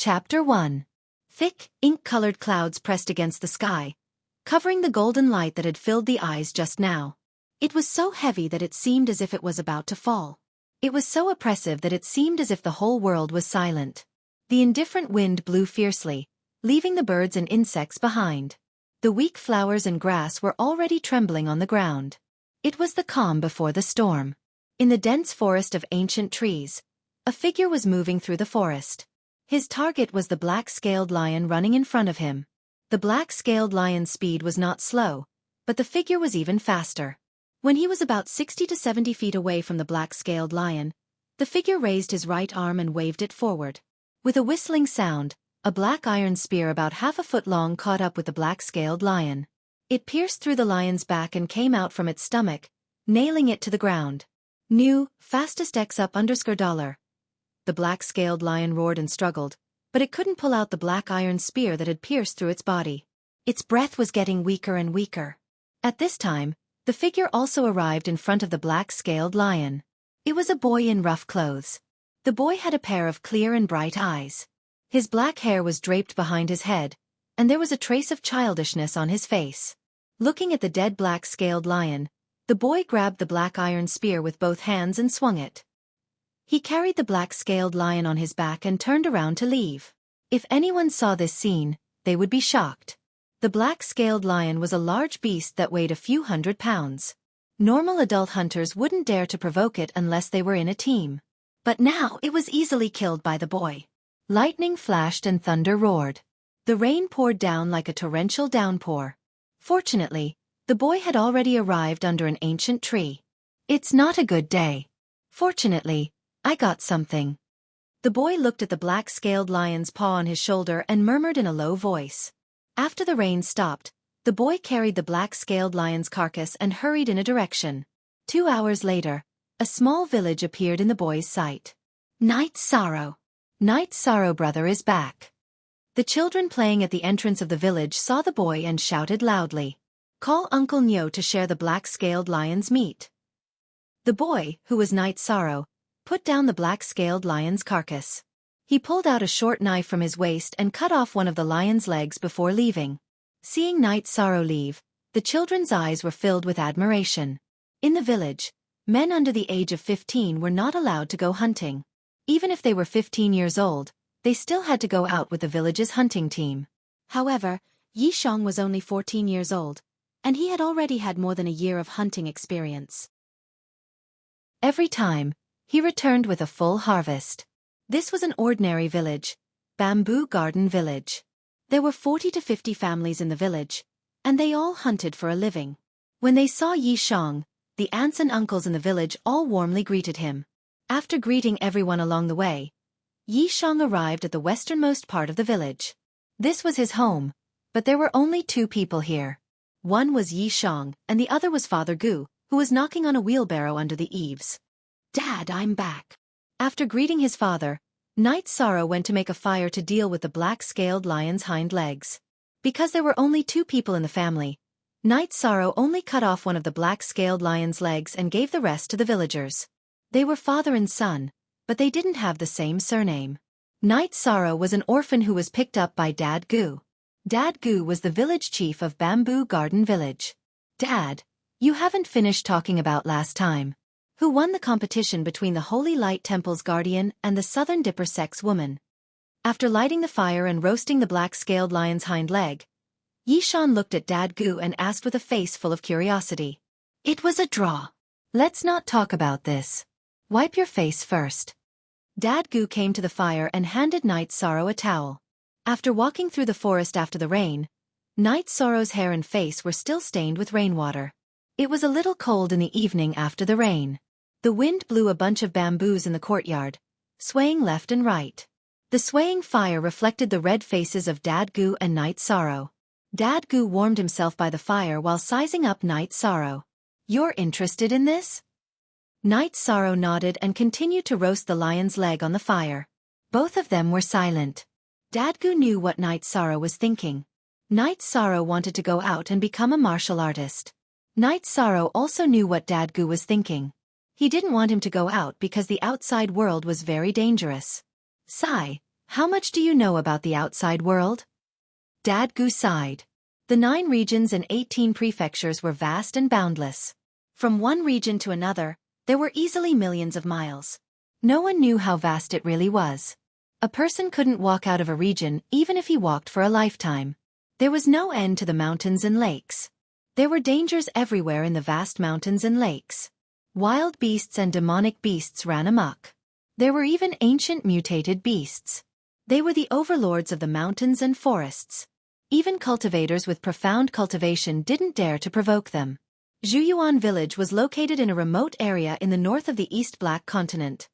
Chapter 1. Thick, ink-colored clouds pressed against the sky, covering the golden light that had filled the eyes just now. It was so heavy that it seemed as if it was about to fall. It was so oppressive that it seemed as if the whole world was silent. The indifferent wind blew fiercely, leaving the birds and insects behind. The weak flowers and grass were already trembling on the ground. It was the calm before the storm. In the dense forest of ancient trees, a figure was moving through the forest. His target was the black-scaled lion running in front of him. The black-scaled lion's speed was not slow, but the figure was even faster. When he was about 60 to 70 feet away from the black-scaled lion, the figure raised his right arm and waved it forward. With a whistling sound, a black iron spear about half a foot long caught up with the black-scaled lion. It pierced through the lion's back and came out from its stomach, nailing it to the ground. New, fastest X up $. The black-scaled lion roared and struggled, but it couldn't pull out the black iron spear that had pierced through its body. Its breath was getting weaker and weaker. At this time, the figure also arrived in front of the black-scaled lion. It was a boy in rough clothes. The boy had a pair of clear and bright eyes. His black hair was draped behind his head, and there was a trace of childishness on his face. Looking at the dead black-scaled lion, the boy grabbed the black iron spear with both hands and swung it. He carried the black-scaled lion on his back and turned around to leave. If anyone saw this scene, they would be shocked. The black-scaled lion was a large beast that weighed a few hundred pounds. Normal adult hunters wouldn't dare to provoke it unless they were in a team. But now it was easily killed by the boy. Lightning flashed and thunder roared. The rain poured down like a torrential downpour. Fortunately, the boy had already arrived under an ancient tree. It's not a good day. Fortunately, I got something. The boy looked at the black-scaled lion's paw on his shoulder and murmured in a low voice. After the rain stopped, the boy carried the black-scaled lion's carcass and hurried in a direction. 2 hours later, a small village appeared in the boy's sight. Night Sorrow. Night Sorrow brother is back. The children playing at the entrance of the village saw the boy and shouted loudly. Call Uncle Nyo to share the black-scaled lion's meat. The boy, who was Night Sorrow, put down the black-scaled lion's carcass. He pulled out a short knife from his waist and cut off one of the lion's legs before leaving. Seeing Night Sorrow leave, the children's eyes were filled with admiration. In the village, men under the age of 15 were not allowed to go hunting. Even if they were 15 years old, they still had to go out with the village's hunting team. However, Yi Shang was only 14 years old, and he had already had more than a year of hunting experience. Every time, he returned with a full harvest. This was an ordinary village, Bamboo Garden Village. There were 40 to 50 families in the village, and they all hunted for a living. When they saw Yi Shang, the aunts and uncles in the village all warmly greeted him. After greeting everyone along the way, Yi Shang arrived at the westernmost part of the village. This was his home, but there were only 2 people here. One was Yi Shang, and the other was Father Gu, who was knocking on a wheelbarrow under the eaves. Dad, I'm back. After greeting his father, Night Sorrow went to make a fire to deal with the black-scaled lion's hind legs. Because there were only 2 people in the family, Night Sorrow only cut off one of the black-scaled lion's legs and gave the rest to the villagers. They were father and son, but they didn't have the same surname. Night Sorrow was an orphan who was picked up by Dad Gu. Dad Gu was the village chief of Bamboo Garden Village. Dad, you haven't finished talking about last time. Who won the competition between the Holy Light Temple's guardian and the Southern Dipper Sex woman? After lighting the fire and roasting the black-scaled lion's hind leg, Yi Shang looked at Dad Gu and asked with a face full of curiosity. It was a draw. Let's not talk about this. Wipe your face first. Dad Gu came to the fire and handed Night Sorrow a towel. After walking through the forest after the rain, Night Sorrow's hair and face were still stained with rainwater. It was a little cold in the evening after the rain. The wind blew a bunch of bamboos in the courtyard, swaying left and right. The swaying fire reflected the red faces of Dad Gu and Night Sorrow. Dad Gu warmed himself by the fire while sizing up Night Sorrow. You're interested in this? Night Sorrow nodded and continued to roast the lion's leg on the fire. Both of them were silent. Dad Gu knew what Night Sorrow was thinking. Night Sorrow wanted to go out and become a martial artist. Night Sorrow also knew what Dad Gu was thinking. He didn't want him to go out because the outside world was very dangerous. Sigh, How much do you know about the outside world? Dad Gu sighed. The 9 regions and 18 prefectures were vast and boundless. From one region to another, there were easily millions of miles. No one knew how vast it really was. A person couldn't walk out of a region even if he walked for a lifetime. There was no end to the mountains and lakes. There were dangers everywhere in the vast mountains and lakes. Wild beasts and demonic beasts ran amok. There were even ancient mutated beasts. They were the overlords of the mountains and forests. Even cultivators with profound cultivation didn't dare to provoke them. Zhuyuan village was located in a remote area in the north of the East Black Continent.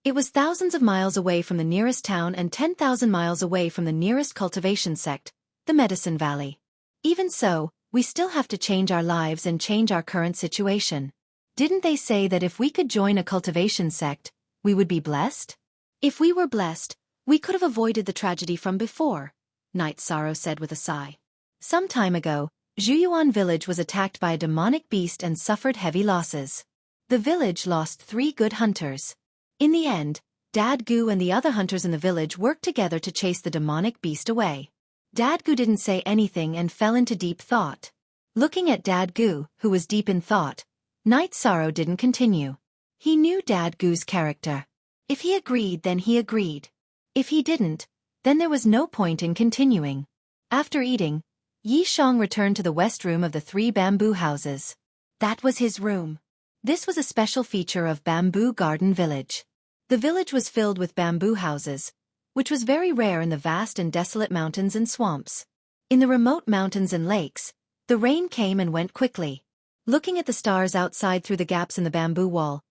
It was thousands of miles away from the nearest town and 10,000 miles away from the nearest cultivation sect, the Medicine Valley. Even so, we still have to change our lives and change our current situation. Didn't they say that if we could join a cultivation sect, we would be blessed? If we were blessed, we could have avoided the tragedy from before, Night Sorrow said with a sigh. Some time ago, Zhuyuan village was attacked by a demonic beast and suffered heavy losses. The village lost 3 good hunters. In the end, Dad Gu and the other hunters in the village worked together to chase the demonic beast away. Dad Gu didn't say anything and fell into deep thought. Looking at Dad Gu, who was deep in thought, Night Sorrow didn't continue. He knew Dad Gu's character. If he agreed, then he agreed. If he didn't, then there was no point in continuing. After eating, Yi Shang returned to the west room of the 3 bamboo houses. That was his room. This was a special feature of Bamboo Garden Village. The village was filled with bamboo houses, which was very rare in the vast and desolate mountains and swamps. In the remote mountains and lakes, the rain came and went quickly. Looking at the stars outside through the gaps in the bamboo wall,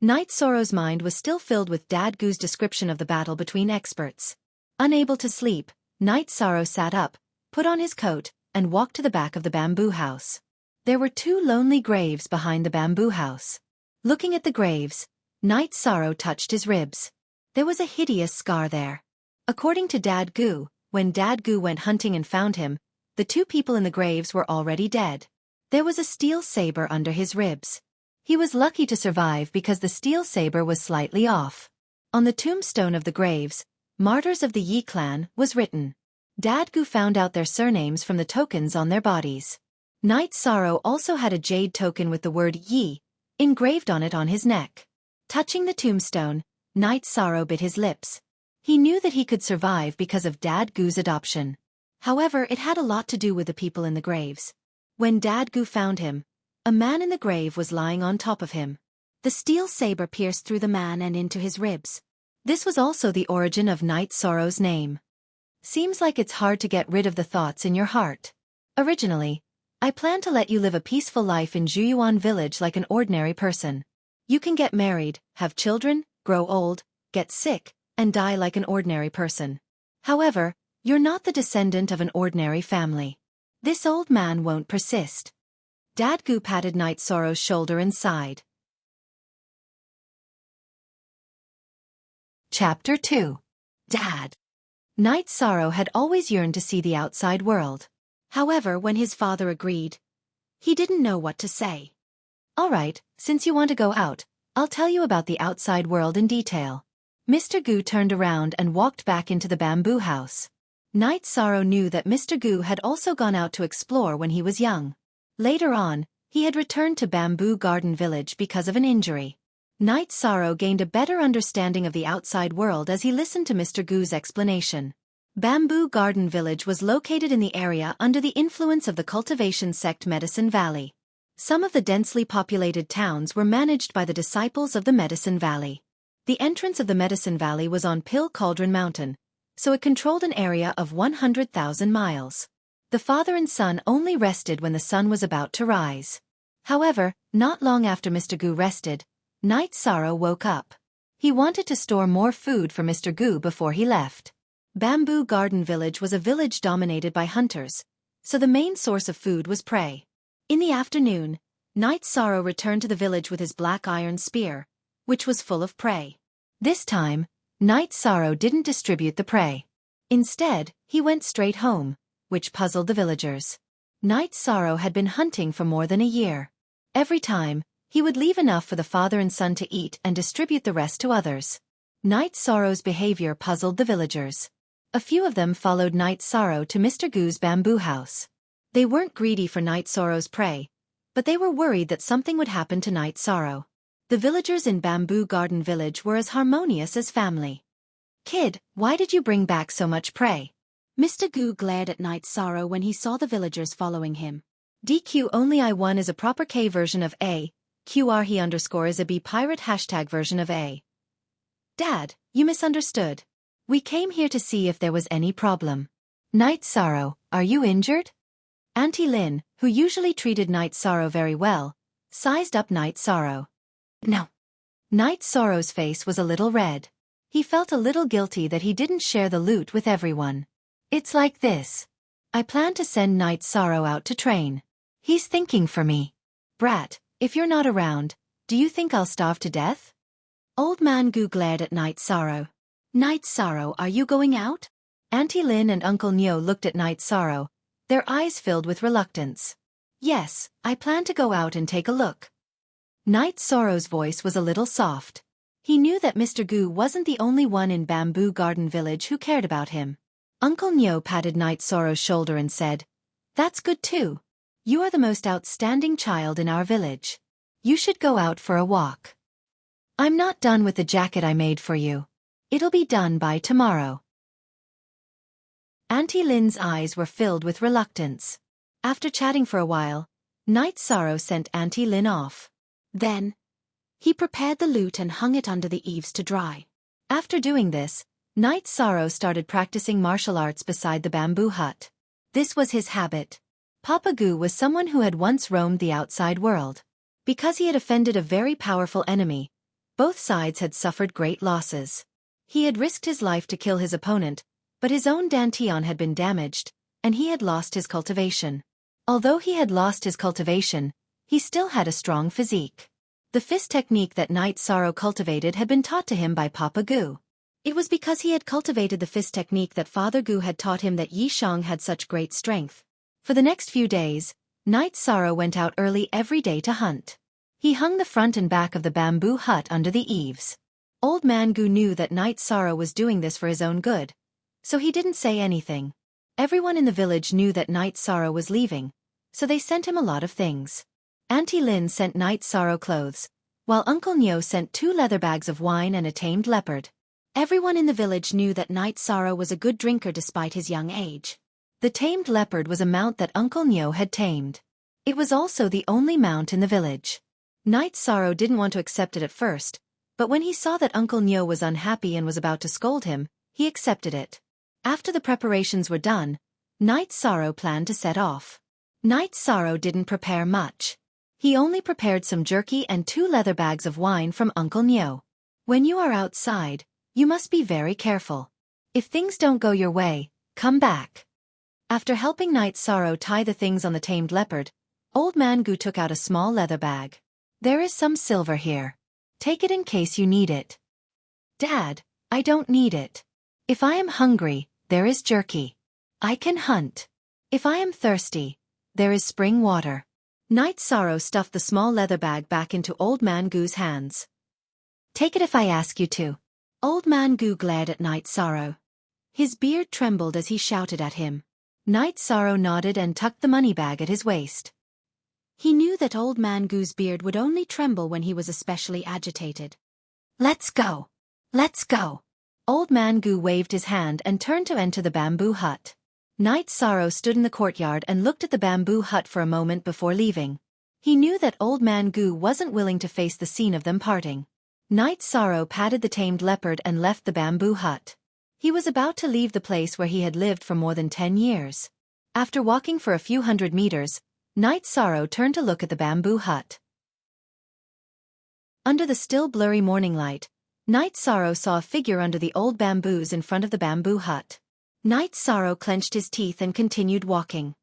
Night Sorrow's mind was still filled with Dad Gu's description of the battle between experts. Unable to sleep, Night Sorrow sat up, put on his coat, and walked to the back of the bamboo house. There were 2 lonely graves behind the bamboo house. Looking at the graves, Night Sorrow touched his ribs. There was a hideous scar there. According to Dad Gu, when Dad Gu went hunting and found him, the 2 people in the graves were already dead. There was a steel saber under his ribs. He was lucky to survive because the steel saber was slightly off. On the tombstone of the graves, Martyrs of the Yi clan was written. Dad Gu found out their surnames from the tokens on their bodies. Night Sorrow also had a jade token with the word Yi engraved on it on his neck. Touching the tombstone, Night Sorrow bit his lips. He knew that he could survive because of Dad Gu's adoption. However, it had a lot to do with the people in the graves. When Dad Gu found him, a man in the grave was lying on top of him. The steel saber pierced through the man and into his ribs. This was also the origin of Night Sorrow's name. Seems like it's hard to get rid of the thoughts in your heart. Originally, I planned to let you live a peaceful life in Zhuyuan village like an ordinary person. You can get married, have children, grow old, get sick, and die like an ordinary person. However, you're not the descendant of an ordinary family. This old man won't persist. Dad Gu patted Night Sorrow's shoulder and sighed. Chapter 2. Dad. Night Sorrow had always yearned to see the outside world. However, when his father agreed, he didn't know what to say. All right, since you want to go out, I'll tell you about the outside world in detail. Mr. Gu turned around and walked back into the bamboo house. Night Sorrow knew that Mr. Gu had also gone out to explore when he was young. Later on, he had returned to Bamboo Garden Village because of an injury. Night Sorrow gained a better understanding of the outside world as he listened to Mr. Gu's explanation. Bamboo Garden Village was located in the area under the influence of the cultivation sect Medicine Valley. Some of the densely populated towns were managed by the disciples of the Medicine Valley. The entrance of the Medicine Valley was on Pill Cauldron Mountain, so it controlled an area of 100,000 miles. The father and son only rested when the sun was about to rise. However, not long after Mr. Gu rested, Night Sorrow woke up. He wanted to store more food for Mr. Gu before he left. Bamboo Garden Village was a village dominated by hunters, so the main source of food was prey. In the afternoon, Night Sorrow returned to the village with his black iron spear, which was full of prey. This time, Night Sorrow didn't distribute the prey. Instead, he went straight home, which puzzled the villagers. Night Sorrow had been hunting for more than a year. Every time, he would leave enough for the father and son to eat and distribute the rest to others. Night Sorrow's behavior puzzled the villagers. A few of them followed Night Sorrow to Mr. Goo's bamboo house. They weren't greedy for Night Sorrow's prey, but they were worried that something would happen to Night Sorrow. The villagers in Bamboo Garden Village were as harmonious as family. "Kid, why did you bring back so much prey?" Mr. Goo glared at Night Sorrow when he saw the villagers following him. DQ only I1 is a proper K version of A, QR he underscore is a B pirate hashtag version of A. Dad, you misunderstood. We came here to see if there was any problem. Night Sorrow, are you injured? Auntie Lin, who usually treated Night Sorrow very well, sized up Night Sorrow. No. Night Sorrow's face was a little red. He felt a little guilty that he didn't share the loot with everyone. It's like this. I plan to send Night Sorrow out to train. He's thinking for me. Brat, if you're not around, do you think I'll starve to death? Old Man Goo glared at Night Sorrow. Night Sorrow, are you going out? Auntie Lin and Uncle Neo looked at Night Sorrow, their eyes filled with reluctance. Yes, I plan to go out and take a look. Night Sorrow's voice was a little soft. He knew that Mr. Goo wasn't the only one in Bamboo Garden Village who cared about him. Uncle Neo patted Night Sorrow's shoulder and said, "That's good too. You are the most outstanding child in our village. You should go out for a walk. I'm not done with the jacket I made for you. It'll be done by tomorrow." Auntie Lin's eyes were filled with reluctance. After chatting for a while, Night Sorrow sent Auntie Lin off. Then, he prepared the loot and hung it under the eaves to dry. After doing this, Night Sorrow started practicing martial arts beside the bamboo hut. This was his habit. Papa Goo was someone who had once roamed the outside world. Because he had offended a very powerful enemy, both sides had suffered great losses. He had risked his life to kill his opponent, but his own dantian had been damaged, and he had lost his cultivation. Although he had lost his cultivation, he still had a strong physique. The fist technique that Night Sorrow cultivated had been taught to him by Papa Goo. It was because he had cultivated the fist technique that Father Goo had taught him that Yi Shang had such great strength. For the next few days, Night Sorrow went out early every day to hunt. He hung the front and back of the bamboo hut under the eaves. Old Man Goo knew that Night Sorrow was doing this for his own good, so he didn't say anything. Everyone in the village knew that Night Sorrow was leaving, so they sent him a lot of things. Auntie Lin sent Night Sorrow clothes, while Uncle Neo sent 2 leather bags of wine and a tamed leopard. Everyone in the village knew that Night Sorrow was a good drinker despite his young age. The tamed leopard was a mount that Uncle Neo had tamed. It was also the only mount in the village. Night Sorrow didn't want to accept it at first, but when he saw that Uncle Neo was unhappy and was about to scold him, he accepted it. After the preparations were done, Night Sorrow planned to set off. Night Sorrow didn't prepare much. He only prepared some jerky and 2 leather bags of wine from Uncle Neo. When you are outside, you must be very careful. If things don't go your way, come back. After helping Night Sorrow tie the things on the tamed leopard, Old Man Goo took out a small leather bag. There is some silver here. Take it in case you need it. Dad, I don't need it. If I am hungry, there is jerky. I can hunt. If I am thirsty, there is spring water. Night Sorrow stuffed the small leather bag back into Old Man Goo's hands. Take it if I ask you to. Old Man Goo glared at Night Sorrow. His beard trembled as he shouted at him. Night Sorrow nodded and tucked the money bag at his waist. He knew that Old Man Goo's beard would only tremble when he was especially agitated. Let's go. Let's go. Old Man Goo waved his hand and turned to enter the bamboo hut. Night Sorrow stood in the courtyard and looked at the bamboo hut for a moment before leaving. He knew that Old Man Goo wasn't willing to face the scene of them parting. Night Sorrow patted the tamed leopard and left the bamboo hut. He was about to leave the place where he had lived for more than 10 years. After walking for a few hundred meters, Night Sorrow turned to look at the bamboo hut. Under the still blurry morning light, Night Sorrow saw a figure under the old bamboos in front of the bamboo hut. Night Sorrow clenched his teeth and continued walking.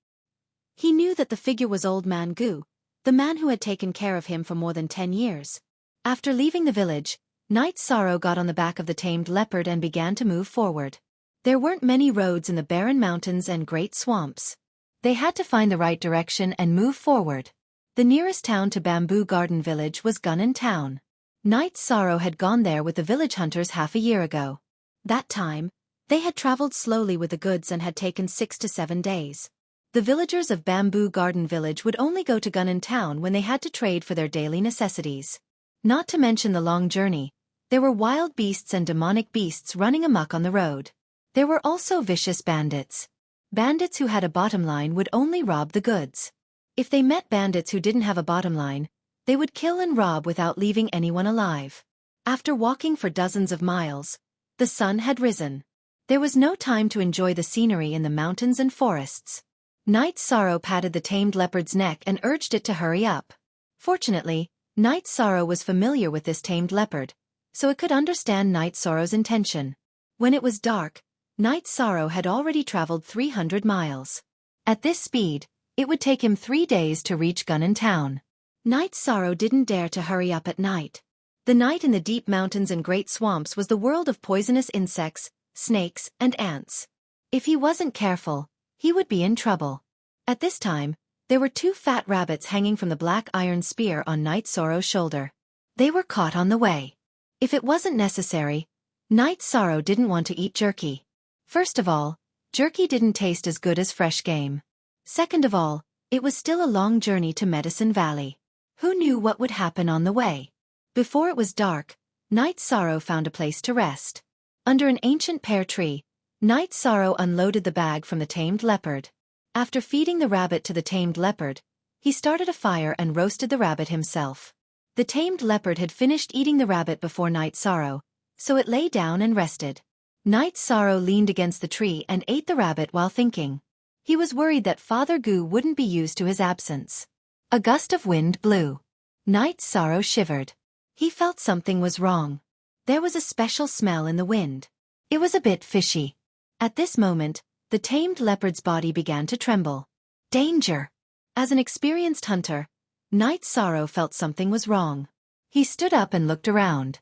He knew that the figure was Old Man Goo, the man who had taken care of him for more than 10 years. After leaving the village, Night Sorrow got on the back of the tamed leopard and began to move forward. There weren't many roads in the barren mountains and great swamps. They had to find the right direction and move forward. The nearest town to Bamboo Garden Village was Gunnan Town. Night Sorrow had gone there with the village hunters half a year ago. That time, they had traveled slowly with the goods and had taken 6 to 7 days. The villagers of Bamboo Garden Village would only go to Gunnan Town when they had to trade for their daily necessities. Not to mention the long journey, there were wild beasts and demonic beasts running amok on the road. There were also vicious bandits. Bandits who had a bottom line would only rob the goods. If they met bandits who didn't have a bottom line, they would kill and rob without leaving anyone alive. After walking for dozens of miles, the sun had risen. There was no time to enjoy the scenery in the mountains and forests. Night Sorrow patted the tamed leopard's neck and urged it to hurry up. Fortunately, Night Sorrow was familiar with this tamed leopard, so it could understand Night Sorrow's intention. When it was dark, Night Sorrow had already traveled 300 miles. At this speed, it would take him 3 days to reach Gunnan Town. Night Sorrow didn't dare to hurry up at night. The night in the deep mountains and great swamps was the world of poisonous insects, snakes, and ants. If he wasn't careful, he would be in trouble. At this time, there were 2 fat rabbits hanging from the black iron spear on Night Sorrow's shoulder. They were caught on the way. If it wasn't necessary, Night Sorrow didn't want to eat jerky. First of all, jerky didn't taste as good as fresh game. Second of all, it was still a long journey to Medicine Valley. Who knew what would happen on the way? Before it was dark, Night Sorrow found a place to rest. Under an ancient pear tree, Night Sorrow unloaded the bag from the tamed leopard. After feeding the rabbit to the tamed leopard, he started a fire and roasted the rabbit himself. The tamed leopard had finished eating the rabbit before Night Sorrow, so it lay down and rested. Night Sorrow leaned against the tree and ate the rabbit while thinking. He was worried that Father Goo wouldn't be used to his absence. A gust of wind blew. Night Sorrow shivered. He felt something was wrong. There was a special smell in the wind. It was a bit fishy. At this moment, the tamed leopard's body began to tremble. Danger! As an experienced hunter, Night Sorrow felt something was wrong. He stood up and looked around.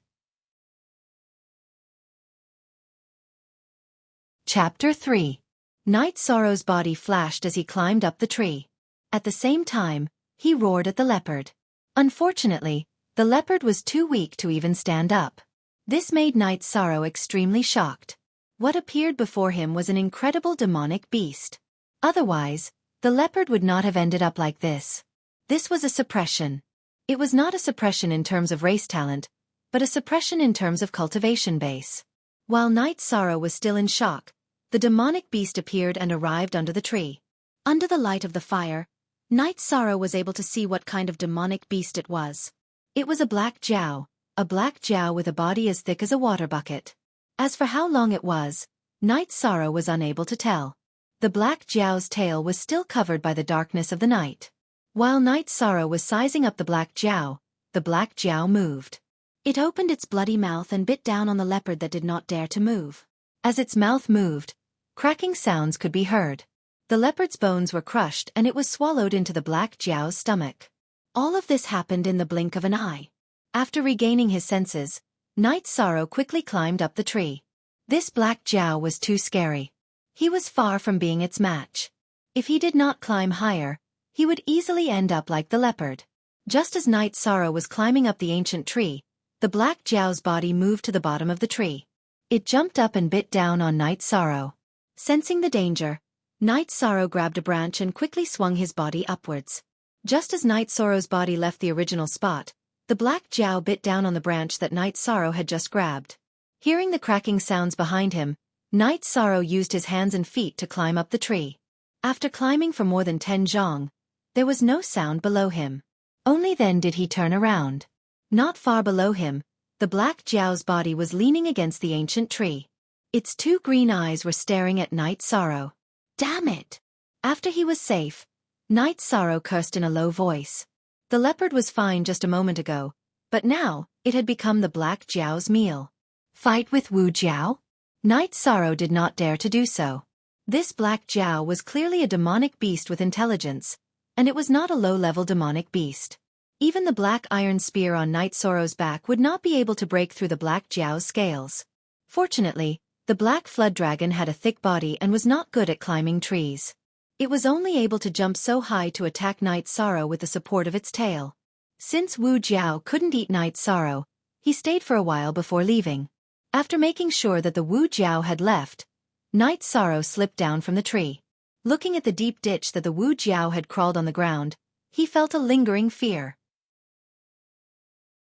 Chapter 3. Night Sorrow's body flashed as he climbed up the tree. At the same time, he roared at the leopard. Unfortunately, the leopard was too weak to even stand up. This made Night Sorrow extremely shocked. What appeared before him was an incredible demonic beast. Otherwise, the leopard would not have ended up like this. This was a suppression. It was not a suppression in terms of race talent, but a suppression in terms of cultivation base. While Night Sorrow was still in shock, the demonic beast appeared and arrived under the tree. Under the light of the fire, Night Sorrow was able to see what kind of demonic beast it was. It was a black jow with a body as thick as a water bucket. As for how long it was, Night Sorrow was unable to tell. The black jow's tail was still covered by the darkness of the night. While Night Sorrow was sizing up the black jow moved. It opened its bloody mouth and bit down on the leopard that did not dare to move. As its mouth moved, cracking sounds could be heard. The leopard's bones were crushed and it was swallowed into the black jow's stomach. All of this happened in the blink of an eye. After regaining his senses, Night Sorrow quickly climbed up the tree. This black jow was too scary. He was far from being its match. If he did not climb higher, he would easily end up like the leopard. Just as Night Sorrow was climbing up the ancient tree, the black jow's body moved to the bottom of the tree. It jumped up and bit down on Night Sorrow. Sensing the danger, Night Sorrow grabbed a branch and quickly swung his body upwards. Just as Night Sorrow's body left the original spot, the black jow bit down on the branch that Night Sorrow had just grabbed. Hearing the cracking sounds behind him, Night Sorrow used his hands and feet to climb up the tree. After climbing for more than 10 zhang, there was no sound below him. Only then did he turn around. Not far below him, the black jow's body was leaning against the ancient tree. Its 2 green eyes were staring at Night Sorrow. Damn it! After he was safe, Night Sorrow cursed in a low voice. The leopard was fine just a moment ago, but now, it had become the black jow's meal. Fight with Wu Jiao? Night Sorrow did not dare to do so. This black jow was clearly a demonic beast with intelligence, and it was not a low-level demonic beast. Even the black iron spear on Night Sorrow's back would not be able to break through the black jow's scales. Fortunately, the black flood dragon had a thick body and was not good at climbing trees. It was only able to jump so high to attack Night Sorrow with the support of its tail. Since Wu Jiao couldn't eat Night Sorrow, He stayed for a while before leaving. After making sure that the Wu Jiao had left, Night Sorrow slipped down from the tree. Looking at the deep ditch that the Wu Jiao had crawled on the ground, he felt a lingering fear.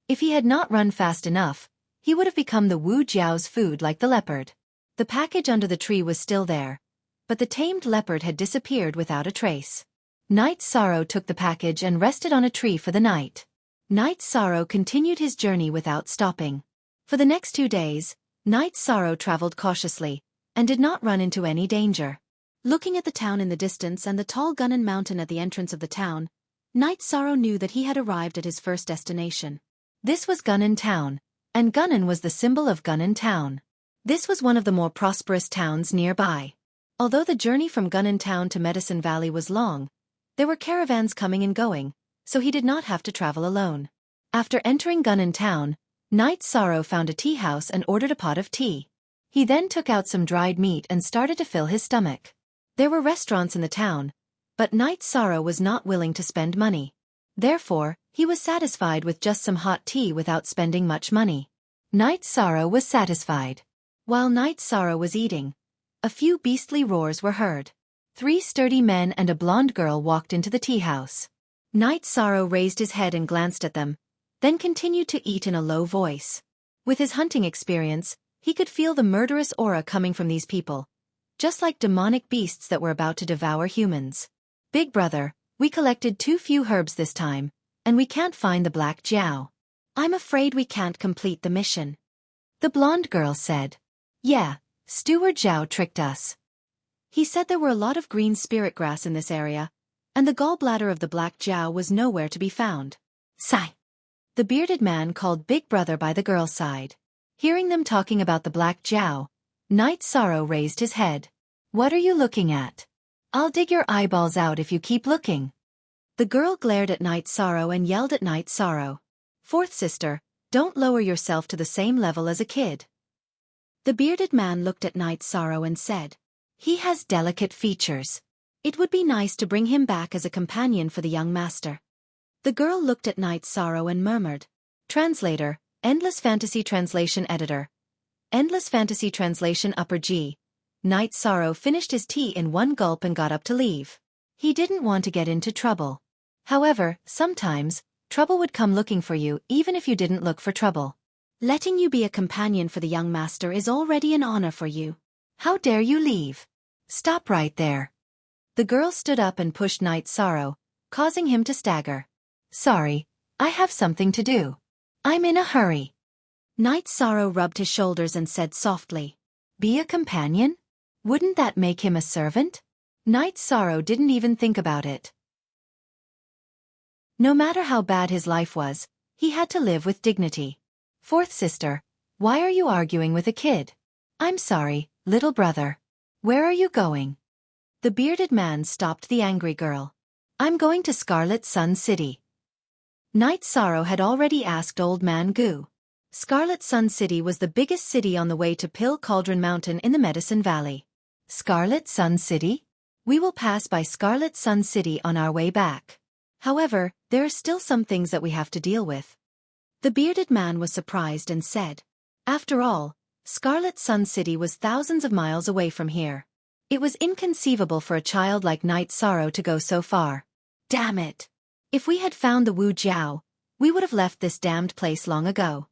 If he had not run fast enough, he would have become the Wu Jiao's food like the leopard. The package under the tree was still there, but the tamed leopard had disappeared without a trace. Night Sorrow took the package and rested on a tree for the night. Night Sorrow continued his journey without stopping. For the next 2 days, Night Sorrow traveled cautiously, and did not run into any danger. Looking at the town in the distance and the tall Gunnan Mountain at the entrance of the town, Night Sorrow knew that he had arrived at his first destination. This was Gunnan Town, and Gunnan was the symbol of Gunnan Town. This was one of the more prosperous towns nearby. Although the journey from Gunnan Town to Medicine Valley was long, there were caravans coming and going, so he did not have to travel alone. After entering Gunnan Town, Night Sorrow found a tea house and ordered a pot of tea. He then took out some dried meat and started to fill his stomach. There were restaurants in the town, but Night Sorrow was not willing to spend money. Therefore, he was satisfied with just some hot tea without spending much money. Night Sorrow was satisfied. While Night Sorrow was eating, a few beastly roars were heard. 3 sturdy men and a blonde girl walked into the tea house. Night Sorrow raised his head and glanced at them, then continued to eat in a low voice. With his hunting experience, he could feel the murderous aura coming from these people, just like demonic beasts that were about to devour humans. Big brother, we collected too few herbs this time, and we can't find the black Jiao. I'm afraid we can't complete the mission. The blonde girl said. Yeah, Steward Zhao tricked us. He said there were a lot of green spirit grass in this area, and the gallbladder of the black Jiao was nowhere to be found. Sigh. The bearded man called Big Brother by the girl's side. Hearing them talking about the black Jiao, Night Sorrow raised his head. What are you looking at? I'll dig your eyeballs out if you keep looking. The girl glared at Night Sorrow and yelled at Night Sorrow. Fourth sister, don't lower yourself to the same level as a kid. The bearded man looked at Night Sorrow and said, he has delicate features. It would be nice to bring him back as a companion for the young master. The girl looked at Night Sorrow and murmured. Translator, Endless Fantasy Translation Editor. Endless Fantasy Translation Upper G. Night Sorrow finished his tea in one gulp and got up to leave. He didn't want to get into trouble. However, sometimes, trouble would come looking for you even if you didn't look for trouble. Letting you be a companion for the young master is already an honor for you. How dare you leave? Stop right there. The girl stood up and pushed Night Sorrow, causing him to stagger. Sorry, I have something to do. I'm in a hurry. Night Sorrow rubbed his shoulders and said softly, be a companion? Wouldn't that make him a servant? Night Sorrow didn't even think about it. No matter how bad his life was, he had to live with dignity. Fourth sister, why are you arguing with a kid? I'm sorry, little brother. Where are you going? The bearded man stopped the angry girl. I'm going to Scarlet Sun City. Night Sorrow had already asked Old Man Gu. Scarlet Sun City was the biggest city on the way to Pill Cauldron Mountain in the Medicine Valley. Scarlet Sun City? We will pass by Scarlet Sun City on our way back. However, there are still some things that we have to deal with. The bearded man was surprised and said, after all, Scarlet Sun City was thousands of miles away from here. It was inconceivable for a child like Night Sorrow to go so far. Damn it! If we had found the Wu Jiao, we would have left this damned place long ago.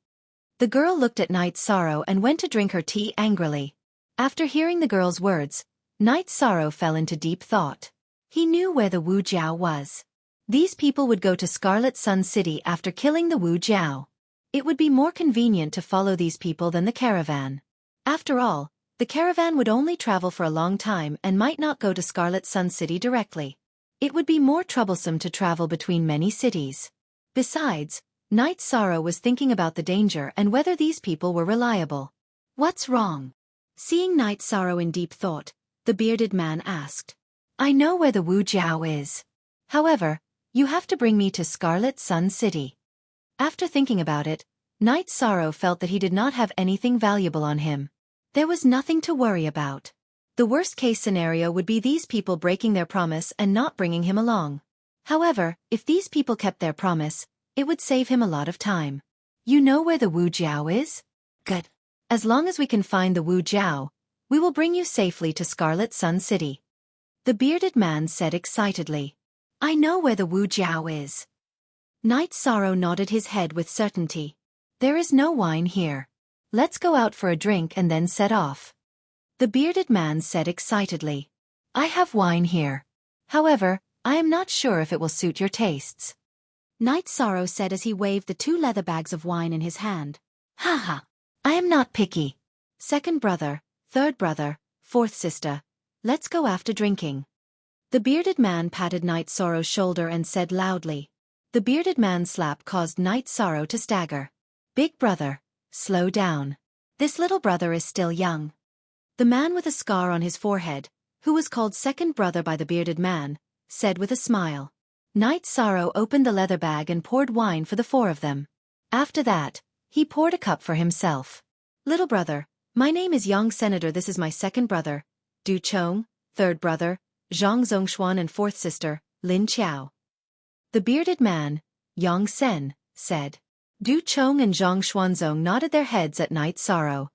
The girl looked at Night Sorrow and went to drink her tea angrily. After hearing the girl's words, Night Sorrow fell into deep thought. He knew where the Wu Jiao was. These people would go to Scarlet Sun City after killing the Wu Jiao. It would be more convenient to follow these people than the caravan. After all, the caravan would only travel for a long time and might not go to Scarlet Sun City directly. It would be more troublesome to travel between many cities. Besides, Night Sorrow was thinking about the danger and whether these people were reliable. What's wrong? Seeing Night Sorrow in deep thought, the bearded man asked. I know where the Wu Jiao is. However, you have to bring me to Scarlet Sun City. After thinking about it, Night Sorrow felt that he did not have anything valuable on him. There was nothing to worry about. The worst-case scenario would be these people breaking their promise and not bringing him along. However, if these people kept their promise, it would save him a lot of time. You know where the Wu Jiao is? Good. As long as we can find the Wu Jiao, we will bring you safely to Scarlet Sun City. The bearded man said excitedly. I know where the Wu Jiao is. Night Sorrow nodded his head with certainty. There is no wine here. Let's go out for a drink and then set off. The bearded man said excitedly. I have wine here. However, I am not sure if it will suit your tastes. Night Sorrow said as he waved the 2 leather bags of wine in his hand. Ha ha. I am not picky. Second brother, third brother, fourth sister. Let's go after drinking. The bearded man patted Night Sorrow's shoulder and said loudly. The bearded man's slap caused Night Sorrow to stagger. Big brother, slow down. This little brother is still young. The man with a scar on his forehead, who was called second brother by the bearded man, said with a smile. Night Sorrow opened the leather bag and poured wine for the 4 of them. After that, he poured a cup for himself. Little brother, my name is Yang Senator. This is my second brother, Du Chong, third brother, Zhang Zhongshuan, and fourth sister, Lin Qiao. The bearded man, Yang Sen, said. Du Chong and Zhang Xuanzong nodded their heads at Night Sorrow.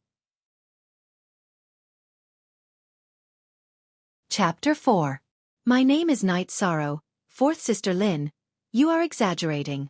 Chapter 4. My name is Night Sorrow, fourth sister Lin. You are exaggerating.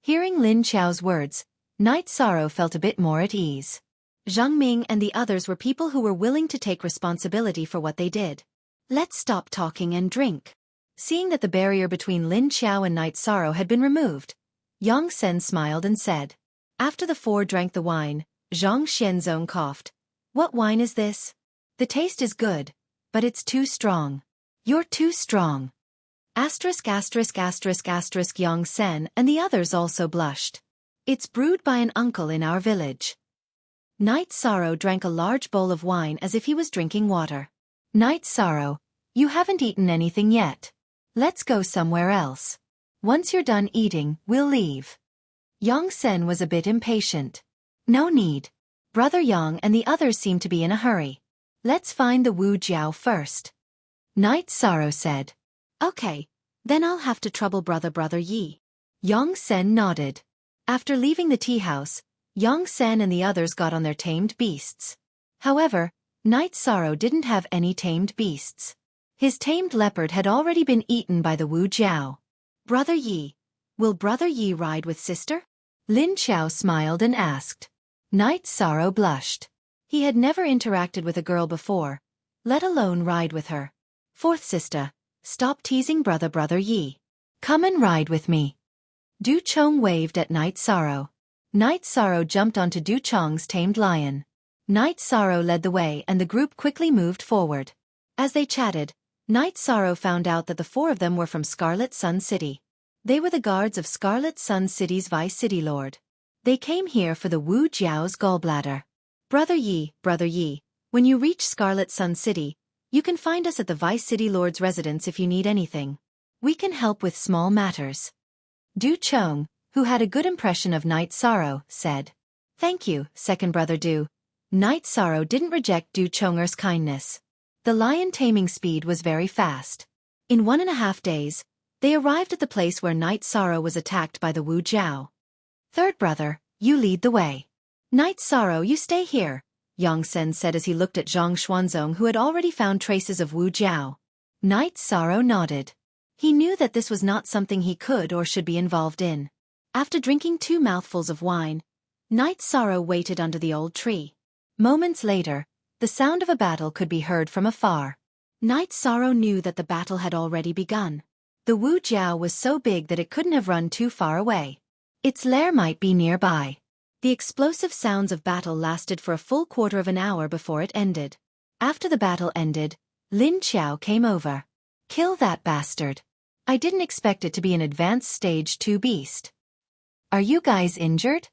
Hearing Lin Qiao's words, Night Sorrow felt a bit more at ease. Zhang Ming and the others were people who were willing to take responsibility for what they did. Let's stop talking and drink. Seeing that the barrier between Lin Qiao and Night Sorrow had been removed, Yang Sen smiled and said. After the 4 drank the wine, Zhang Xianzong coughed. What wine is this? The taste is good, but it's too strong. You're too strong. Asterisk asterisk asterisk asterisk. Yang Sen and the others also blushed. It's brewed by an uncle in our village. Night Sorrow drank a large bowl of wine as if he was drinking water. Night Sorrow, you haven't eaten anything yet. Let's go somewhere else. Once you're done eating, we'll leave. Yang Sen was a bit impatient. No need. Brother Yang and the others seem to be in a hurry. Let's find the Wu Jiao first. Night Sorrow said. Okay, then I'll have to trouble brother Yi. Yang Sen nodded. After leaving the tea house, Yang Sen and the others got on their tamed beasts. However, Night Sorrow didn't have any tamed beasts. His tamed leopard had already been eaten by the Wu Jiao. Brother Yi, will Brother Yi ride with sister? Lin Qiao smiled and asked. Night Sorrow blushed. He had never interacted with a girl before, let alone ride with her. Fourth sister, stop teasing brother Yi. Come and ride with me. Du Chong waved at Night Sorrow. Night Sorrow jumped onto Du Chong's tamed lion. Night Sorrow led the way and the group quickly moved forward. As they chatted, Night Sorrow found out that the 4 of them were from Scarlet Sun City. They were the guards of Scarlet Sun City's Vice City Lord. They came here for the Wu Jiao's gallbladder. Brother Yi, when you reach Scarlet Sun City, you can find us at the Vice City Lord's residence if you need anything. We can help with small matters. Du Chong, who had a good impression of Night Sorrow, said. Thank you, second brother Du. Night Sorrow didn't reject Du Chonger's kindness. The lion taming speed was very fast. In 1.5 days, they arrived at the place where Night Sorrow was attacked by the Wu Jiao. Third brother, you lead the way. Night Sorrow, you stay here, Yang Sen said as he looked at Zhang Xuanzong, who had already found traces of Wu Jiao. Night Sorrow nodded. He knew that this was not something he could or should be involved in. After drinking 2 mouthfuls of wine, Night Sorrow waited under the old tree. Moments later, the sound of a battle could be heard from afar. Night Sorrow knew that the battle had already begun. The Wu Jiao was so big that it couldn't have run too far away. Its lair might be nearby. The explosive sounds of battle lasted for a full quarter of an hour before it ended. After the battle ended, Lin Qiao came over. Kill that bastard. I didn't expect it to be an advanced stage 2 beast. Are you guys injured?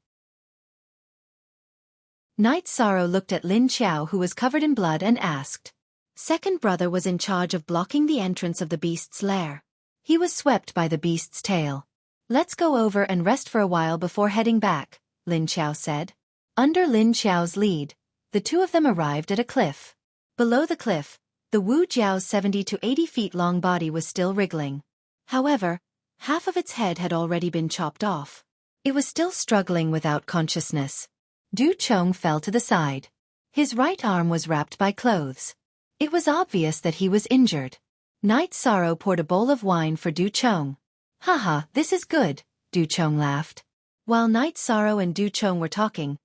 Night Sorrow looked at Lin Qiao, who was covered in blood, and asked. Second brother was in charge of blocking the entrance of the beast's lair. He was swept by the beast's tail. Let's go over and rest for a while before heading back, Lin Qiao said. Under Lin Qiao's lead, the 2 of them arrived at a cliff. Below the cliff, the Wu Jiao's 70 to 80 feet long body was still wriggling. However, half of its head had already been chopped off. It was still struggling without consciousness. Du Chong fell to the side. His right arm was wrapped by clothes. It was obvious that he was injured. Night Sorrow poured a bowl of wine for Du Chong. Haha, this is good, Du Chong laughed. While Night Sorrow and Du Chong were talking,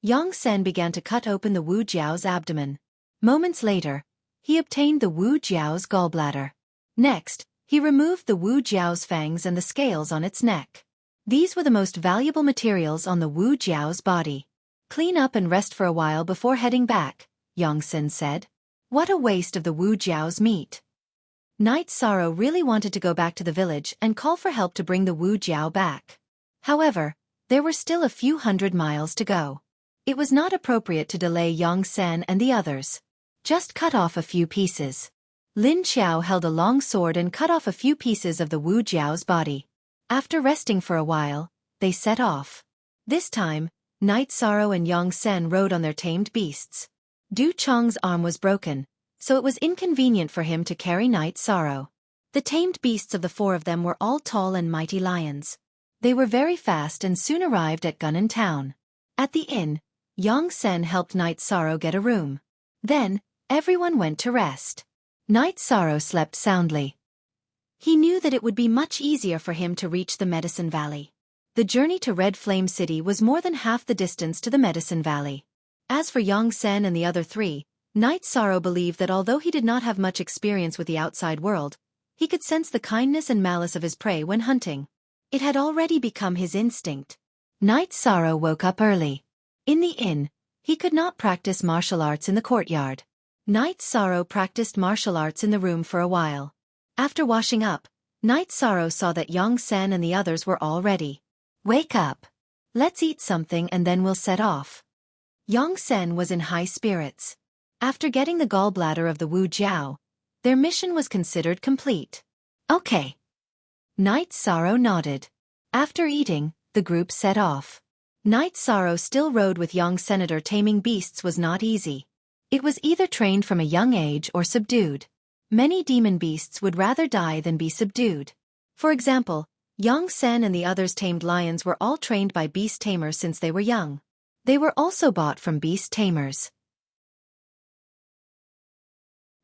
Yang Sen began to cut open the Wu Jiao's abdomen. Moments later, he obtained the Wu Jiao's gallbladder. Next, he removed the Wu Jiao's fangs and the scales on its neck. These were the most valuable materials on the Wu Jiao's body. Clean up and rest for a while before heading back, Yang Sen said. What a waste of the Wu Jiao's meat. Night Sorrow really wanted to go back to the village and call for help to bring the Wu Jiao back. However, there were still a few hundred miles to go. It was not appropriate to delay Yang Sen and the others. Just cut off a few pieces. Lin Xiao held a long sword and cut off a few pieces of the Wu Jiao's body. After resting for a while, they set off. This time, Night Sorrow and Yang Sen rode on their tamed beasts. Du Chong's arm was broken, so it was inconvenient for him to carry Night Sorrow. The tamed beasts of the four of them were all tall and mighty lions. They were very fast and soon arrived at Gunnan Town. At the inn, Yang Sen helped Night Sorrow get a room. Then, everyone went to rest. Night Sorrow slept soundly. He knew that it would be much easier for him to reach the Medicine Valley. The journey to Red Flame City was more than half the distance to the Medicine Valley. As for Yang Sen and the other three, Night Sorrow believed that although he did not have much experience with the outside world, he could sense the kindness and malice of his prey when hunting. It had already become his instinct. Night Sorrow woke up early. In the inn, he could not practice martial arts in the courtyard. Night Sorrow practiced martial arts in the room for a while. After washing up, Night Sorrow saw that Yang Sen and the others were all ready. Wake up. Let's eat something and then we'll set off. Yang Sen was in high spirits. After getting the gallbladder of the Wu Jiao, their mission was considered complete. Okay. Night Sorrow nodded. After eating, the group set off. Night Sorrow still rode with young Senator. Taming beasts was not easy. It was either trained from a young age or subdued. Many demon beasts would rather die than be subdued. For example, Yang Sen and the others tamed lions were all trained by beast tamers since they were young. They were also bought from beast tamers.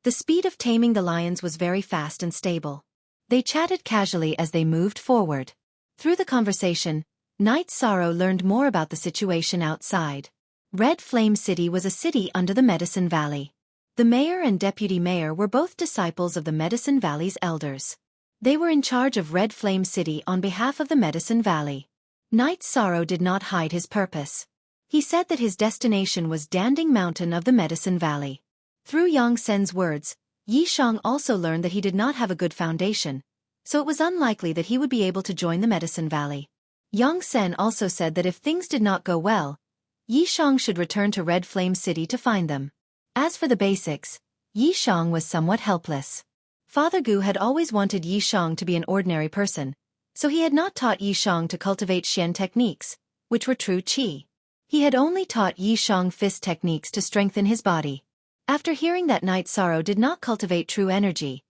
The speed of taming the lions was very fast and stable. They chatted casually as they moved forward. Through the conversation, Night Sorrow learned more about the situation outside. Red Flame City was a city under the Medicine Valley. The mayor and deputy mayor were both disciples of the Medicine Valley's elders. They were in charge of Red Flame City on behalf of the Medicine Valley. Night Sorrow did not hide his purpose. He said that his destination was Danding Mountain of the Medicine Valley. Through Yang Sen's words, Yi Shang also learned that he did not have a good foundation, so it was unlikely that he would be able to join the Medicine Valley. Yang Sen also said that if things did not go well, Yi Shang should return to Red Flame City to find them. As for the basics, Yi Shang was somewhat helpless. Father Gu had always wanted Yi Shang to be an ordinary person, so he had not taught Yi Shang to cultivate Xian techniques, which were true qi. He had only taught Yi Shang fist techniques to strengthen his body. After hearing that Night Sorrow did not cultivate true energy,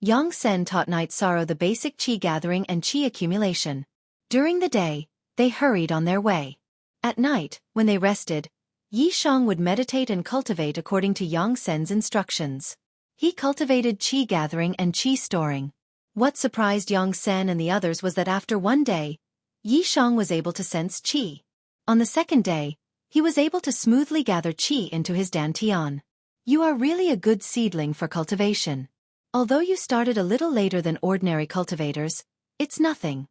Yang Sen taught Night Sorrow the basic qi gathering and qi accumulation. During the day, they hurried on their way. At night, when they rested, Yi Shang would meditate and cultivate according to Yang Sen's instructions. He cultivated qi gathering and qi storing. What surprised Yang Sen and the others was that after one day, Yi Shang was able to sense qi. On the second day, he was able to smoothly gather qi into his dantian. You are really a good seedling for cultivation. Although you started a little later than ordinary cultivators, it's nothing.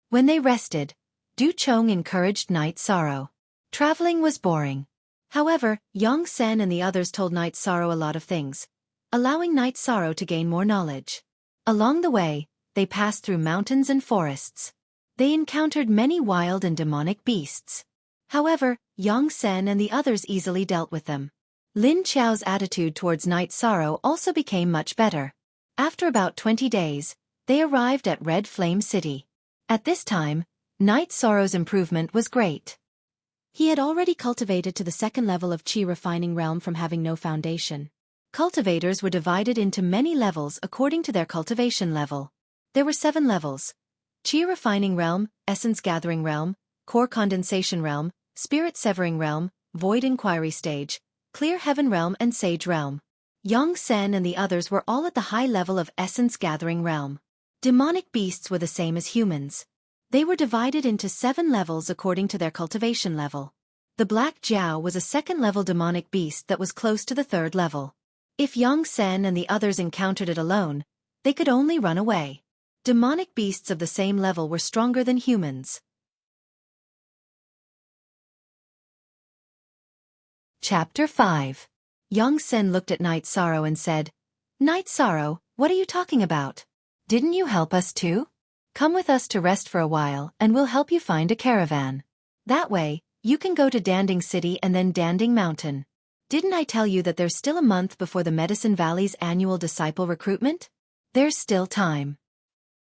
When they rested, Du Chong encouraged Night Sorrow. Traveling was boring. However, Yang Sen and the others told Night Sorrow a lot of things, allowing Night Sorrow to gain more knowledge. Along the way, they passed through mountains and forests. They encountered many wild and demonic beasts. However, Yang Sen and the others easily dealt with them. Lin Qiao's attitude towards Night Sorrow also became much better. After about 20 days, they arrived at Red Flame City. At this time, Night Sorrow's improvement was great. He had already cultivated to the second level of Qi refining realm from having no foundation. Cultivators were divided into many levels according to their cultivation level. There were 7 levels: Qi refining realm, essence gathering realm, core condensation realm, spirit severing realm, void inquiry stage, clear heaven realm and sage realm. Yang Sen and the others were all at the high level of essence gathering realm. Demonic beasts were the same as humans. They were divided into 7 levels according to their cultivation level. The Black Jiao was a second-level demonic beast that was close to the 3rd level. If Yang Sen and the others encountered it alone, they could only run away. Demonic beasts of the same level were stronger than humans. Chapter 5. Yang Sen looked at Night Sorrow and said, "Night Sorrow, what are you talking about? Didn't you help us too? Come with us to rest for a while and we'll help you find a caravan. That way, you can go to Danding City and then Danding Mountain. Didn't I tell you that there's still a month before the Medicine Valley's annual disciple recruitment? There's still time."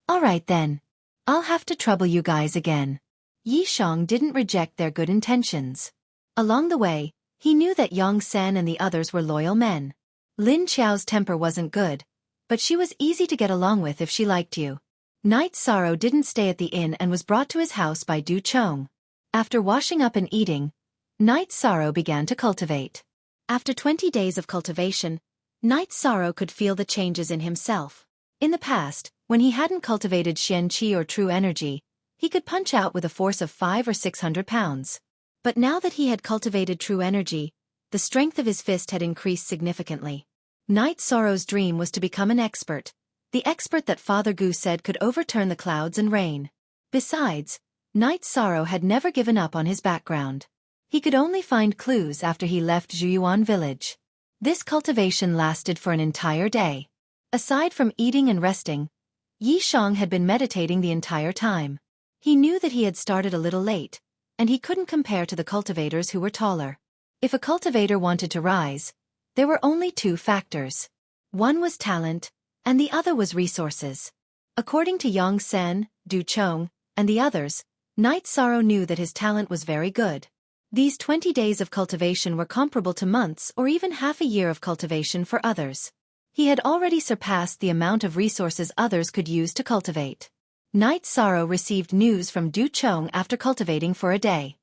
"All right then. I'll have to trouble you guys again." Yi Shang didn't reject their good intentions. Along the way, he knew that Yang Sen and the others were loyal men. Lin Qiao's temper wasn't good, but she was easy to get along with if she liked you. Night Sorrow didn't stay at the inn and was brought to his house by Du Chong. After washing up and eating, Night Sorrow began to cultivate. After 20 days of cultivation, Night Sorrow could feel the changes in himself. In the past, when he hadn't cultivated Xian Qi or true energy, he could punch out with a force of 500 or 600 pounds. But now that he had cultivated true energy, the strength of his fist had increased significantly. Night Sorrow's dream was to become an expert, the expert that Father Gu said could overturn the clouds and rain. Besides, Night Sorrow had never given up on his background. He could only find clues after he left Zhuyuan village. This cultivation lasted for an entire day. Aside from eating and resting, Yi Shang had been meditating the entire time. He knew that he had started a little late, and he couldn't compare to the cultivators who were taller. If a cultivator wanted to rise, there were only 2 factors. One was talent, and the other was resources. According to Yang Sen, Du Chong, and the others, Night Sorrow knew that his talent was very good. These 20 days of cultivation were comparable to months or even half a year of cultivation for others. He had already surpassed the amount of resources others could use to cultivate. Night Sorrow received news from Du Chong after cultivating for a day.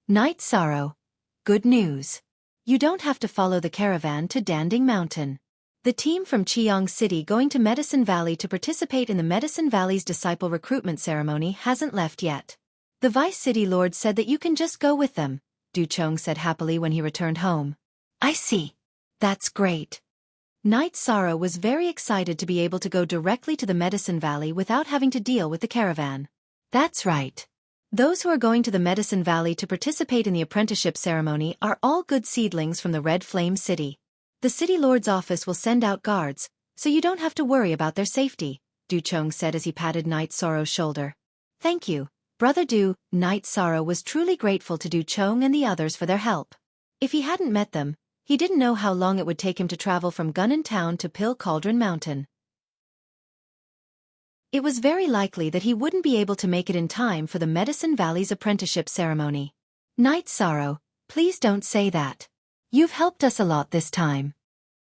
"Night Sorrow, good news. You don't have to follow the caravan to Danding Mountain. The team from Chiang City going to Medicine Valley to participate in the Medicine Valley's disciple recruitment ceremony hasn't left yet. The Vice City Lord said that you can just go with them," Du Chong said happily when he returned home. "I see. That's great." Night Sorrow was very excited to be able to go directly to the Medicine Valley without having to deal with the caravan. "That's right. Those who are going to the Medicine Valley to participate in the apprenticeship ceremony are all good seedlings from the Red Flame City. The City Lord's office will send out guards, so you don't have to worry about their safety," Du Chong said as he patted Night Sorrow's shoulder. "Thank you, Brother Du." Night Sorrow was truly grateful to Du Chong and the others for their help. If he hadn't met them, he didn't know how long it would take him to travel from Gunnan Town to Pill Cauldron Mountain. It was very likely that he wouldn't be able to make it in time for the Medicine Valley's apprenticeship ceremony. "Night Sorrow, please don't say that. You've helped us a lot this time."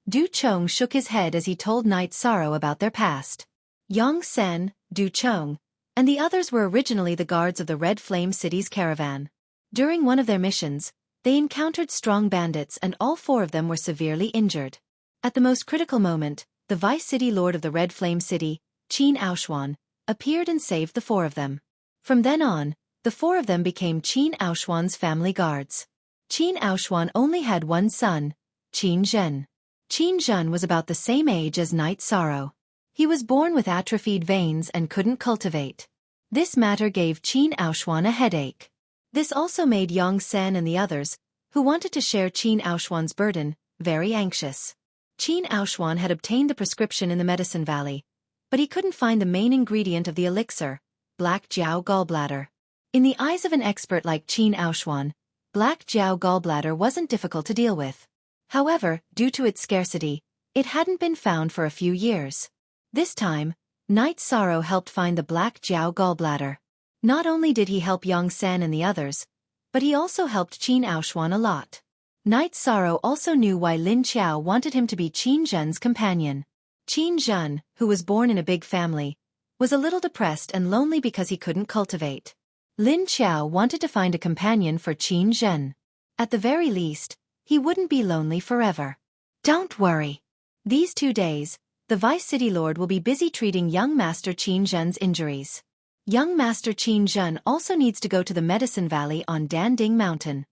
Du Chong shook his head as he told Night Sorrow about their past. Yang Sen, Du Chong, and the others were originally the guards of the Red Flame City's caravan. During one of their missions, they encountered strong bandits and all 4 of them were severely injured. At the most critical moment, the Vice City Lord of the Red Flame City, Qin Aoshuan, appeared and saved the 4 of them. From then on, the 4 of them became Qin Aoshuan's family guards. Qin Aoshuan only had one son, Qin Zhen. Qin Zhen was about the same age as Night Sorrow. He was born with atrophied veins and couldn't cultivate. This matter gave Qin Aoshuan a headache. This also made Yang Sen and the others, who wanted to share Qin Aoshuan's burden, very anxious. Qin Aoshuan had obtained the prescription in the Medicine Valley, but he couldn't find the main ingredient of the elixir, Black Jiao gallbladder. In the eyes of an expert like Qin Aoshuan, Black Jiao gallbladder wasn't difficult to deal with. However, due to its scarcity, it hadn't been found for a few years. This time, Night Sorrow helped find the Black Jiao gallbladder. Not only did he help Yang Sen and the others, but he also helped Qin Aoshuan a lot. Night Sorrow also knew why Lin Qiao wanted him to be Qin Zhen's companion. Qin Zhen, who was born in a big family, was a little depressed and lonely because he couldn't cultivate. Lin Qiao wanted to find a companion for Qin Zhen. At the very least, he wouldn't be lonely forever. Don't worry. These 2 days, the Vice City Lord will be busy treating young Master Qin Zhen's injuries. Young Master Qin Zhen also needs to go to the Medicine Valley on Danding Mountain.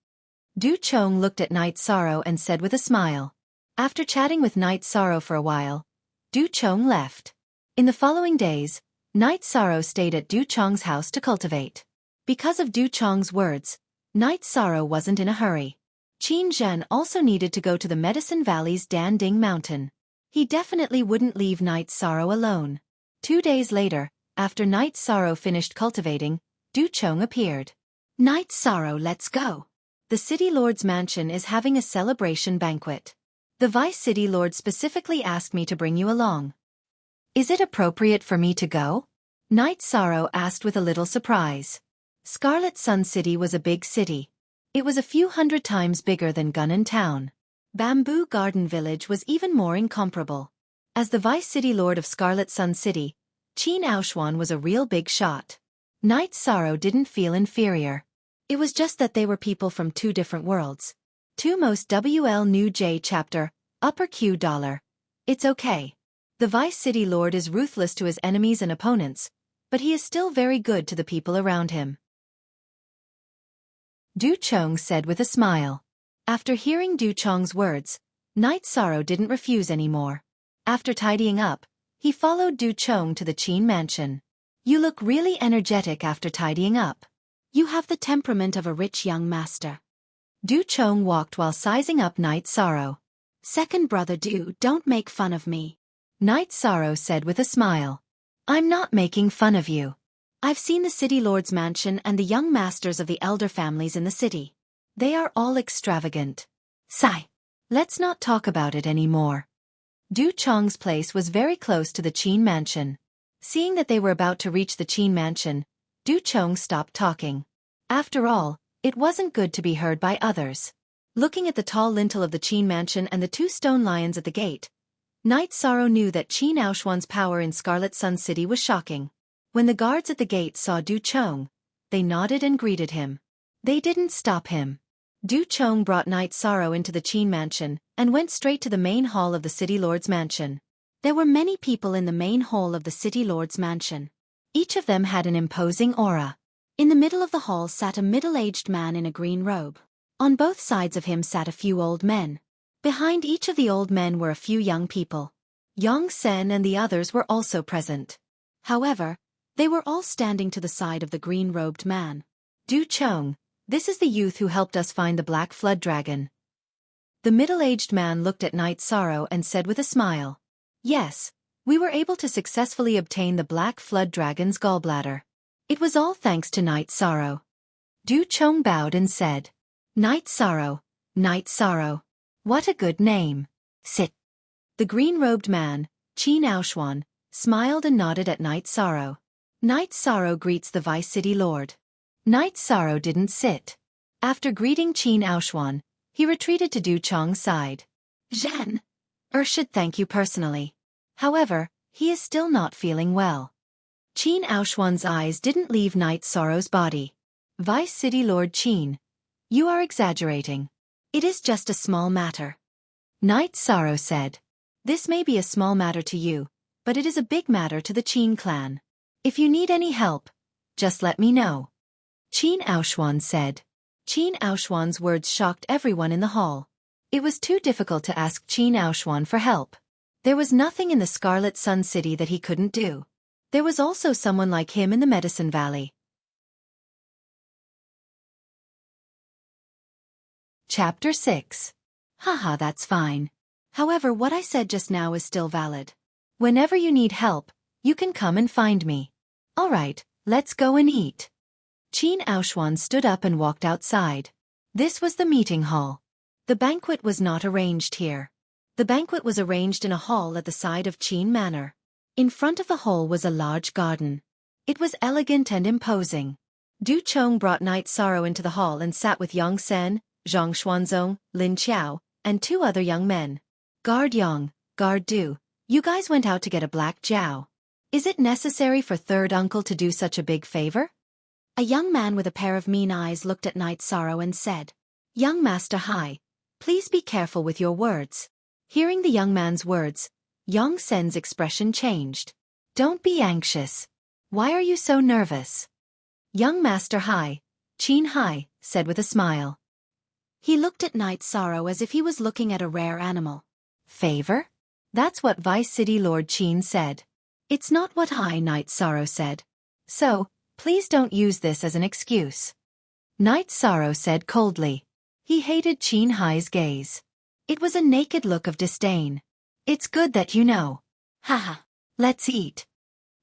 Du Chong looked at Night Sorrow and said with a smile. After chatting with Night Sorrow for a while, Du Chong left. In the following days, Night Sorrow stayed at Du Chong's house to cultivate. Because of Du Chong's words, Night Sorrow wasn't in a hurry. Qin Zhen also needed to go to the Medicine Valley's Danding Mountain. He definitely wouldn't leave Night Sorrow alone. 2 days later, after Night Sorrow finished cultivating, Du Chong appeared. Night Sorrow, let's go. The City Lord's mansion is having a celebration banquet. The Vice City Lord specifically asked me to bring you along. Is it appropriate for me to go? Night Sorrow asked with a little surprise. Scarlet Sun City was a big city. It was a few 100 times bigger than Gunnan Town. Bamboo Garden Village was even more incomparable. As the Vice City Lord of Scarlet Sun City, Qin Aoshuan was a real big shot. Night Sorrow didn't feel inferior. It was just that they were people from 2 different worlds. 2 most WL New J chapter, upper Q $. It's okay. The Vice City Lord is ruthless to his enemies and opponents, but he is still very good to the people around him. Du Chong said with a smile. After hearing Du Chong's words, Night Sorrow didn't refuse anymore. After tidying up, he followed Du Chong to the Qin mansion. You look really energetic after tidying up. You have the temperament of a rich young master. Du Chong walked while sizing up Night Sorrow. Second brother Du, don't make fun of me. Night Sorrow said with a smile. I'm not making fun of you. I've seen the City Lord's mansion and the young masters of the elder families in the city. They are all extravagant. Sigh. Let's not talk about it anymore. Du Chong's place was very close to the Qin mansion. Seeing that they were about to reach the Qin mansion, Du Chong stopped talking. After all, it wasn't good to be heard by others. Looking at the tall lintel of the Qin mansion and the 2 stone lions at the gate, Night Sorrow knew that Qin Aoshuan's power in Scarlet Sun City was shocking. When the guards at the gate saw Du Chong, they nodded and greeted him. They didn't stop him. Du Chong brought Night Sorrow into the Qin mansion and went straight to the main hall of the City Lord's mansion. There were many people in the main hall of the City Lord's mansion. Each of them had an imposing aura. In the middle of the hall sat a middle-aged man in a green robe. On both sides of him sat a few old men. Behind each of the old men were a few young people. Yang Sen and the others were also present. However, they were all standing to the side of the green-robed man. Du Chong, this is the youth who helped us find the Black Flood Dragon. The middle-aged man looked at Night Sorrow and said with a smile. Yes, we were able to successfully obtain the Black Flood Dragon's gallbladder. It was all thanks to Night Sorrow. Du Chong bowed and said, Night Sorrow, Night Sorrow. What a good name. Sit. The green-robed man, Qin Aoshuan, smiled and nodded at Night Sorrow. Night Sorrow greets the Vice City Lord. Night Sorrow didn't sit. After greeting Qin Aoshuan, he retreated to Du Chong's side. Zhen, should thank you personally. However, he is still not feeling well. Qin Aoshuan's eyes didn't leave Night Sorrow's body. Vice City Lord Qin, you are exaggerating. It is just a small matter. Night Sorrow said. This may be a small matter to you, but it is a big matter to the Qin clan. If you need any help, just let me know. Qin Aoshuan said. Qin Aoshuan's words shocked everyone in the hall. It was too difficult to ask Qin Aoshuan for help. There was nothing in the Scarlet Sun City that he couldn't do. There was also someone like him in the Medicine Valley. Chapter 6. Haha, that's fine. However, what I said just now is still valid. Whenever you need help, you can come and find me. Alright, let's go and eat. Qin Aoshuan stood up and walked outside. This was the meeting hall. The banquet was not arranged here. The banquet was arranged in a hall at the side of Qin Manor. In front of the hall was a large garden. It was elegant and imposing. Du Chong brought Night Sorrow into the hall and sat with Yang Sen, Zhang Xuanzong, Lin Qiao, and 2 other young men. Guard Yang, Guard Du, you guys went out to get a black Jiao. Is it necessary for third uncle to do such a big favor? A young man with a pair of mean eyes looked at Night Sorrow and said, "Young Master Hai, please be careful with your words." Hearing the young man's words, Yang Sen's expression changed. "Don't be anxious. Why are you so nervous?" Young Master Hai, Qin Hai, said with a smile. He looked at Night Sorrow as if he was looking at a rare animal. "Favor?" That's what Vice City Lord Qin said. "It's not what I," Night Sorrow said. "So, please don't use this as an excuse." Night Sorrow said coldly. He hated Qin Hai's gaze. It was a naked look of disdain. "It's good that you know. Haha. Let's eat."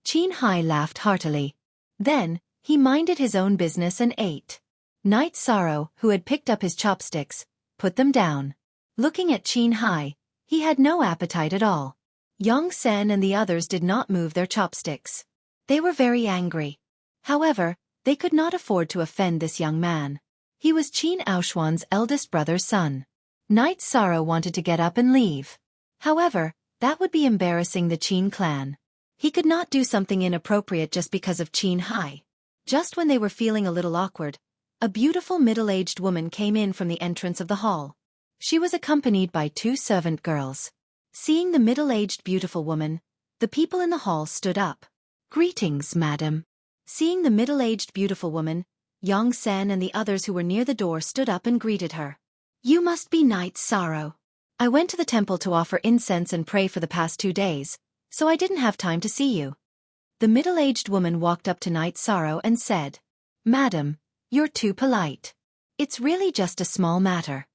Qin Hai laughed heartily. Then, he minded his own business and ate. Night Sorrow, who had picked up his chopsticks, put them down. Looking at Qin Hai, he had no appetite at all. Yang Sen and the others did not move their chopsticks. They were very angry. However, they could not afford to offend this young man. He was Qin Aoshuan's eldest brother's son. Night Sorrow wanted to get up and leave. However, that would be embarrassing the Qin clan. He could not do something inappropriate just because of Qin Hai. Just when they were feeling a little awkward, a beautiful middle-aged woman came in from the entrance of the hall. She was accompanied by 2 servant girls. Seeing the middle-aged beautiful woman, the people in the hall stood up. "Greetings, madam." Seeing the middle-aged beautiful woman, Yang Sen and the others who were near the door stood up and greeted her. "You must be Night Sorrow. I went to the temple to offer incense and pray for the past 2 days, so I didn't have time to see you." The middle-aged woman walked up to Night Sorrow and said, "Madam, you're too polite. It's really just a small matter."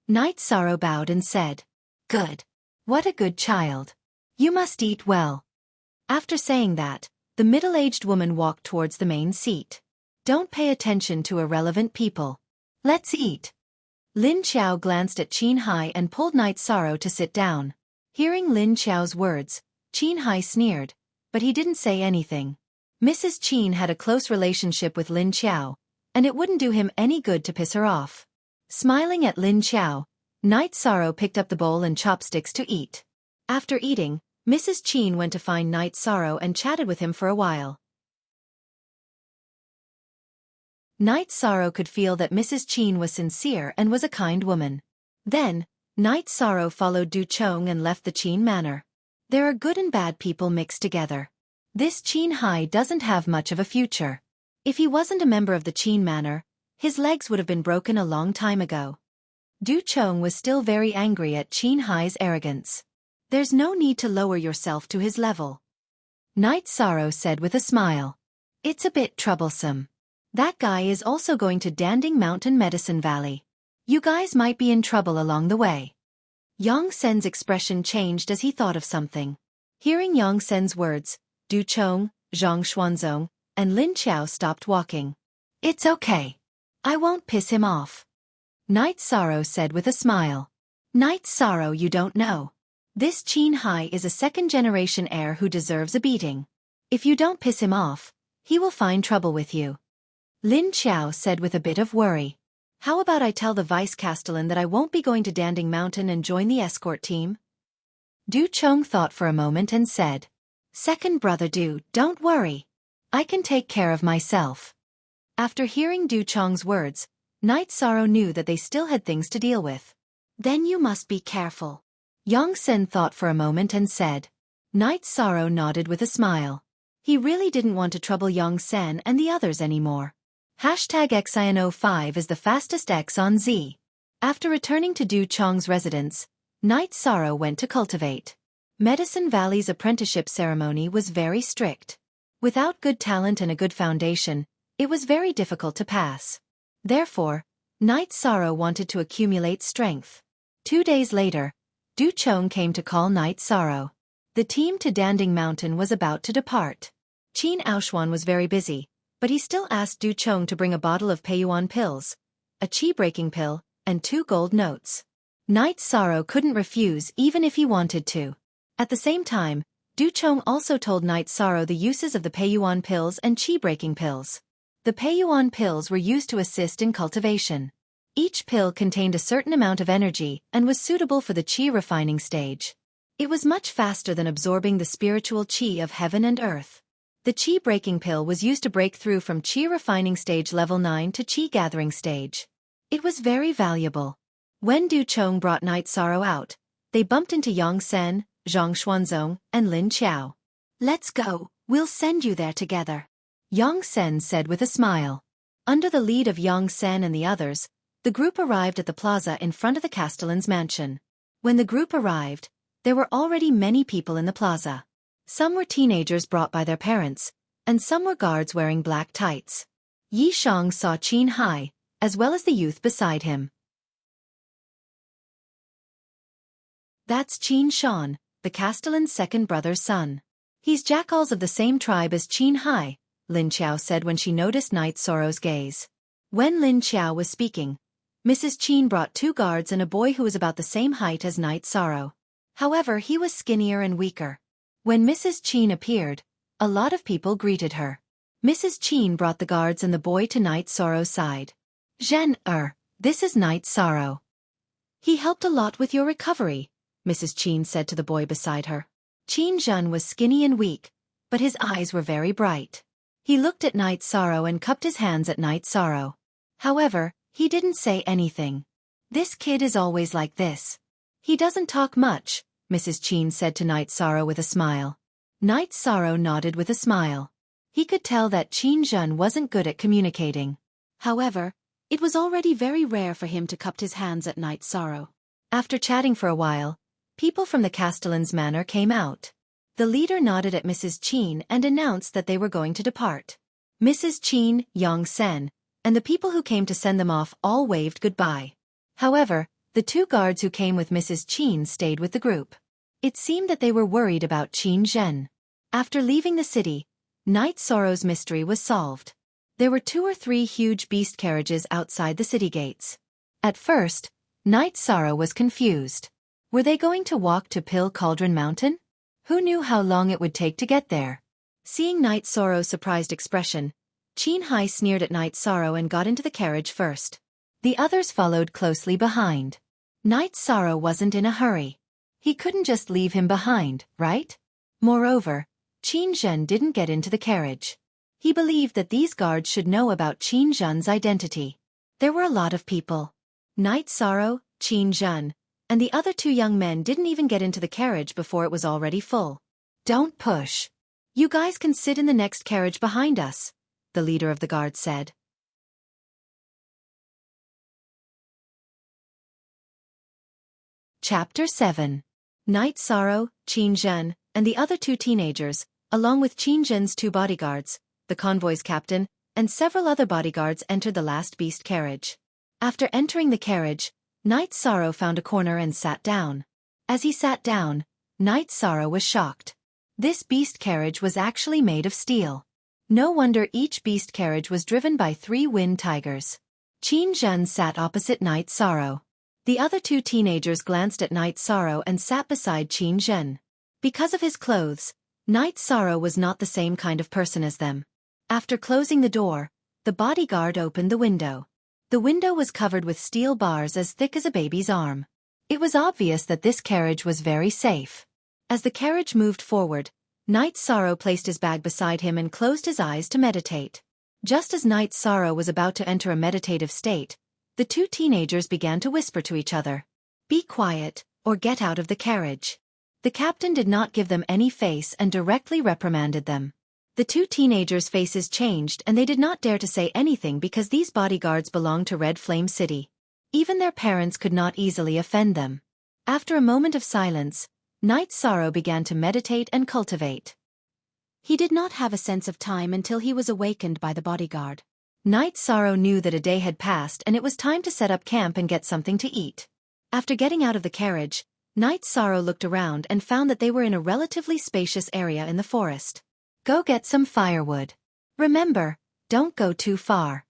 Night Sorrow bowed and said, "Good. What a good child. You must eat well." After saying that, the middle-aged woman walked towards the main seat. "Don't pay attention to irrelevant people. Let's eat." Lin Xiao glanced at Qin Hai and pulled Night Sorrow to sit down. Hearing Lin Xiao's words, Qin Hai sneered, but he didn't say anything. Mrs. Qin had a close relationship with Lin Xiao, and it wouldn't do him any good to piss her off. Smiling at Lin Xiao, Night Sorrow picked up the bowl and chopsticks to eat. After eating, Mrs. Qin went to find Night Sorrow and chatted with him for a while. Night Sorrow could feel that Mrs. Qin was sincere and was a kind woman. Then, Night Sorrow followed Du Chong and left the Qin manor. There are good and bad people mixed together. This Qin Hai doesn't have much of a future. If he wasn't a member of the Qin manor, his legs would have been broken a long time ago. Du Chong was still very angry at Qin Hai's arrogance. "There's no need to lower yourself to his level," Night Sorrow said with a smile. "It's a bit troublesome. That guy is also going to Danding Mountain Medicine Valley. You guys might be in trouble along the way." Yang Sen's expression changed as he thought of something. Hearing Yang Sen's words, Du Chong, Zhang Xuanzong, and Lin Xiao stopped walking. "It's okay. I won't piss him off," Night Sorrow said with a smile. "Night Sorrow, you don't know. This Qin Hai is a second-generation heir who deserves a beating. If you don't piss him off, he will find trouble with you," Lin Xiao said with a bit of worry. "How about I tell the Vice Castellan that I won't be going to Danding Mountain and join the escort team?" Du Chong thought for a moment and said, "Second brother Du, don't worry. I can take care of myself." After hearing Du Chong's words, Night Sorrow knew that they still had things to deal with. "Then you must be careful." Yang Sen thought for a moment and said. Night Sorrow nodded with a smile. He really didn't want to trouble Yang Sen and the others anymore. #Xin05 is the fastest X on Z. After returning to Du Chong's residence, Night Sorrow went to cultivate. Medicine Valley's apprenticeship ceremony was very strict. Without good talent and a good foundation, it was very difficult to pass. Therefore, Night Sorrow wanted to accumulate strength. 2 days later, Du Chong came to call Night Sorrow. The team to Danding Mountain was about to depart. Qin Aoshuan was very busy, but he still asked Du Chong to bring a bottle of Peiyuan pills, a qi-breaking pill, and 2 gold notes. Night Sorrow couldn't refuse even if he wanted to. At the same time, Du Chong also told Night Sorrow the uses of the Peiyuan pills and qi-breaking pills. The Peiyuan pills were used to assist in cultivation. Each pill contained a certain amount of energy and was suitable for the qi refining stage. It was much faster than absorbing the spiritual qi of heaven and earth. The Qi breaking pill was used to break through from Qi refining stage level 9 to Qi gathering stage. It was very valuable. When Du Chong brought Night Sorrow out, they bumped into Yang Sen, Zhang Xuanzong, and Lin Qiao. "Let's go, we'll send you there together," Yang Sen said with a smile. Under the lead of Yang Sen and the others, the group arrived at the plaza in front of the Castellan's mansion. When the group arrived, there were already many people in the plaza. Some were teenagers brought by their parents, and some were guards wearing black tights. Yi Shang saw Qin Hai, as well as the youth beside him. "That's Qin Shan, the Castellan's second brother's son. He's jackals of the same tribe as Qin Hai," Lin Qiao said when she noticed Night Sorrow's gaze. When Lin Qiao was speaking, Mrs. Qin brought 2 guards and a boy who was about the same height as Night Sorrow. However, he was skinnier and weaker. When Mrs. Qin appeared, a lot of people greeted her. Mrs. Qin brought the guards and the boy to Night Sorrow's side. "Zhen, this is Night Sorrow. He helped a lot with your recovery," Mrs. Qin said to the boy beside her. Qin Zhen was skinny and weak, but his eyes were very bright. He looked at Night Sorrow and cupped his hands at Night Sorrow. However, he didn't say anything. "This kid is always like this. He doesn't talk much," Mrs. Qin said to Night Sorrow with a smile. Night Sorrow nodded with a smile. He could tell that Qin Zhen wasn't good at communicating. However, it was already very rare for him to cup his hands at Night Sorrow. After chatting for a while, people from the Castellan's manor came out. The leader nodded at Mrs. Qin and announced that they were going to depart. Mrs. Qin, Yang Sen, and the people who came to send them off all waved goodbye. However, the 2 guards who came with Mrs. Qin stayed with the group. It seemed that they were worried about Qin Zhen. After leaving the city, Night Sorrow's mystery was solved. There were 2 or 3 huge beast carriages outside the city gates. At first, Night Sorrow was confused. Were they going to walk to Pill Cauldron Mountain? Who knew how long it would take to get there? Seeing Night Sorrow's surprised expression, Qin Hai sneered at Night Sorrow and got into the carriage first. The others followed closely behind. Night Sorrow wasn't in a hurry. He couldn't just leave him behind, right? Moreover, Qin Zhen didn't get into the carriage. He believed that these guards should know about Qin Zhen's identity. There were a lot of people. Night Sorrow, Qin Zhen, and the other 2 young men didn't even get into the carriage before it was already full. "Don't push. You guys can sit in the next carriage behind us," the leader of the guard said. Chapter 7. Night Sorrow, Qin Zhen, and the other 2 teenagers, along with Qin Zhen's 2 bodyguards, the convoy's captain, and several other bodyguards entered the last beast carriage. After entering the carriage, Night Sorrow found a corner and sat down. As he sat down, Night Sorrow was shocked. This beast carriage was actually made of steel. No wonder each beast carriage was driven by 3 wind tigers. Qin Zhen sat opposite Night Sorrow. The other 2 teenagers glanced at Night Sorrow and sat beside Qin Zhen. Because of his clothes, Night Sorrow was not the same kind of person as them. After closing the door, the bodyguard opened the window. The window was covered with steel bars as thick as a baby's arm. It was obvious that this carriage was very safe. As the carriage moved forward, Night Sorrow placed his bag beside him and closed his eyes to meditate. Just as Night Sorrow was about to enter a meditative state, the 2 teenagers began to whisper to each other. "Be quiet, or get out of the carriage." The captain did not give them any face and directly reprimanded them. The 2 teenagers' faces changed and they did not dare to say anything because these bodyguards belonged to Red Flame City. Even their parents could not easily offend them. After a moment of silence, Night Sorrow began to meditate and cultivate. He did not have a sense of time until he was awakened by the bodyguard. Night Sorrow knew that a day had passed and it was time to set up camp and get something to eat. After getting out of the carriage, Night Sorrow looked around and found that they were in a relatively spacious area in the forest. "Go get some firewood. Remember, don't go too far,"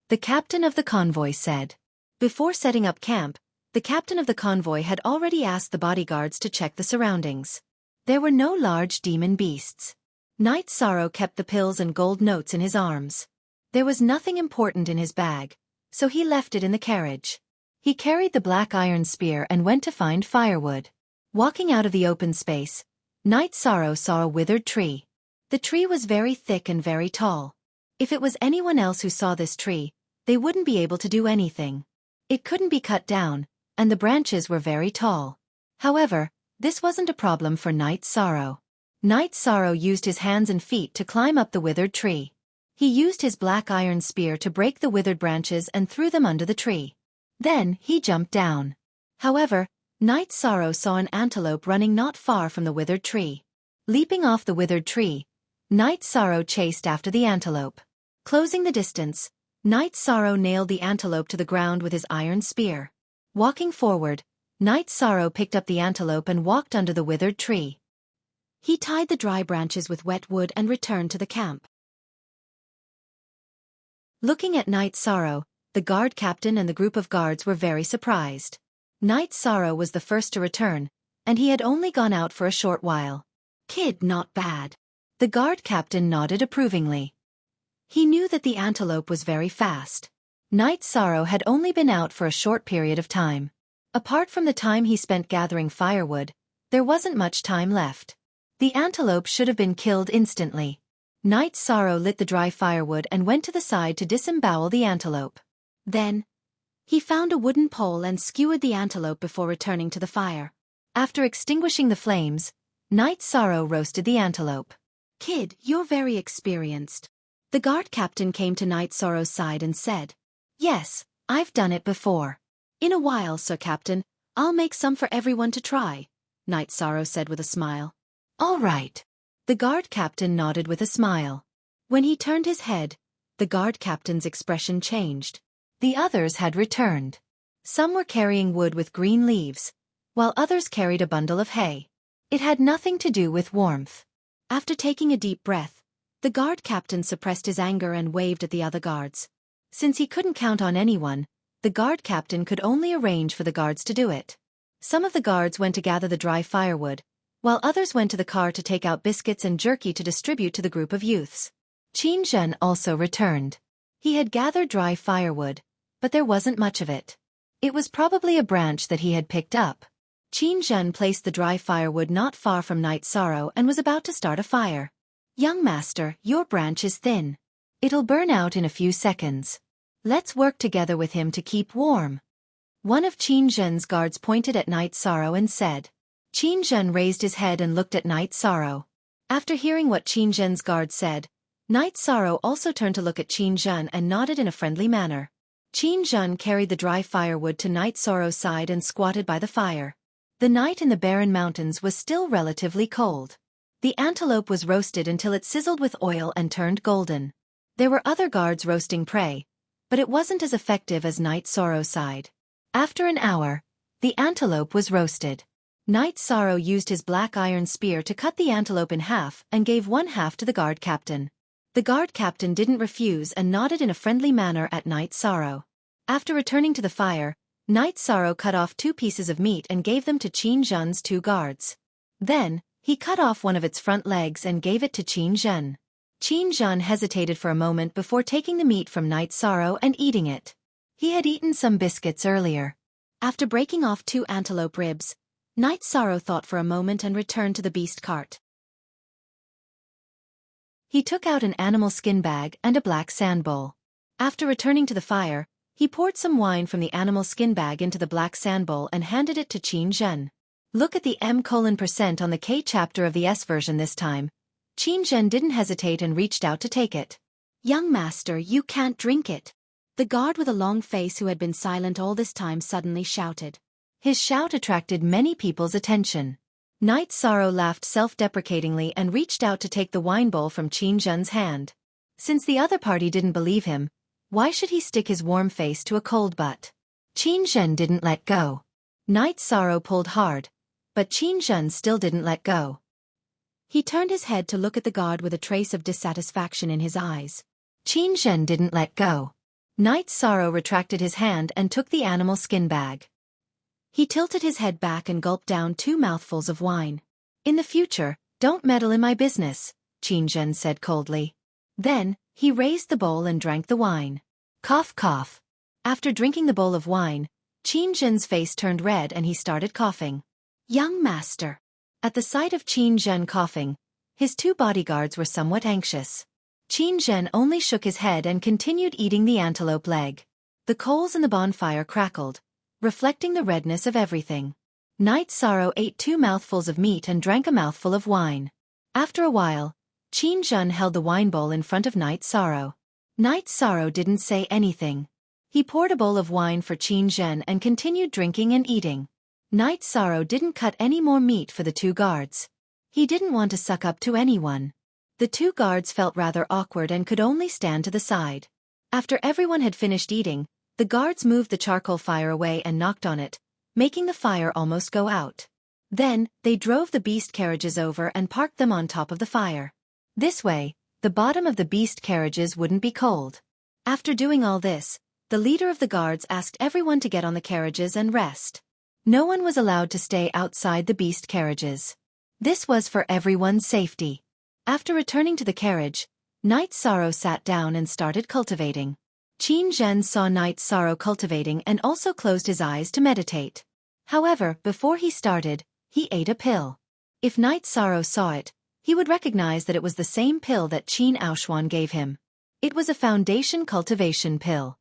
the captain of the convoy said. Before setting up camp, the captain of the convoy had already asked the bodyguards to check the surroundings. There were no large demon beasts. Night Sorrow kept the pills and gold notes in his arms. There was nothing important in his bag, so he left it in the carriage. He carried the black iron spear and went to find firewood. Walking out of the open space, Night Sorrow saw a withered tree. The tree was very thick and very tall. If it was anyone else who saw this tree, they wouldn't be able to do anything. It couldn't be cut down, and the branches were very tall. However, this wasn't a problem for Knight Sorrow. Knight Sorrow used his hands and feet to climb up the withered tree. He used his black iron spear to break the withered branches and threw them under the tree. Then, he jumped down. However, Knight Sorrow saw an antelope running not far from the withered tree. Leaping off the withered tree, Knight Sorrow chased after the antelope. Closing the distance, Knight Sorrow nailed the antelope to the ground with his iron spear. Walking forward, Knight Sorrow picked up the antelope and walked under the withered tree. He tied the dry branches with wet wood and returned to the camp. Looking at Knight Sorrow, the guard captain and the group of guards were very surprised. Knight Sorrow was the first to return, and he had only gone out for a short while. "Kid, not bad." The guard captain nodded approvingly. He knew that the antelope was very fast. Knight Sorrow had only been out for a short period of time. Apart from the time he spent gathering firewood, there wasn't much time left. The antelope should have been killed instantly. Knight Sorrow lit the dry firewood and went to the side to disembowel the antelope. Then, he found a wooden pole and skewered the antelope before returning to the fire. After extinguishing the flames, Knight Sorrow roasted the antelope. "Kid, you're very experienced." The guard captain came to Knight Sorrow's side and said, "Yes, I've done it before." "In a while, Sir Captain, I'll make some for everyone to try," Knight Sorrow said with a smile. "All right." The guard captain nodded with a smile. When he turned his head, the guard captain's expression changed. The others had returned. Some were carrying wood with green leaves, while others carried a bundle of hay. It had nothing to do with warmth. After taking a deep breath, the guard captain suppressed his anger and waved at the other guards. Since he couldn't count on anyone, the guard captain could only arrange for the guards to do it. Some of the guards went to gather the dry firewood, while others went to the car to take out biscuits and jerky to distribute to the group of youths. Qin Zhen also returned. He had gathered dry firewood, but there wasn't much of it. It was probably a branch that he had picked up. Qin Zhen placed the dry firewood not far from Knight Sorrow and was about to start a fire. "Young master, your branch is thin. It'll burn out in a few seconds. Let's work together with him to keep warm." One of Qin Zhen's guards pointed at Knight Sorrow and said. Qin Zhen raised his head and looked at Knight Sorrow. After hearing what Qin Zhen's guard said, Knight Sorrow also turned to look at Qin Zhen and nodded in a friendly manner. Qin Zhen carried the dry firewood to Knight Sorrow's side and squatted by the fire. The night in the barren mountains was still relatively cold. The antelope was roasted until it sizzled with oil and turned golden. There were other guards roasting prey, but it wasn't as effective as Knight Sorrow's side. After an hour, the antelope was roasted. Knight Sorrow used his black iron spear to cut the antelope in half and gave one half to the guard captain. The guard captain didn't refuse and nodded in a friendly manner at Knight Sorrow. After returning to the fire, Knight Sorrow cut off 2 pieces of meat and gave them to Qin Zhen's 2 guards. Then, he cut off one of its front legs and gave it to Qin Zhen. Qin Zhen hesitated for a moment before taking the meat from Knight Sorrow and eating it. He had eaten some biscuits earlier. After breaking off 2 antelope ribs, Knight Sorrow thought for a moment and returned to the beast cart. He took out an animal skin bag and a black sand bowl. After returning to the fire, he poured some wine from the animal skin bag into the black sand bowl and handed it to Qin Zhen. Look at the M:% on the K chapter of the S version this time. Qin Zhen didn't hesitate and reached out to take it. "Young master, you can't drink it." The guard with a long face who had been silent all this time suddenly shouted. His shout attracted many people's attention. Knight Sorrow laughed self-deprecatingly and reached out to take the wine bowl from Qin Zhen's hand. Since the other party didn't believe him, why should he stick his warm face to a cold butt? Qin Zhen didn't let go. Knight Sorrow pulled hard, but Qin Zhen still didn't let go. He turned his head to look at the guard with a trace of dissatisfaction in his eyes. Qin Zhen didn't let go. Knight Sorrow retracted his hand and took the animal skin bag. He tilted his head back and gulped down 2 mouthfuls of wine. "In the future, don't meddle in my business," Qin Zhen said coldly. Then, he raised the bowl and drank the wine. Cough cough. After drinking the bowl of wine, Qin Zhen's face turned red and he started coughing. "Young master." At the sight of Qin Zhen coughing, His two bodyguards were somewhat anxious. Qin Zhen only shook his head and continued eating the antelope leg. The coals in the bonfire crackled, reflecting the redness of everything. Knight Sorrow ate 2 mouthfuls of meat and drank a mouthful of wine. After a while, Qin Zhen held the wine bowl in front of Knight Sorrow. Knight Sorrow didn't say anything. He poured a bowl of wine for Qin Zhen and continued drinking and eating. Knight Sorrow didn't cut any more meat for the 2 guards. He didn't want to suck up to anyone. The 2 guards felt rather awkward and could only stand to the side. After everyone had finished eating, the guards moved the charcoal fire away and knocked on it, making the fire almost go out. Then, they drove the beast carriages over and parked them on top of the fire. This way, the bottom of the beast carriages wouldn't be cold. After doing all this, the leader of the guards asked everyone to get on the carriages and rest. No one was allowed to stay outside the beast carriages. This was for everyone's safety. After returning to the carriage, Knight Sorrow sat down and started cultivating. Qin Zhen saw Knight Sorrow cultivating and also closed his eyes to meditate. However, before he started, he ate a pill. If Knight Sorrow saw it, he would recognize that it was the same pill that Qin Aoshuan gave him. It was a foundation cultivation pill.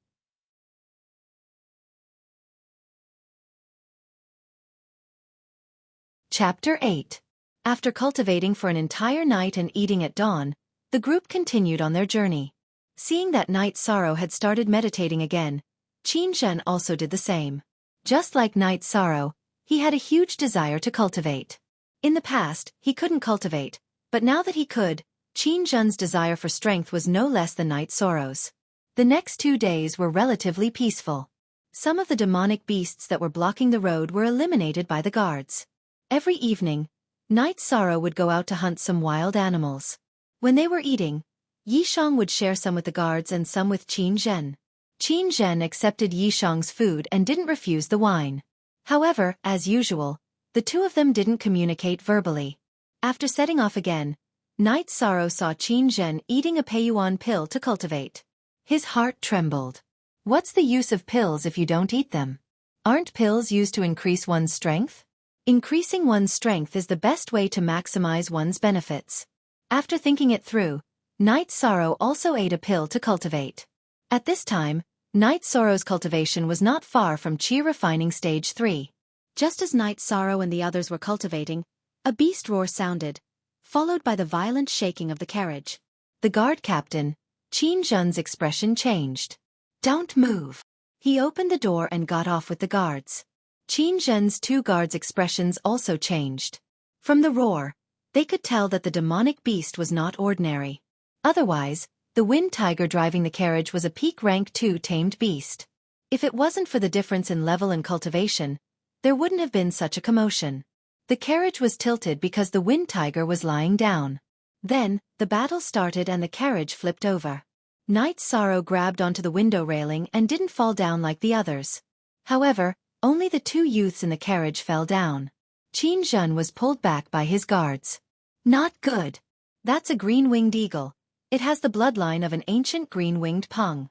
Chapter 8. After cultivating for an entire night and eating at dawn, the group continued on their journey. Seeing that Knight Sorrow had started meditating again, Qin Zhen also did the same. Just like Knight Sorrow, he had a huge desire to cultivate. In the past, he couldn't cultivate, but now that he could, Qin Zhen's desire for strength was no less than Knight Sorrow's. The next 2 days were relatively peaceful. Some of the demonic beasts that were blocking the road were eliminated by the guards. Every evening, Knight Sorrow would go out to hunt some wild animals. When they were eating, Yishang would share some with the guards and some with Qin Zhen. Qin Zhen accepted Yishang's food and didn't refuse the wine. However, as usual, the 2 of them didn't communicate verbally. After setting off again, Knight Sorrow saw Qin Zhen eating a Peiyuan pill to cultivate. His heart trembled. What's the use of pills if you don't eat them? Aren't pills used to increase one's strength? Increasing one's strength is the best way to maximize one's benefits. After thinking it through, Knight Sorrow also ate a pill to cultivate. At this time, Knight Sorrow's cultivation was not far from Qi refining stage 3. Just as Knight Sorrow and the others were cultivating, a beast roar sounded, followed by the violent shaking of the carriage. The guard captain, Qin Zhen's expression changed. Don't move. He opened the door and got off with the guards. Qin Zhen's 2 guards' expressions also changed. From the roar, they could tell that the demonic beast was not ordinary. Otherwise, the wind tiger driving the carriage was a peak rank 2 tamed beast. If it wasn't for the difference in level and cultivation, there wouldn't have been such a commotion. The carriage was tilted because the wind tiger was lying down. Then, the battle started and the carriage flipped over. Knight Sorrow grabbed onto the window railing and didn't fall down like the others. However, only the 2 youths in the carriage fell down. Qin Zhen was pulled back by his guards. Not good. That's a green-winged eagle. It has the bloodline of an ancient green-winged pung.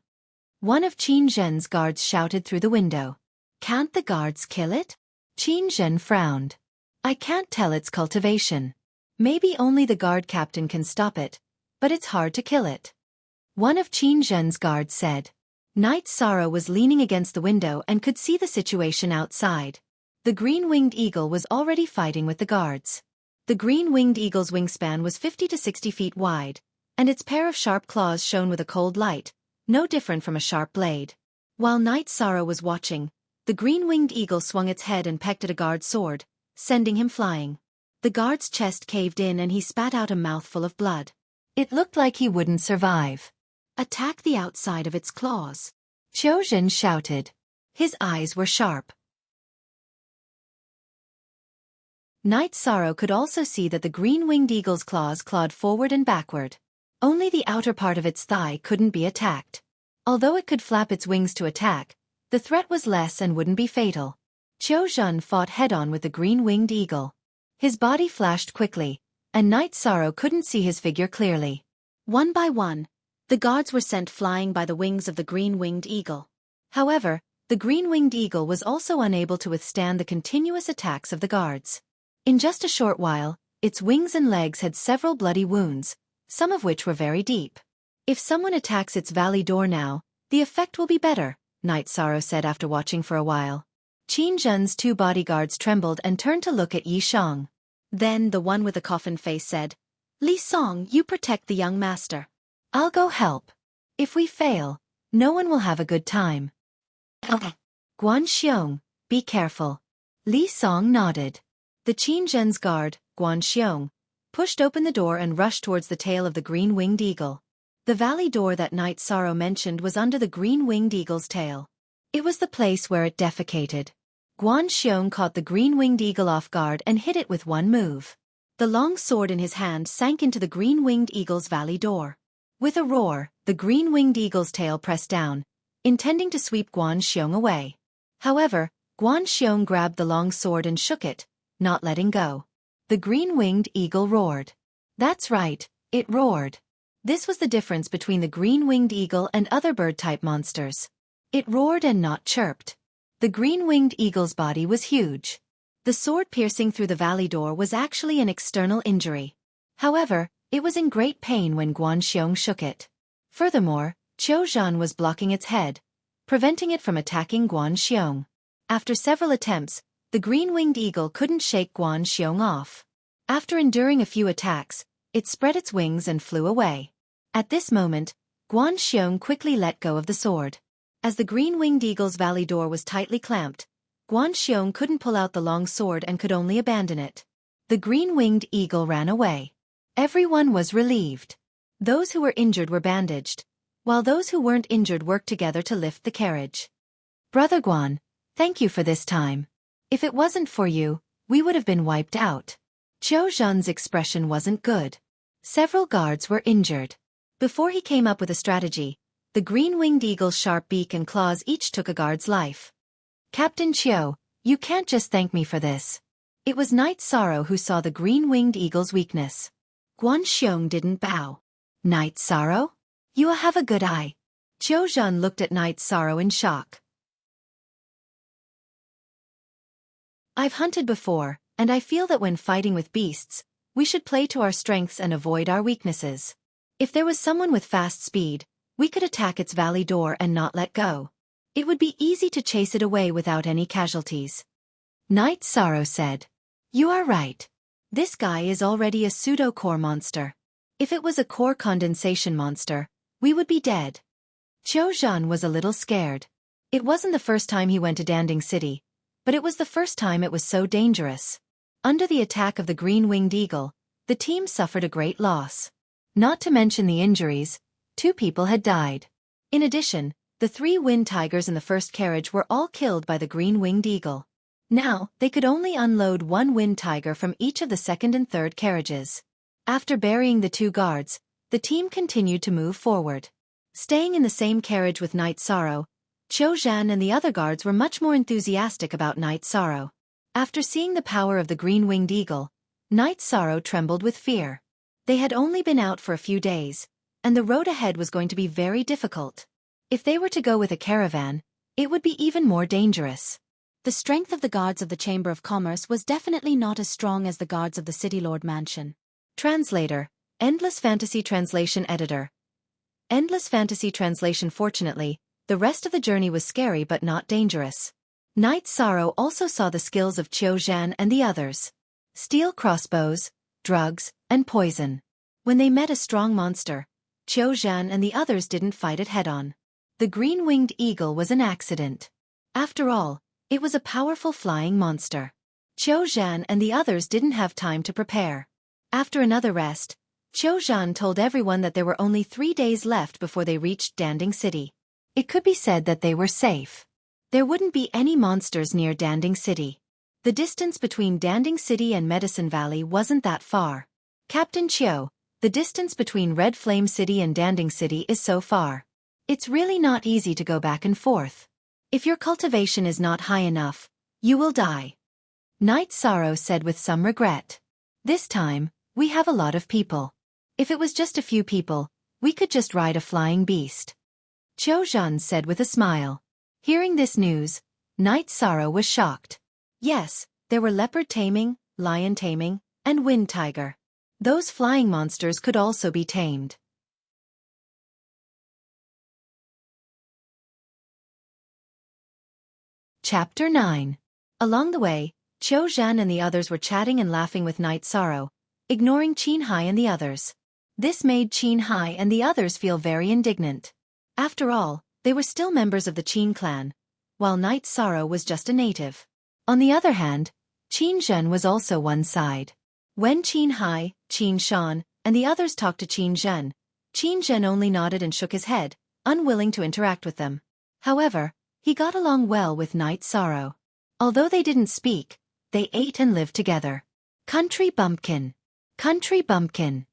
One of Qin Zhen's guards shouted through the window. Can't the guards kill it? Qin Zhen frowned. I can't tell its cultivation. Maybe only the guard captain can stop it, but it's hard to kill it. One of Qin Zhen's guards said. Knight Sorrow was leaning against the window and could see the situation outside. The green-winged eagle was already fighting with the guards. The green-winged eagle's wingspan was 50 to 60 feet wide, and its pair of sharp claws shone with a cold light, no different from a sharp blade. While Knight Sorrow was watching, the green-winged eagle swung its head and pecked at a guard's sword, sending him flying. The guard's chest caved in and he spat out a mouthful of blood. It looked like he wouldn't survive. Attack the outside of its claws. Xiaofan shouted. His eyes were sharp. Knight Sorrow could also see that the green-winged eagle's claws clawed forward and backward. Only the outer part of its thigh couldn't be attacked. Although it could flap its wings to attack, the threat was less and wouldn't be fatal. Xiaofan fought head-on with the green-winged eagle. His body flashed quickly, and Knight Sorrow couldn't see his figure clearly. One by one, the guards were sent flying by the wings of the green-winged eagle. However, the green-winged eagle was also unable to withstand the continuous attacks of the guards. In just a short while, Its wings and legs had several bloody wounds, some of which were very deep. If someone attacks its valley door now, the effect will be better, Night Sorrow said after watching for a while. Qin Zhen's 2 bodyguards trembled and turned to look at Yi Shang. Then the one with the coffin face said, Li Song, you protect the young master. I'll go help. If we fail, no one will have a good time. Okay. Guan Xiong, be careful. Li Song nodded. The Qin Zhen's guard, Guan Xiong, pushed open the door and rushed towards the tail of the green-winged eagle. The valley door that Night Sorrow mentioned was under the green-winged eagle's tail. It was the place where it defecated. Guan Xiong caught the green-winged eagle off guard and hit it with one move. The long sword in his hand sank into the green-winged eagle's valley door. With a roar, the green-winged eagle's tail pressed down, intending to sweep Guan Xiong away. However, Guan Xiong grabbed the long sword and shook it, not letting go. The green-winged eagle roared. That's right, it roared. This was the difference between the green-winged eagle and other bird-type monsters. It roared and not chirped. The green-winged eagle's body was huge. The sword piercing through the valley door was actually an external injury. However, it was in great pain when Guan Xiong shook it. Furthermore, Qiu Zhan was blocking its head, preventing it from attacking Guan Xiong. After several attempts, the green-winged eagle couldn't shake Guan Xiong off. After enduring a few attacks, it spread its wings and flew away. At this moment, Guan Xiong quickly let go of the sword. As the green-winged eagle's valley door was tightly clamped, Guan Xiong couldn't pull out the long sword and could only abandon it. The green-winged eagle ran away. Everyone was relieved. Those who were injured were bandaged, while those who weren't injured worked together to lift the carriage. Brother Guan, thank you for this time. If it wasn't for you, we would have been wiped out. Qiu Zhan's expression wasn't good. Several guards were injured. Before he came up with a strategy, the green-winged eagle's sharp beak and claws each took a guard's life. Captain Qiu, you can't just thank me for this. It was Night Sorrow who saw the green-winged eagle's weakness. Guan Xiong didn't bow. Night Sorrow? You have a good eye. Qiu Zhan looked at Night Sorrow in shock. I've hunted before, and I feel that when fighting with beasts, we should play to our strengths and avoid our weaknesses. If there was someone with fast speed, we could attack its valley door and not let go. It would be easy to chase it away without any casualties. Night Sorrow said. You are right. This guy is already a pseudo-core monster. If it was a core condensation monster, we would be dead. Qiu Zhan was a little scared. It wasn't the first time he went to Danding City, but it was the first time it was so dangerous. Under the attack of the green-winged eagle, the team suffered a great loss. Not to mention the injuries, 2 people had died. In addition, the 3 wind tigers in the first carriage were all killed by the green-winged eagle. Now, they could only unload 1 wind tiger from each of the second and third carriages. After burying the 2 guards, the team continued to move forward. Staying in the same carriage with Night Sorrow, Qiu Zhan and the other guards were much more enthusiastic about Night Sorrow. After seeing the power of the green-winged eagle, Night Sorrow trembled with fear. They had only been out for a few days, and the road ahead was going to be very difficult. If they were to go with a caravan, it would be even more dangerous. The strength of the guards of the Chamber of Commerce was definitely not as strong as the guards of the City Lord Mansion. Translator, Endless Fantasy Translation Editor. Endless Fantasy Translation. Fortunately, the rest of the journey was scary but not dangerous. Night Sorrow also saw the skills of Qiu Zhan and the others. Steel crossbows, drugs, and poison. When they met a strong monster, Qiu Zhan and the others didn't fight it head-on. The green-winged eagle was an accident. After all, it was a powerful flying monster. Qiu Zhan and the others didn't have time to prepare. After another rest, Qiu Zhan told everyone that there were only 3 days left before they reached Danding City. It could be said that they were safe. There wouldn't be any monsters near Danding City. The distance between Danding City and Medicine Valley wasn't that far. Captain Qiu, the distance between Red Flame City and Danding City is so far. It's really not easy to go back and forth. If your cultivation is not high enough, you will die. Night Sorrow said with some regret. This time, we have a lot of people. If it was just a few people, we could just ride a flying beast. Qiu Zhan said with a smile. Hearing this news, Night Sorrow was shocked. Yes, there were leopard taming, lion taming, and wind tiger. Those flying monsters could also be tamed. Chapter 9. Along the way, Qiu Zhan and the others were chatting and laughing with Night Sorrow, ignoring Qin Hai and the others. This made Qin Hai and the others feel very indignant. After all, they were still members of the Qin clan, while Night Sorrow was just a native. On the other hand, Qin Zhen was also one side. When Qin Hai, Qin Shan, and the others talked to Qin Zhen only nodded and shook his head, unwilling to interact with them. However, he got along well with Night Sorrow. Although they didn't speak, they ate and lived together. Country bumpkin. Country bumpkin.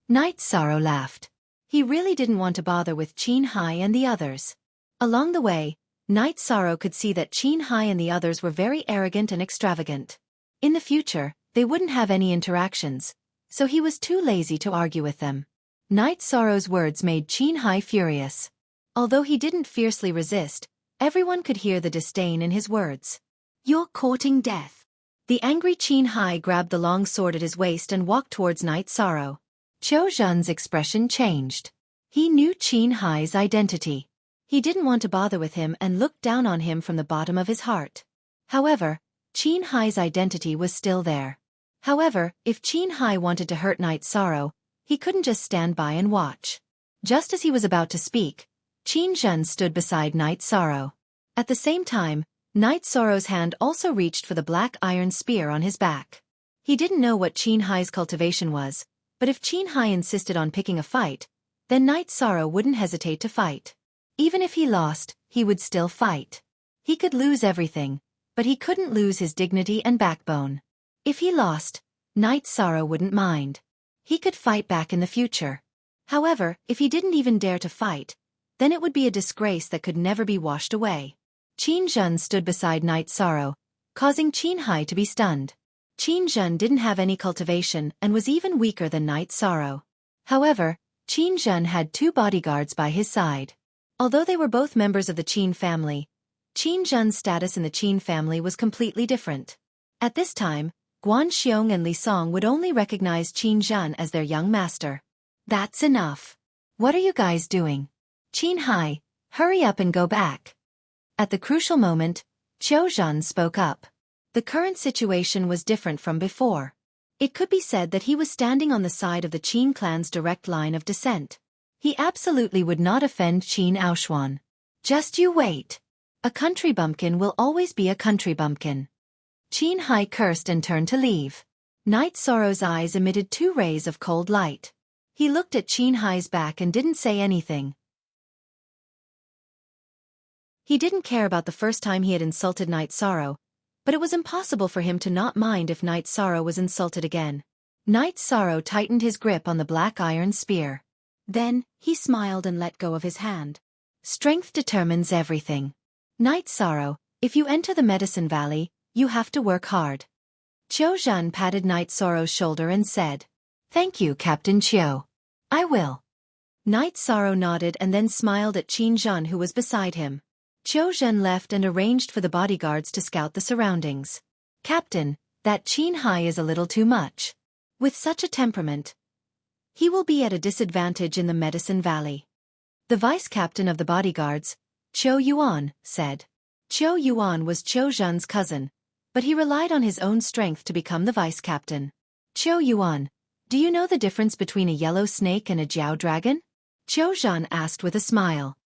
Night Sorrow laughed. He really didn't want to bother with Qin Hai and the others. Along the way, Night Sorrow could see that Qin Hai and the others were very arrogant and extravagant. In the future, they wouldn't have any interactions, so he was too lazy to argue with them. Night Sorrow's words made Qin Hai furious. Although he didn't fiercely resist, everyone could hear the disdain in his words. "You're courting death." The angry Qin Hai grabbed the long sword at his waist and walked towards Night Sorrow. Qiu Zhan's expression changed. He knew Qin Hai's identity. He didn't want to bother with him and looked down on him from the bottom of his heart. However, Qin Hai's identity was still there. However, if Qin Hai wanted to hurt Night Sorrow, he couldn't just stand by and watch. Just as he was about to speak, Qin Zhen stood beside Night Sorrow. At the same time, Night Sorrow's hand also reached for the black iron spear on his back. He didn't know what Qin Hai's cultivation was, but if Qin Hai insisted on picking a fight, then Night Sorrow wouldn't hesitate to fight. Even if he lost, he would still fight. He could lose everything, but he couldn't lose his dignity and backbone. If he lost, Night Sorrow wouldn't mind. He could fight back in the future. However, if he didn't even dare to fight, then it would be a disgrace that could never be washed away. Qin Zhen stood beside Night Sorrow, causing Qin Hai to be stunned. Qin Zhen didn't have any cultivation and was even weaker than Night Sorrow. However, Qin Zhen had 2 bodyguards by his side. Although they were both members of the Qin family, Qin Zhen's status in the Qin family was completely different. At this time, Guan Xiong and Li Song would only recognize Qin Zhen as their young master. "That's enough. What are you guys doing? Qin Hai, hurry up and go back." At the crucial moment, Qiu Zhan spoke up. The current situation was different from before. It could be said that he was standing on the side of the Qin clan's direct line of descent. He absolutely would not offend Qin Aoshuan. "Just you wait. A country bumpkin will always be a country bumpkin." Qin Hai cursed and turned to leave. Night Sorrow's eyes emitted 2 rays of cold light. He looked at Qin Hai's back and didn't say anything. He didn't care about the first time he had insulted Night Sorrow, but it was impossible for him to not mind if Night Sorrow was insulted again. Night Sorrow tightened his grip on the black iron spear. Then, he smiled and let go of his hand. "Strength determines everything. Night Sorrow, if you enter the Medicine Valley, you have to work hard." Qiu Zhan patted Night Sorrow's shoulder and said, "Thank you, Captain Qiu. I will." Night Sorrow nodded and then smiled at Qin Zhen, who was beside him. Qiu Zhen left and arranged for the bodyguards to scout the surroundings. "Captain, that Qin Hai is a little too much. With such a temperament, he will be at a disadvantage in the Medicine Valley." The vice-captain of the bodyguards, Qiu Yuan, said. Qiu Yuan was Qiu Zhen's cousin, but he relied on his own strength to become the vice-captain. "Qiu Yuan, do you know the difference between a yellow snake and a jiao dragon?" Qiu Zhan asked with a smile.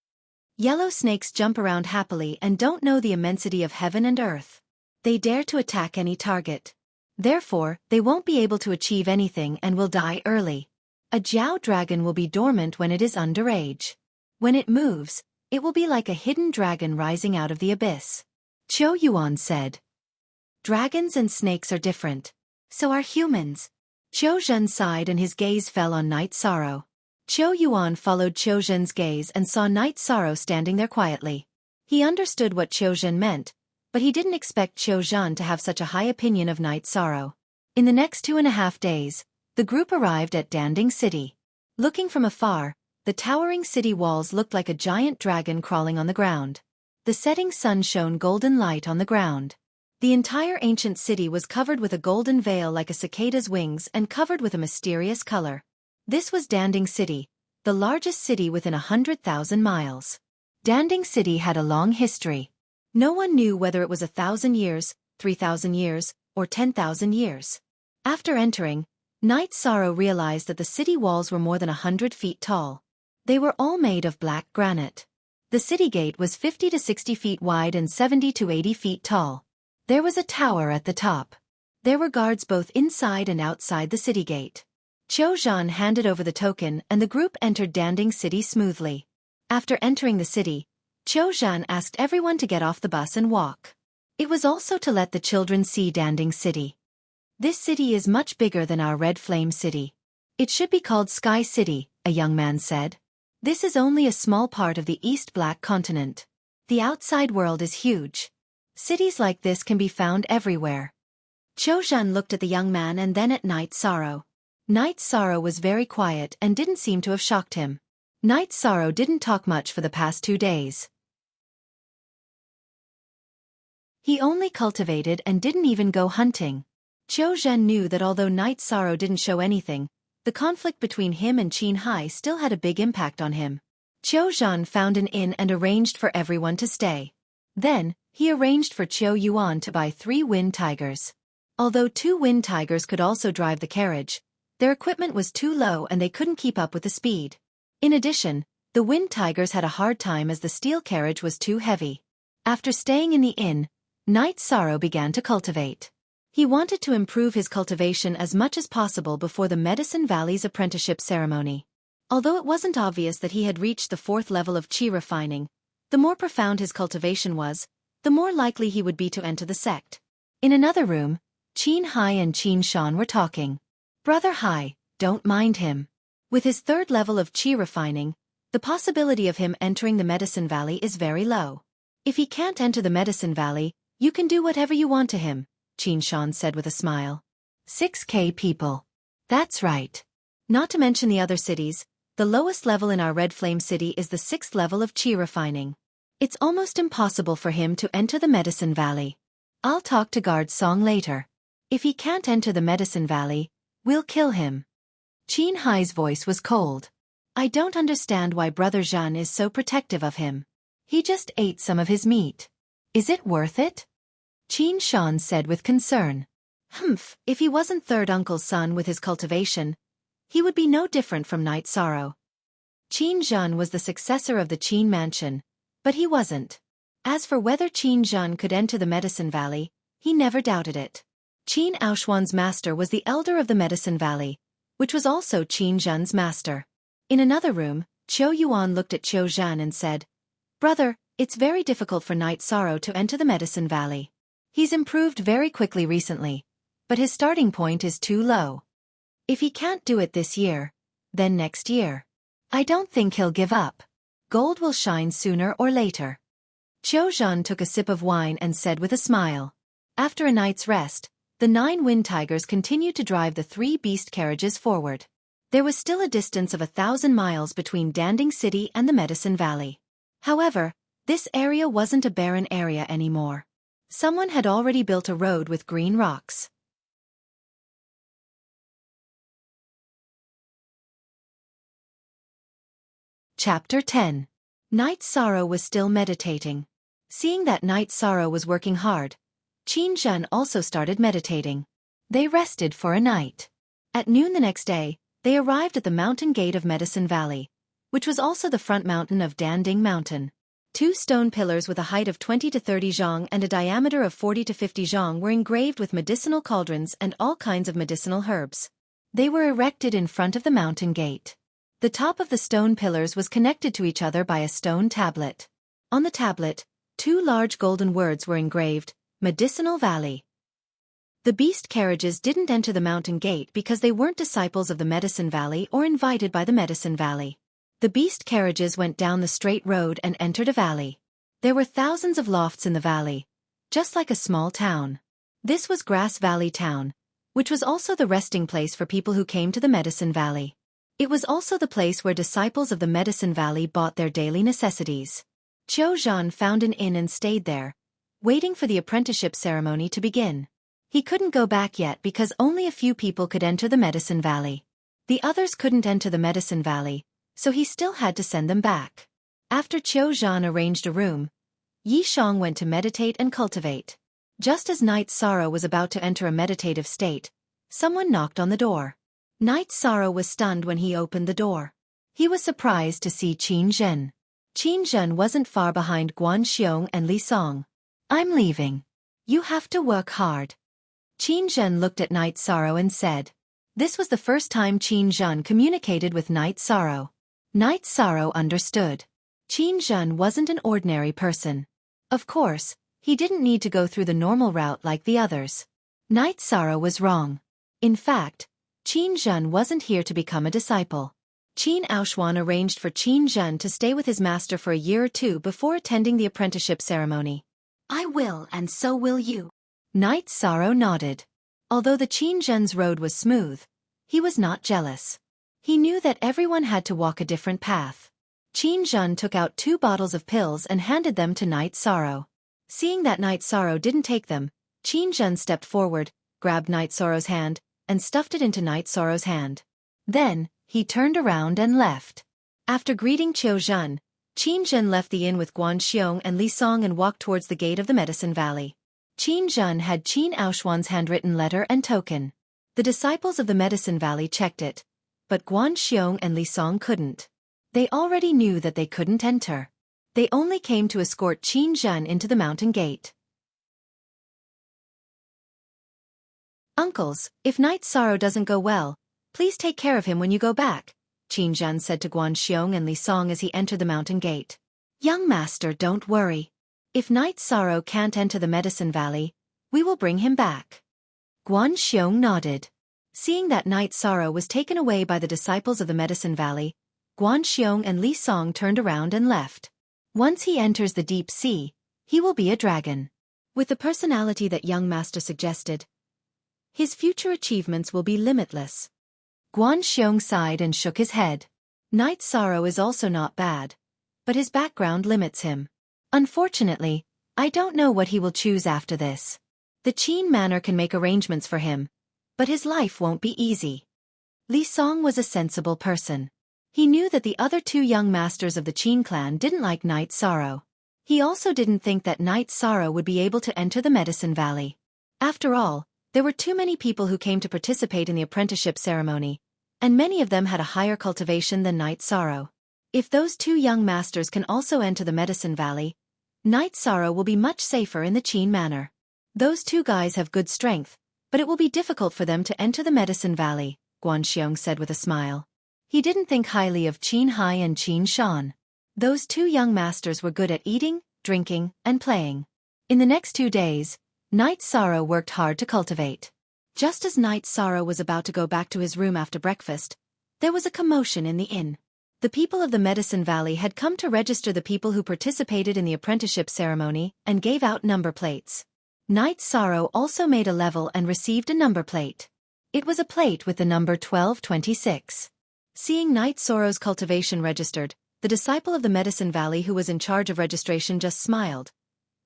"Yellow snakes jump around happily and don't know the immensity of heaven and earth. They dare to attack any target. Therefore, they won't be able to achieve anything and will die early. A jiao dragon will be dormant when it is underage. When it moves, it will be like a hidden dragon rising out of the abyss." Qiu Yuan said. "Dragons and snakes are different. So are humans." Qiu Zhen sighed and his gaze fell on Night Sorrow. Qiu Yuan followed Qiu Zhen's gaze and saw Night Sorrow standing there quietly. He understood what Qiu Zhen meant, but he didn't expect Qiu Zhen to have such a high opinion of Night Sorrow. In the next 2.5 days, the group arrived at Danding City. Looking from afar, the towering city walls looked like a giant dragon crawling on the ground. The setting sun shone golden light on the ground. The entire ancient city was covered with a golden veil like a cicada's wings and covered with a mysterious color. This was Danding City, the largest city within 100,000 miles. Danding City had a long history. No one knew whether it was 1,000 years, 3,000 years, or 10,000 years. After entering, Knight Sorrow realized that the city walls were more than 100 feet tall. They were all made of black granite. The city gate was 50 to 60 feet wide and 70 to 80 feet tall. There was a tower at the top. There were guards both inside and outside the city gate. Xiaofan handed over the token and the group entered Danding City smoothly. After entering the city, Xiaofan asked everyone to get off the bus and walk. It was also to let the children see Danding City. This city is much bigger than our Red Flame City. It should be called Sky City, a young man said. This is only a small part of the East Black Continent. The outside world is huge. Cities like this can be found everywhere. Xiaofan looked at the young man and then at Knight Sorrow. Knight Sorrow was very quiet and didn't seem to have shocked him. Knight Sorrow didn't talk much for the past 2 days. He only cultivated and didn't even go hunting. Xiaofan knew that although Knight Sorrow didn't show anything, the conflict between him and Qin Hai still had a big impact on him. Xiaofan found an inn and arranged for everyone to stay. Then, he arranged for Qiu Yuan to buy 3 wind tigers. Although 2 wind tigers could also drive the carriage, their equipment was too low and they couldn't keep up with the speed. In addition, the wind tigers had a hard time as the steel carriage was too heavy. After staying in the inn, Knight Sorrow began to cultivate. He wanted to improve his cultivation as much as possible before the Medicine Valley's apprenticeship ceremony. Although it wasn't obvious that he had reached the 4th level of qi refining, the more profound his cultivation was, the more likely he would be to enter the sect. In another room, Qin Hai and Qin Shan were talking. Brother Hai, don't mind him. With his 3rd level of qi refining, the possibility of him entering the Medicine Valley is very low. If he can't enter the Medicine Valley, you can do whatever you want to him, Qin Shan said with a smile. 6K people. That's right. Not to mention the other cities, the lowest level in our Red Flame City is the 6th level of qi refining. It's almost impossible for him to enter the Medicine Valley. I'll talk to Guard Song later. If he can't enter the Medicine Valley, we'll kill him. Qin Hai's voice was cold. I don't understand why Brother Zhan is so protective of him. He just ate some of his meat. Is it worth it? Qin Shan said with concern. If he wasn't third uncle's son with his cultivation, he would be no different from Knight Sorrow. Qin Zhan was the successor of the Qin mansion, but he wasn't. As for whether Qin Zhan could enter the Medicine Valley, he never doubted it. Qin Aoshuan's master was the elder of the Medicine Valley, which was also Qin Zhan's master. In another room, Qiu Yuan looked at Qiu Zhan and said, Brother, it's very difficult for Knight Sorrow to enter the Medicine Valley. He's improved very quickly recently, but his starting point is too low. If he can't do it this year, then next year. I don't think he'll give up. Gold will shine sooner or later. Qiu Zhan took a sip of wine and said with a smile. After a night's rest, the 9 wind tigers continued to drive the 3 beast carriages forward. There was still a distance of 1,000 miles between Danding City and the Medicine Valley. However, this area wasn't a barren area anymore. Someone had already built a road with green rocks. Chapter 10. Knight Sorrow was still meditating. Seeing that Knight Sorrow was working hard, Qin Zhan also started meditating. They rested for a night. At noon the next day, they arrived at the mountain gate of Medicine Valley, which was also the front mountain of Danding Mountain. 2 stone pillars with a height of 20 to 30 zhang and a diameter of 40 to 50 zhang were engraved with medicinal cauldrons and all kinds of medicinal herbs. They were erected in front of the mountain gate. The top of the stone pillars was connected to each other by a stone tablet. On the tablet, 2 large golden words were engraved, Medicinal Valley. The beast carriages didn't enter the mountain gate because they weren't disciples of the Medicine Valley or invited by the Medicine Valley. The beast carriages went down the straight road and entered a valley. There were thousands of lofts in the valley, just like a small town. This was Grass Valley Town, which was also the resting place for people who came to the Medicine Valley. It was also the place where disciples of the Medicine Valley bought their daily necessities. Qiu Zhan found an inn and stayed there, waiting for the apprenticeship ceremony to begin. He couldn't go back yet because only a few people could enter the Medicine Valley. The others couldn't enter the Medicine Valley, so he still had to send them back. After Qiu Zhan arranged a room, Yi Shang went to meditate and cultivate. Just as Night Sorrow was about to enter a meditative state, someone knocked on the door. Night Sorrow was stunned when he opened the door. He was surprised to see Qin Zhen. Qin Zhen wasn't far behind Guan Xiong and Li Song. "I'm leaving. You have to work hard." Qin Zhen looked at Night Sorrow and said. This was the first time Qin Zhen communicated with Night Sorrow. Night Sorrow understood. Qin Zhen wasn't an ordinary person. Of course, he didn't need to go through the normal route like the others. Night Sorrow was wrong. In fact, Qin Zhen wasn't here to become a disciple. Qin Aoshuan arranged for Qin Zhen to stay with his master for a year or two before attending the apprenticeship ceremony. "I will, and so will you." Night Sorrow nodded. Although the Qin Zhen's road was smooth, he was not jealous. He knew that everyone had to walk a different path. Qin Zhen took out 2 bottles of pills and handed them to Night Sorrow. Seeing that Night Sorrow didn't take them, Qin Zhen stepped forward, grabbed Night Sorrow's hand, and stuffed it into Night Sorrow's hand. Then, he turned around and left. After greeting Qiu Zhen, Qin Zhen left the inn with Guan Xiong and Li Song and walked towards the gate of the Medicine Valley. Qin Zhen had Qin Aoshuan's handwritten letter and token. The disciples of the Medicine Valley checked it, but Guan Xiong and Li Song couldn't. They already knew that they couldn't enter. They only came to escort Qin Zhen into the mountain gate. "Uncles, if Night Sorrow doesn't go well, please take care of him when you go back," Qin Zhen said to Guan Xiong and Li Song as he entered the mountain gate. "Young master, don't worry. If Night Sorrow can't enter the Medicine Valley, we will bring him back." Guan Xiong nodded. Seeing that Night Sorrow was taken away by the disciples of the Medicine Valley, Guan Xiong and Li Song turned around and left. Once he enters the deep sea, he will be a dragon. With the personality that young master suggested, his future achievements will be limitless. Guan Xiong sighed and shook his head. Night Sorrow is also not bad, but his background limits him. Unfortunately, I don't know what he will choose after this. The Qin Manor can make arrangements for him, but his life won't be easy. Li Song was a sensible person. He knew that the other 2 young masters of the Qin clan didn't like Night Sorrow. He also didn't think that Night Sorrow would be able to enter the Medicine Valley. After all, there were too many people who came to participate in the apprenticeship ceremony, and many of them had a higher cultivation than Night Sorrow. If those 2 young masters can also enter the Medicine Valley, Night Sorrow will be much safer in the Qin Manor. Those 2 guys have good strength, but it will be difficult for them to enter the Medicine Valley, Guan Xiong said with a smile. He didn't think highly of Qin Hai and Qin Shan. Those 2 young masters were good at eating, drinking, and playing. In the next 2 days, Night Sorrow worked hard to cultivate. Just as Night Sorrow was about to go back to his room after breakfast, there was a commotion in the inn. The people of the Medicine Valley had come to register the people who participated in the apprenticeship ceremony and gave out number plates. Night Sorrow also made a level and received a number plate. It was a plate with the number 1226. Seeing Night Sorrow's cultivation registered, the disciple of the Medicine Valley who was in charge of registration just smiled,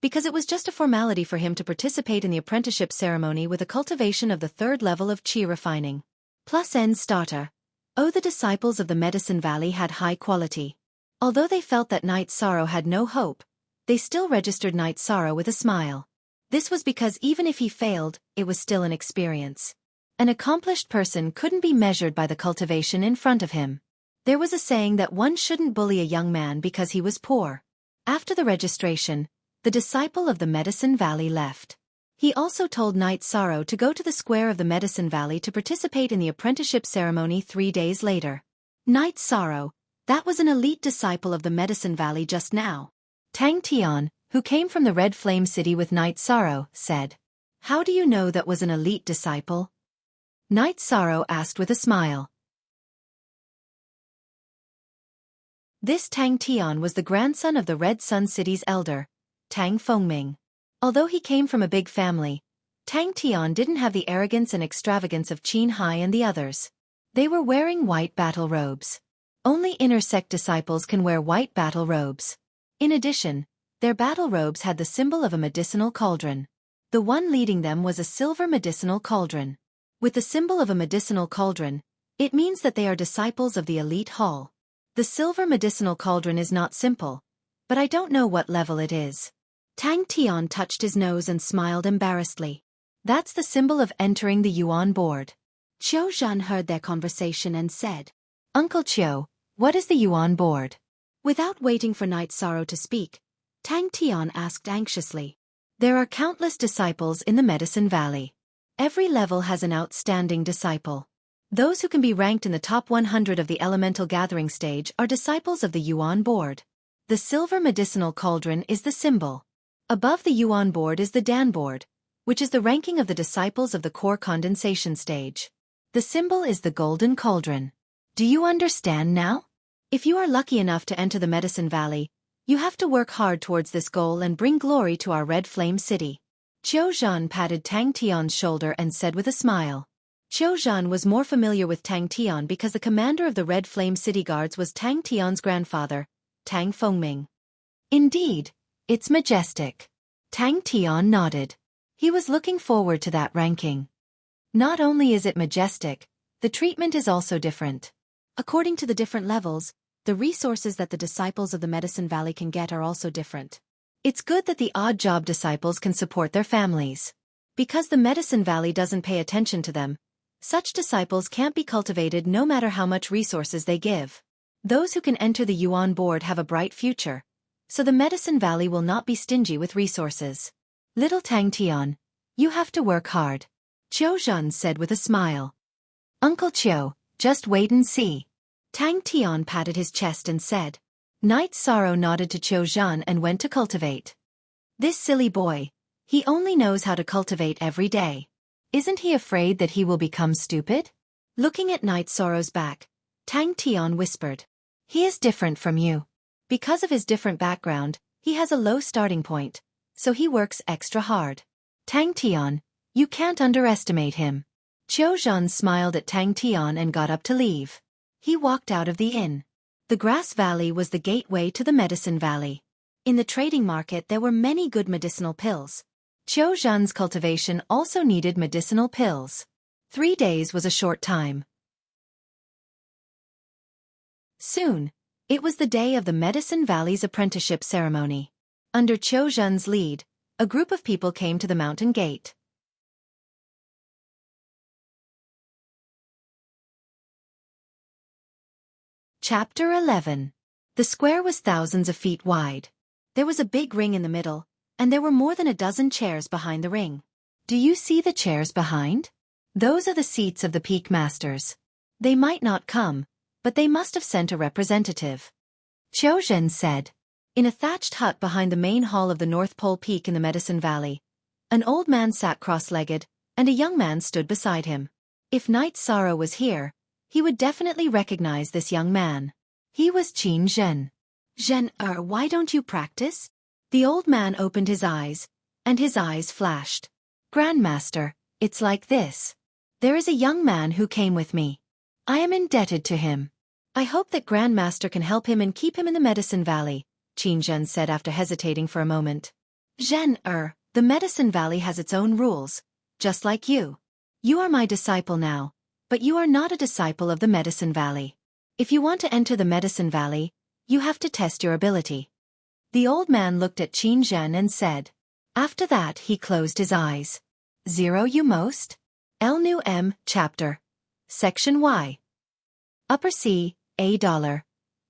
because it was just a formality for him to participate in the apprenticeship ceremony with a cultivation of the 3rd level of qi refining. Plus N starter. The disciples of the Medicine Valley had high quality. Although they felt that Night Sorrow had no hope, they still registered Night Sorrow with a smile. This was because even if he failed, it was still an experience. An accomplished person couldn't be measured by the cultivation in front of him. There was a saying that one shouldn't bully a young man because he was poor. After the registration, the disciple of the Medicine Valley left. He also told Night Sorrow to go to the square of the Medicine Valley to participate in the apprenticeship ceremony 3 days later. Night Sorrow, that was an elite disciple of the Medicine Valley just now. Tang Tian, who came from the Red Flame City with Night Sorrow, said. How do you know that was an elite disciple? Night Sorrow asked with a smile. This Tang Tian was the grandson of the Red Sun City's elder, Tang Fengming. Although he came from a big family, Tang Tian didn't have the arrogance and extravagance of Qin Hai and the others. They were wearing white battle robes. Only inner sect disciples can wear white battle robes. In addition, Their battle robes had the symbol of a medicinal cauldron. The one leading them was a silver medicinal cauldron. With the symbol of a medicinal cauldron, it means that they are disciples of the elite hall. The silver medicinal cauldron is not simple, but I don't know what level it is. Tang Tian touched his nose and smiled embarrassedly. That's the symbol of entering the Yuan board. Qiu Zhan heard their conversation and said, Uncle Qiu, what is the Yuan board? Without waiting for Night Sorrow to speak, Tang Tian asked anxiously. There are countless disciples in the Medicine Valley. Every level has an outstanding disciple. Those who can be ranked in the top 100 of the elemental gathering stage are disciples of the Yuan board. The silver medicinal cauldron is the symbol. Above the Yuan board is the Dan board, which is the ranking of the disciples of the core condensation stage. The symbol is the golden cauldron. Do you understand now? If you are lucky enough to enter the Medicine Valley, you have to work hard towards this goal and bring glory to our Red Flame City. Qiu Zhan patted Tang Tian's shoulder and said with a smile. Qiu Zhan was more familiar with Tang Tian because the commander of the Red Flame City Guards was Tang Tian's grandfather, Tang Fengming. Indeed, it's majestic. Tang Tian nodded. He was looking forward to that ranking. Not only is it majestic, the treatment is also different. According to the different levels, the resources that the disciples of the Medicine Valley can get are also different. It's good that the odd job disciples can support their families. Because the Medicine Valley doesn't pay attention to them, such disciples can't be cultivated no matter how much resources they give. Those who can enter the Yuan board have a bright future, so the Medicine Valley will not be stingy with resources. Little Tang Tian, you have to work hard, Qiu Zhan said with a smile. Uncle Qiu, just wait and see. Tang Tian patted his chest and said. Night Sorrow nodded to Qiu Zhan and went to cultivate. This silly boy, he only knows how to cultivate every day. Isn't he afraid that he will become stupid? Looking at Night Sorrow's back, Tang Tian whispered. He is different from you. Because of his different background, he has a low starting point, so he works extra hard. Tang Tian, you can't underestimate him. Qiu Zhan smiled at Tang Tian and got up to leave. He walked out of the inn. The Grass Valley was the gateway to the Medicine Valley. In the trading market there were many good medicinal pills. Qiu Zhan's cultivation also needed medicinal pills. 3 days was a short time. Soon, it was the day of the Medicine Valley's apprenticeship ceremony. Under Qiu Zhan's lead, a group of people came to the mountain gate. Chapter 11. The square was thousands of feet wide. There was a big ring in the middle, and there were more than a dozen chairs behind the ring. Do you see the chairs behind? Those are the seats of the Peak Masters. They might not come, but they must have sent a representative. Qiu Zhen said. In a thatched hut behind the main hall of the North Pole Peak in the Medicine Valley, an old man sat cross-legged, and a young man stood beside him. If Night Sorrow was here, he would definitely recognize this young man. He was Qin Zhen. Zhen, why don't you practice? The old man opened his eyes, and his eyes flashed. Grandmaster, it's like this. There is a young man who came with me. I am indebted to him. I hope that Grandmaster can help him and keep him in the Medicine Valley, Qin Zhen said after hesitating for a moment. Zhen, the Medicine Valley has its own rules, just like you. You are my disciple now, but you are not a disciple of the Medicine Valley. If you want to enter the Medicine Valley, you have to test your ability. The old man looked at Qin Zhen and said. After that he closed his eyes. 0 you most? L New M, Chapter. Section Y. Upper C, $.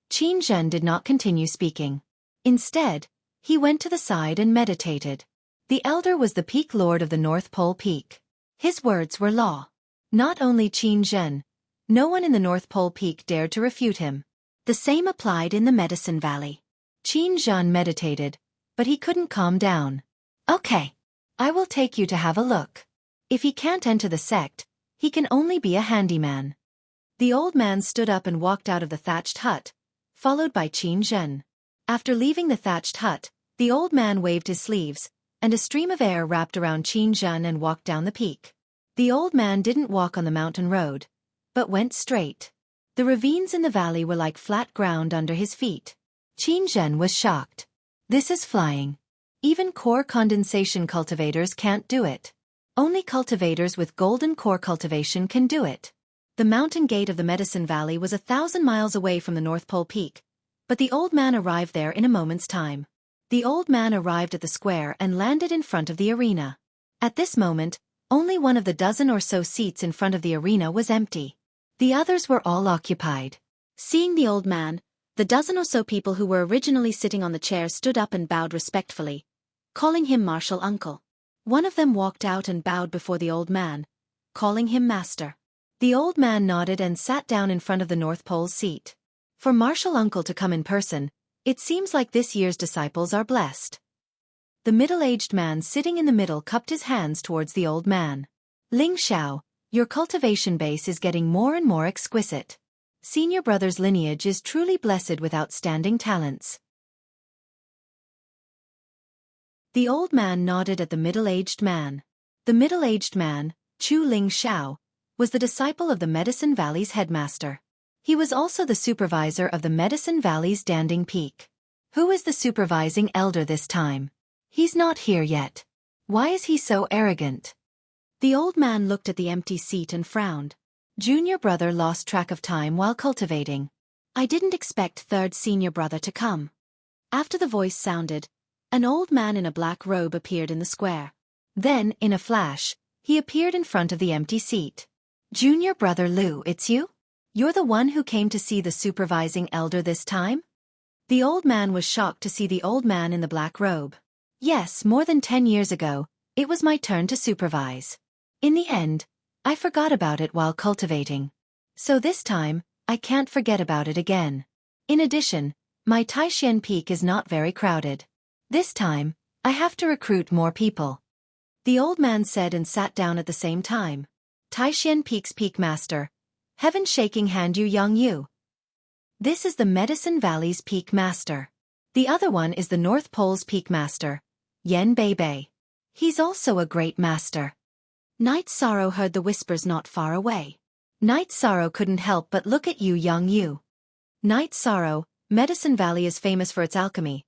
Qin Zhen did not continue speaking. Instead, he went to the side and meditated. The elder was the Peak Lord of the North Pole Peak. His words were law. Not only Qin Zhen, no one in the North Pole Peak dared to refute him. The same applied in the Medicine Valley. Qin Zhen meditated, but he couldn't calm down. Okay. I will take you to have a look. If he can't enter the sect, he can only be a handyman. The old man stood up and walked out of the thatched hut, followed by Qin Zhen. After leaving the thatched hut, the old man waved his sleeves, and a stream of air wrapped around Qin Zhen and walked down the peak. The old man didn't walk on the mountain road, but went straight. The ravines in the valley were like flat ground under his feet. Qin Zhen was shocked. This is flying. Even core condensation cultivators can't do it. Only cultivators with golden core cultivation can do it. The mountain gate of the Medicine Valley was 1,000 miles away from the North Pole Peak, but the old man arrived there in a moment's time. The old man arrived at the square and landed in front of the arena. At this moment, only one of the dozen or so seats in front of the arena was empty. The others were all occupied. Seeing the old man, the dozen or so people who were originally sitting on the chairs stood up and bowed respectfully, calling him martial uncle. One of them walked out and bowed before the old man, calling him master. The old man nodded and sat down in front of the North Pole's seat. For martial uncle to come in person, it seems like this year's disciples are blessed. The middle-aged man sitting in the middle cupped his hands towards the old man. Ling Xiao, your cultivation base is getting more and more exquisite. Senior brother's lineage is truly blessed with outstanding talents. The old man nodded at the middle-aged man. The middle-aged man, Chu Ling Xiao, was the disciple of the Medicine Valley's headmaster. He was also the supervisor of the Medicine Valley's Danding Peak. Who is the supervising elder this time? He's not here yet. Why is he so arrogant? The old man looked at the empty seat and frowned. Junior brother lost track of time while cultivating. I didn't expect third senior brother to come. After the voice sounded, an old man in a black robe appeared in the square. Then, in a flash, he appeared in front of the empty seat. Junior brother Lu, it's you? You're the one who came to see the supervising elder this time? The old man was shocked to see the old man in the black robe. Yes, more than 10 years ago, it was my turn to supervise. In the end, I forgot about it while cultivating. So this time, I can't forget about it again. In addition, my Taishan Peak is not very crowded. This time, I have to recruit more people. The old man said and sat down at the same time. Taishan Peak's Peak Master, Heaven Shaking Hand Yu Yang Yu. This is the Medicine Valley's Peak Master. The other one is the North Pole's Peak Master, Yen Bei Bei. He's also a great master. Night Sorrow heard the whispers not far away. Night Sorrow couldn't help but look at Yu Yang Yu. Night Sorrow, Medicine Valley is famous for its alchemy.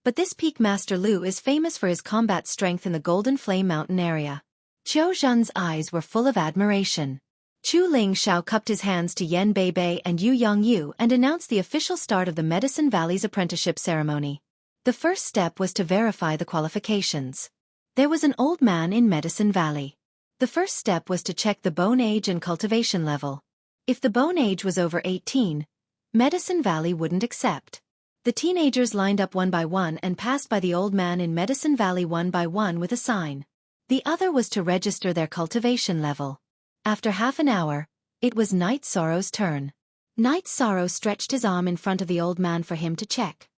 But this Peak Master Lu is famous for his combat strength in the Golden Flame Mountain area. Zhou Zhen's eyes were full of admiration. Chu Ling Xiao cupped his hands to Yen Bei Bei and Yu Yang Yu and announced the official start of the Medicine Valley's apprenticeship ceremony. The first step was to verify the qualifications. There was an old man in Medicine Valley. The first step was to check the bone age and cultivation level. If the bone age was over 18, Medicine Valley wouldn't accept. The teenagers lined up one by one and passed by the old man in Medicine Valley one by one with a sign. The other was to register their cultivation level. After half an hour, it was Night Sorrow's turn. Night Sorrow stretched his arm in front of the old man for him to check.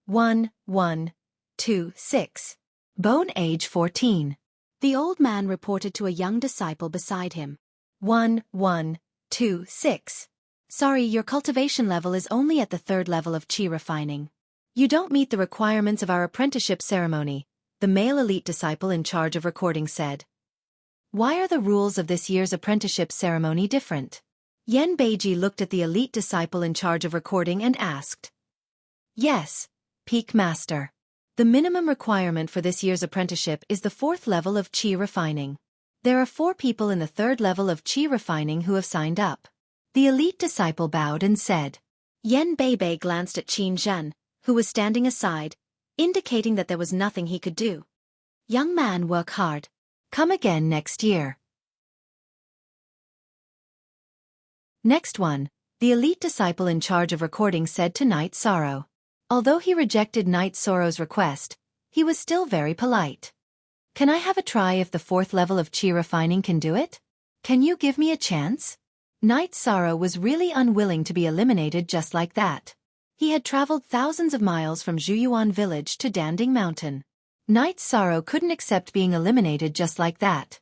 1, 1, 2, 6. Bone age 14. The old man reported to a young disciple beside him. 1, 1, 2, 6. Sorry, your cultivation level is only at the 3rd level of qi refining. You don't meet the requirements of our apprenticeship ceremony, the male elite disciple in charge of recording said. Why are the rules of this year's apprenticeship ceremony different? Yen Beiji looked at the elite disciple in charge of recording and asked. Yes, Peak Master. The minimum requirement for this year's apprenticeship is the 4th level of qi refining. There are 4 people in the 3rd level of qi refining who have signed up. The elite disciple bowed and said. Yen Beibei glanced at Qin Zhen, who was standing aside, indicating that there was nothing he could do. Young man, work hard. Come again next year. Next one, the elite disciple in charge of recording said to Night Sorrow. Although he rejected Night Sorrow's request, he was still very polite. Can I have a try if the 4th level of qi refining can do it? Can you give me a chance? Night Sorrow was really unwilling to be eliminated just like that. He had traveled thousands of miles from Zhuyuan village to Danding Mountain. Night Sorrow couldn't accept being eliminated just like that.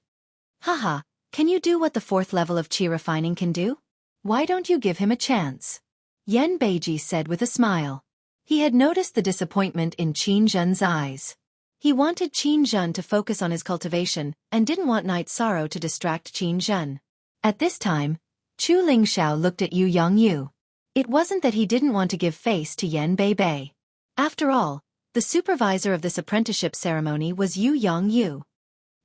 Haha, can you do what the 4th level of qi refining can do? Why don't you give him a chance? Yen Beiji said with a smile. He had noticed the disappointment in Qin Zhen's eyes. He wanted Qin Zhen to focus on his cultivation and didn't want Night Sorrow to distract Qin Zhen. At this time, Chu Lingxiao looked at Yu Yang Yu. It wasn't that he didn't want to give face to Yen Bei Bei. After all, The supervisor of this apprenticeship ceremony was Yu Yongyu.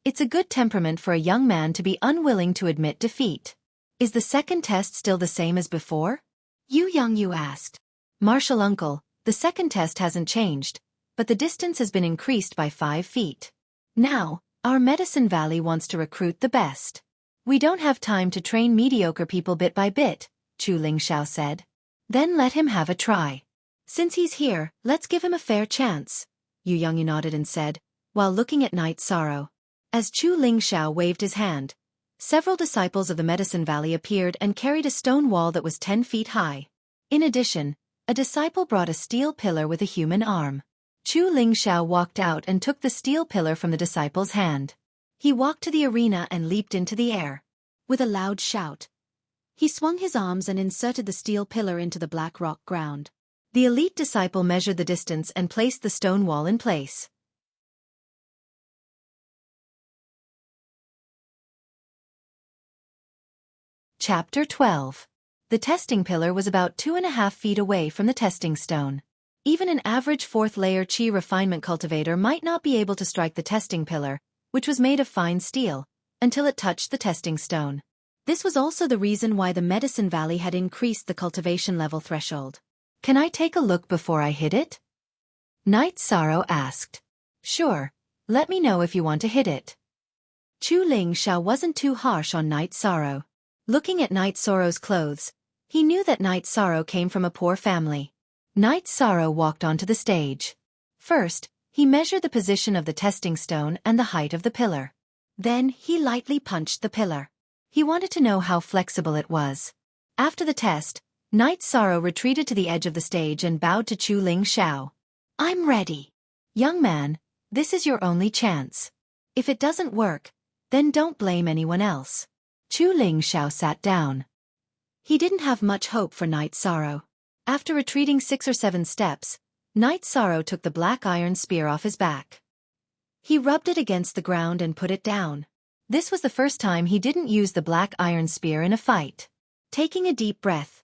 It's a good temperament for a young man to be unwilling to admit defeat. Is the second test still the same as before? Yu Yongyu asked. Martial uncle, the second test hasn't changed, but the distance has been increased by 5 feet. Now, our Medicine Valley wants to recruit the best. We don't have time to train mediocre people bit by bit, Chu Lingxiao said. Then let him have a try. Since he's here, let's give him a fair chance, Yu Yongyu nodded and said, while looking at Night Sorrow. As Chu Lingxiao waved his hand, several disciples of the Medicine Valley appeared and carried a stone wall that was 10 feet high. In addition, a disciple brought a steel pillar with a human arm. Chu Lingxiao walked out and took the steel pillar from the disciple's hand. He walked to the arena and leaped into the air. With a loud shout, he swung his arms and inserted the steel pillar into the black rock ground. The elite disciple measured the distance and placed the stone wall in place. Chapter 12. The testing pillar was about 2.5 feet away from the testing stone. Even an average 4th-layer Qi refinement cultivator might not be able to strike the testing pillar, which was made of fine steel, until it touched the testing stone. This was also the reason why the Medicine Valley had increased the cultivation level threshold. Can I take a look before I hit it? Night Sorrow asked. Sure, let me know if you want to hit it. Chu Lingxiao wasn't too harsh on Night Sorrow. Looking at Night Sorrow's clothes, he knew that Night Sorrow came from a poor family. Night Sorrow walked onto the stage. First, he measured the position of the testing stone and the height of the pillar. Then, he lightly punched the pillar. He wanted to know how flexible it was. After the test, Night Sorrow retreated to the edge of the stage and bowed to Chu Lingxiao. I'm ready. Young man, this is your only chance. If it doesn't work, then don't blame anyone else. Chu Lingxiao sat down. He didn't have much hope for Night Sorrow. After retreating 6 or 7 steps, Night Sorrow took the black iron spear off his back. He rubbed it against the ground and put it down. This was the first time he didn't use the black iron spear in a fight. Taking a deep breath,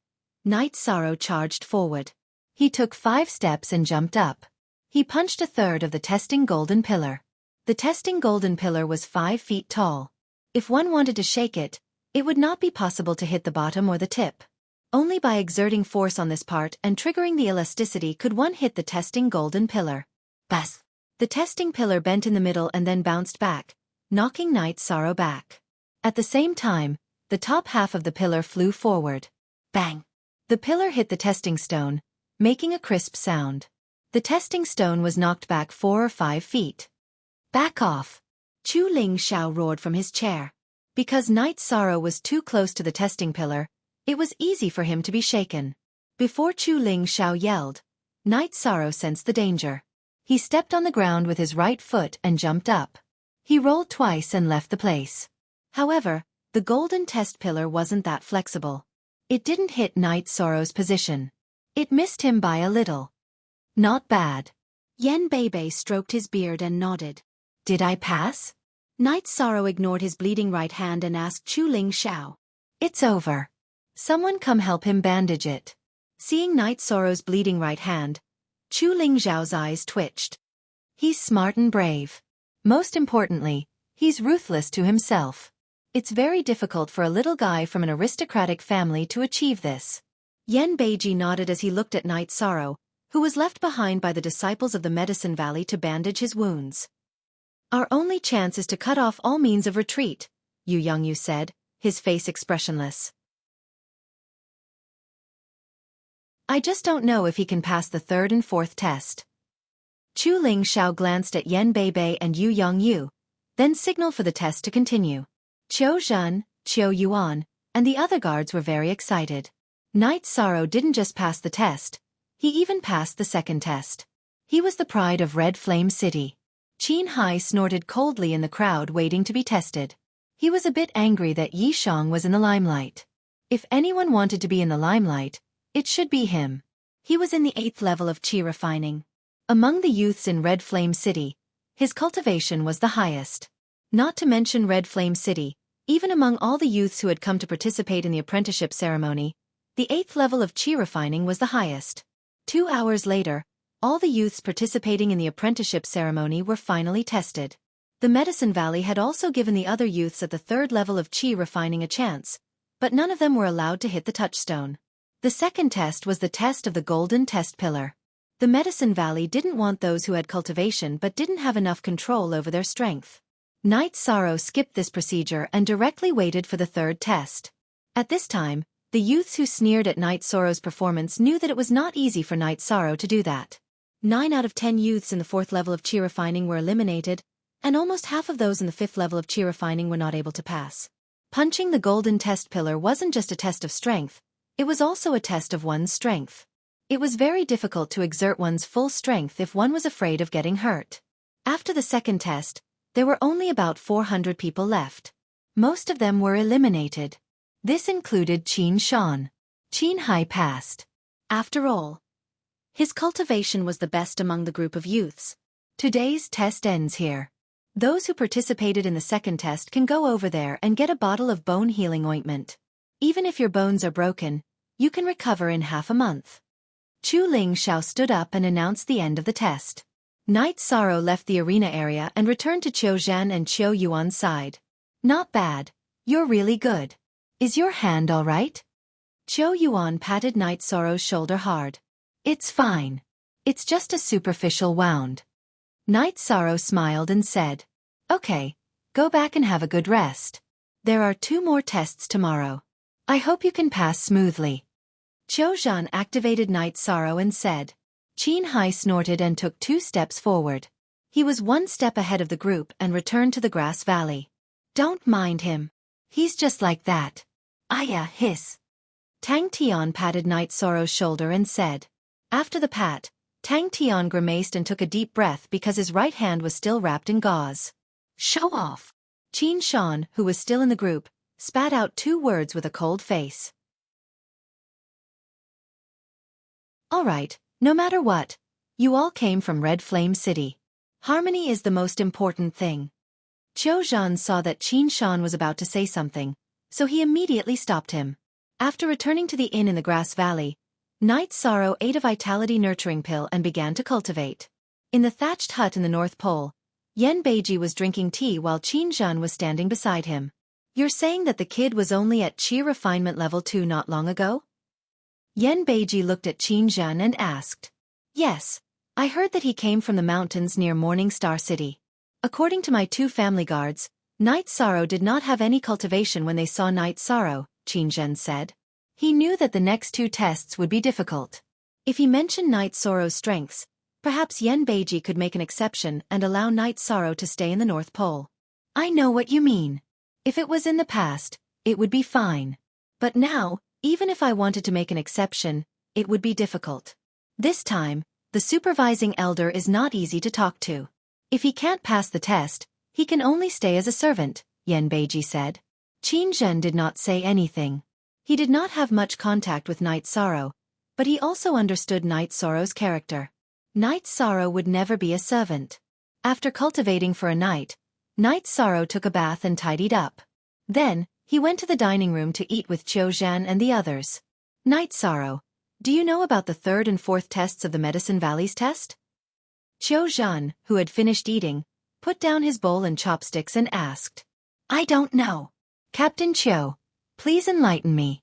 Night Sorrow charged forward. He took 5 steps and jumped up. He punched a third of the testing golden pillar. The testing golden pillar was 5 feet tall. If one wanted to shake it, it would not be possible to hit the bottom or the tip. Only by exerting force on this part and triggering the elasticity could one hit the testing golden pillar. Bas! The testing pillar bent in the middle and then bounced back, knocking Night Sorrow back. At the same time, the top half of the pillar flew forward. Bang! The pillar hit the testing stone, making a crisp sound. The testing stone was knocked back 4 or 5 feet. Back off! Chu Lingxiao roared from his chair. Because Night Sorrow was too close to the testing pillar, it was easy for him to be shaken. Before Chu Lingxiao yelled, Night Sorrow sensed the danger. He stepped on the ground with his right foot and jumped up. He rolled twice and left the place. However, the golden test pillar wasn't that flexible. It didn't hit Night Sorrow's position. It missed him by a little. Not bad. Yan Beibei stroked his beard and nodded. Did I pass? Night Sorrow ignored his bleeding right hand and asked Chu Lingxiao. It's over. Someone come help him bandage it. Seeing Night Sorrow's bleeding right hand, Chu Lingxiao's eyes twitched. He's smart and brave. Most importantly, he's ruthless to himself. It's very difficult for a little guy from an aristocratic family to achieve this. Yan Beiji nodded as he looked at Night Sorrow, who was left behind by the disciples of the Medicine Valley to bandage his wounds. Our only chance is to cut off all means of retreat, Yu Yongyu said, his face expressionless. I just don't know if he can pass the 3rd and 4th test. Chu Lingxiao glanced at Yan Beibei and Yu Yongyu, then signaled for the test to continue. Qiu Zhen, Qiu Yuan, and the other guards were very excited. Night Sorrow didn't just pass the test, he even passed the 2nd test. He was the pride of Red Flame City. Qin Hai snorted coldly in the crowd waiting to be tested. He was a bit angry that Yi Shang was in the limelight. If anyone wanted to be in the limelight, it should be him. He was in the 8th level of Qi refining. Among the youths in Red Flame City, his cultivation was the highest. Not to mention Red Flame City, even among all the youths who had come to participate in the apprenticeship ceremony, the 8th level of Qi refining was the highest. 2 hours later, All the youths participating in the apprenticeship ceremony were finally tested. The Medicine Valley had also given the other youths at the third level of Qi refining a chance, but none of them were allowed to hit the touchstone. The second test was the test of the golden test pillar. The Medicine Valley didn't want those who had cultivation but didn't have enough control over their strength. Night Sorrow skipped this procedure and directly waited for the third test. At this time, the youths who sneered at Night Sorrow's performance knew that it was not easy for Night Sorrow to do that. 9 out of 10 youths in the fourth level of Qi refining were eliminated, and almost half of those in the fifth level of Qi refining were not able to pass. Punching the golden test pillar wasn't just a test of strength, it was also a test of one's strength. It was very difficult to exert one's full strength if one was afraid of getting hurt. After the second test, there were only about 400 people left. Most of them were eliminated. This included Qin Shan. Qin Hai passed. After all, his cultivation was the best among the group of youths. Today's test ends here. Those who participated in the second test can go over there and get a bottle of bone healing ointment. Even if your bones are broken, you can recover in half a month. Chu Ling Xiao stood up and announced the end of the test. Night Sorrow left the arena area and returned to Qiu Zhan and Qiu Yuan's side. Not bad. You're really good. Is your hand all right? Qiu Yuan patted Night Sorrow's shoulder hard. It's fine. It's just a superficial wound. Night Sorrow smiled and said, Okay, go back and have a good rest. There are 2 more tests tomorrow. I hope you can pass smoothly. Qiu Zhan activated Night Sorrow and said. Qin Hai snorted and took 2 steps forward. He was 1 step ahead of the group and returned to the grass valley. Don't mind him. He's just like that. Aya, hiss. Tang Tian patted Night Sorrow's shoulder and said. After the pat, Tang Tian grimaced and took a deep breath because his right hand was still wrapped in gauze. Show off. Qin Shan, who was still in the group, spat out 2 words with a cold face. All right, no matter what, you all came from Red Flame City. Harmony is the most important thing. Qiu Zhan saw that Qin Shan was about to say something, so he immediately stopped him. After returning to the inn in the Grass Valley, Night Sorrow ate a vitality nurturing pill and began to cultivate. In the thatched hut in the North Pole, Yan Beiji was drinking tea while Qin Zhan was standing beside him. You're saying that the kid was only at Qi refinement level 2 not long ago? Yan Beiji looked at Qin Zhan and asked. Yes, I heard that he came from the mountains near Morning Star City. According to my 2 family guards, Night Sorrow did not have any cultivation when they saw Night Sorrow, Qin Zhan said. He knew that the next 2 tests would be difficult. If he mentioned Night Sorrow's strengths, perhaps Yan Beiji could make an exception and allow Night Sorrow to stay in the North Pole. I know what you mean. If it was in the past, it would be fine. But now, even if I wanted to make an exception, it would be difficult. This time, the supervising elder is not easy to talk to. If he can't pass the test, he can only stay as a servant, Yan Beiji said. Qin Zhen did not say anything. He did not have much contact with Night Sorrow, but he also understood Night Sorrow's character. Night Sorrow would never be a servant. After cultivating for a night, Night Sorrow took a bath and tidied up. Then, he went to the dining room to eat with Qiu Zhan and the others. Night Sorrow, do you know about the 3rd and 4th tests of the Medicine Valley's test? Qiu Zhan, who had finished eating, put down his bowl and chopsticks and asked. I don't know. Captain Qiu, please enlighten me.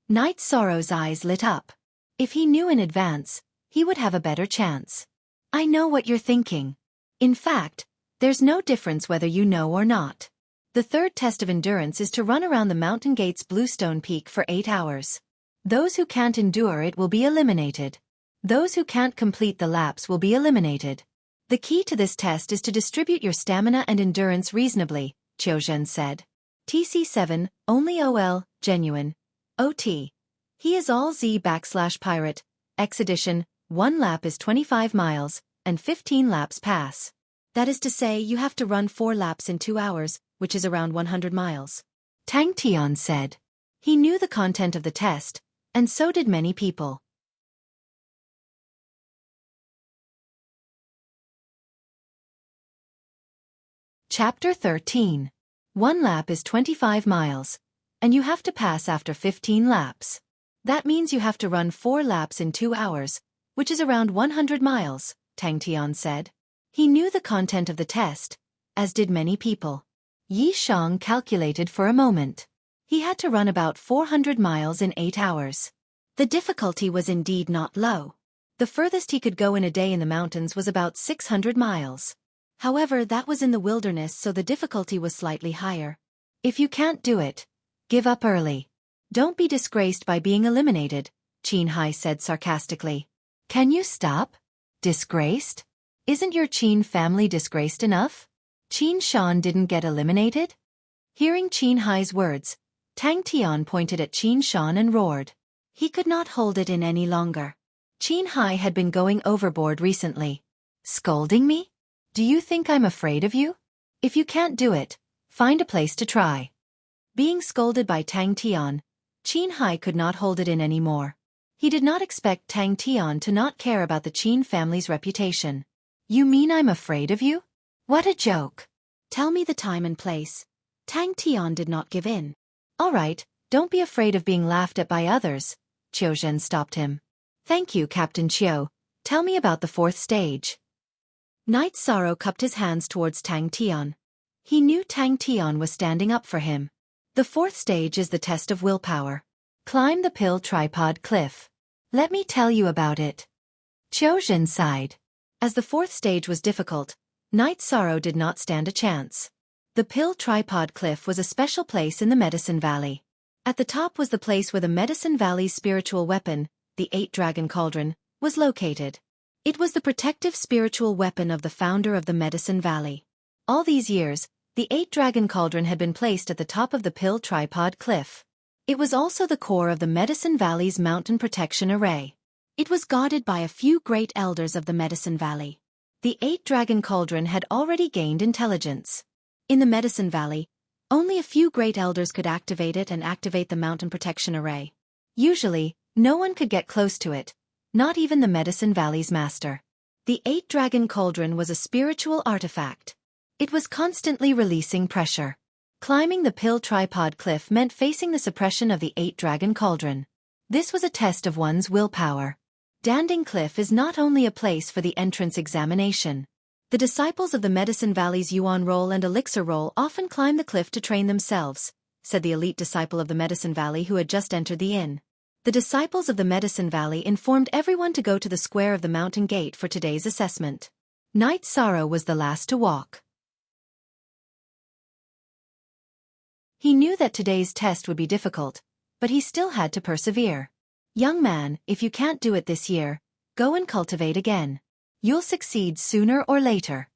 Night Sorrow's eyes lit up. If he knew in advance, he would have a better chance. I know what you're thinking. In fact, there's no difference whether you know or not. The 3rd test of endurance is to run around the Mountain Gate's Bluestone Peak for 8 hours. Those who can't endure it will be eliminated. Those who can't complete the laps will be eliminated. The key to this test is to distribute your stamina and endurance reasonably, Qiu Zhen said. TC7, only OL, genuine. OT. He is all Z/pirate, X edition, 1 lap is 25 miles, and 15 laps pass. That is to say you have to run 4 laps in 2 hours, which is around 100 miles. Tang Tian said. He knew the content of the test, and so did many people. Chapter 13. 1 lap is 25 miles, and you have to pass after 15 laps. That means you have to run 4 laps in 2 hours, which is around 100 miles, Tang Tian said. He knew the content of the test, as did many people. Yi Shang calculated for a moment. He had to run about 400 miles in 8 hours. The difficulty was indeed not low. The furthest he could go in a day in the mountains was about 600 miles. However, that was in the wilderness, so the difficulty was slightly higher. If you can't do it, give up early. Don't be disgraced by being eliminated, Qin Hai said sarcastically. Can you stop? Disgraced? Isn't your Qin family disgraced enough? Qin Shan didn't get eliminated? Hearing Qin Hai's words, Tang Tian pointed at Qin Shan and roared. He could not hold it in any longer. Qin Hai had been going overboard recently. Scolding me? Do you think I'm afraid of you? If you can't do it, find a place to try. Being scolded by Tang Tian, Qin Hai could not hold it in anymore. He did not expect Tang Tian to not care about the Qin family's reputation. You mean I'm afraid of you? What a joke. Tell me the time and place. Tang Tian did not give in. All right, don't be afraid of being laughed at by others. Qiu Zhen stopped him. Thank you, Captain Qiu. Tell me about the 4th stage. Knight Sorrow cupped his hands towards Tang Tian. He knew Tang Tian was standing up for him. The 4th stage is the test of willpower. Climb the pill tripod cliff. Let me tell you about it. Qiu Zhen sighed. As the 4th stage was difficult, Knight Sorrow did not stand a chance. The pill tripod cliff was a special place in the Medicine Valley. At the top was the place where the Medicine Valley's spiritual weapon, the 8-Dragon Cauldron, was located. It was the protective spiritual weapon of the founder of the Medicine Valley. All these years, the 8-Dragon Cauldron had been placed at the top of the pill tripod cliff. It was also the core of the Medicine Valley's mountain protection array. It was guarded by a few great elders of the Medicine Valley. The 8-Dragon Cauldron had already gained intelligence. In the Medicine Valley, only a few great elders could activate it and activate the mountain protection array. Usually, no one could get close to it, not even the Medicine Valley's master. The 8-Dragon Cauldron was a spiritual artifact. It was constantly releasing pressure. Climbing the pill tripod cliff meant facing the suppression of the 8-Dragon Cauldron. This was a test of one's willpower. Danding Cliff is not only a place for the entrance examination. The disciples of the Medicine Valley's Yuan Roll and Elixir Roll often climb the cliff to train themselves, said the elite disciple of the Medicine Valley who had just entered the inn. The disciples of the Medicine Valley informed everyone to go to the square of the mountain gate for today's assessment. Knight Sorrow was the last to walk. He knew that today's test would be difficult, but he still had to persevere. Young man, if you can't do it this year, go and cultivate again. You'll succeed sooner or later.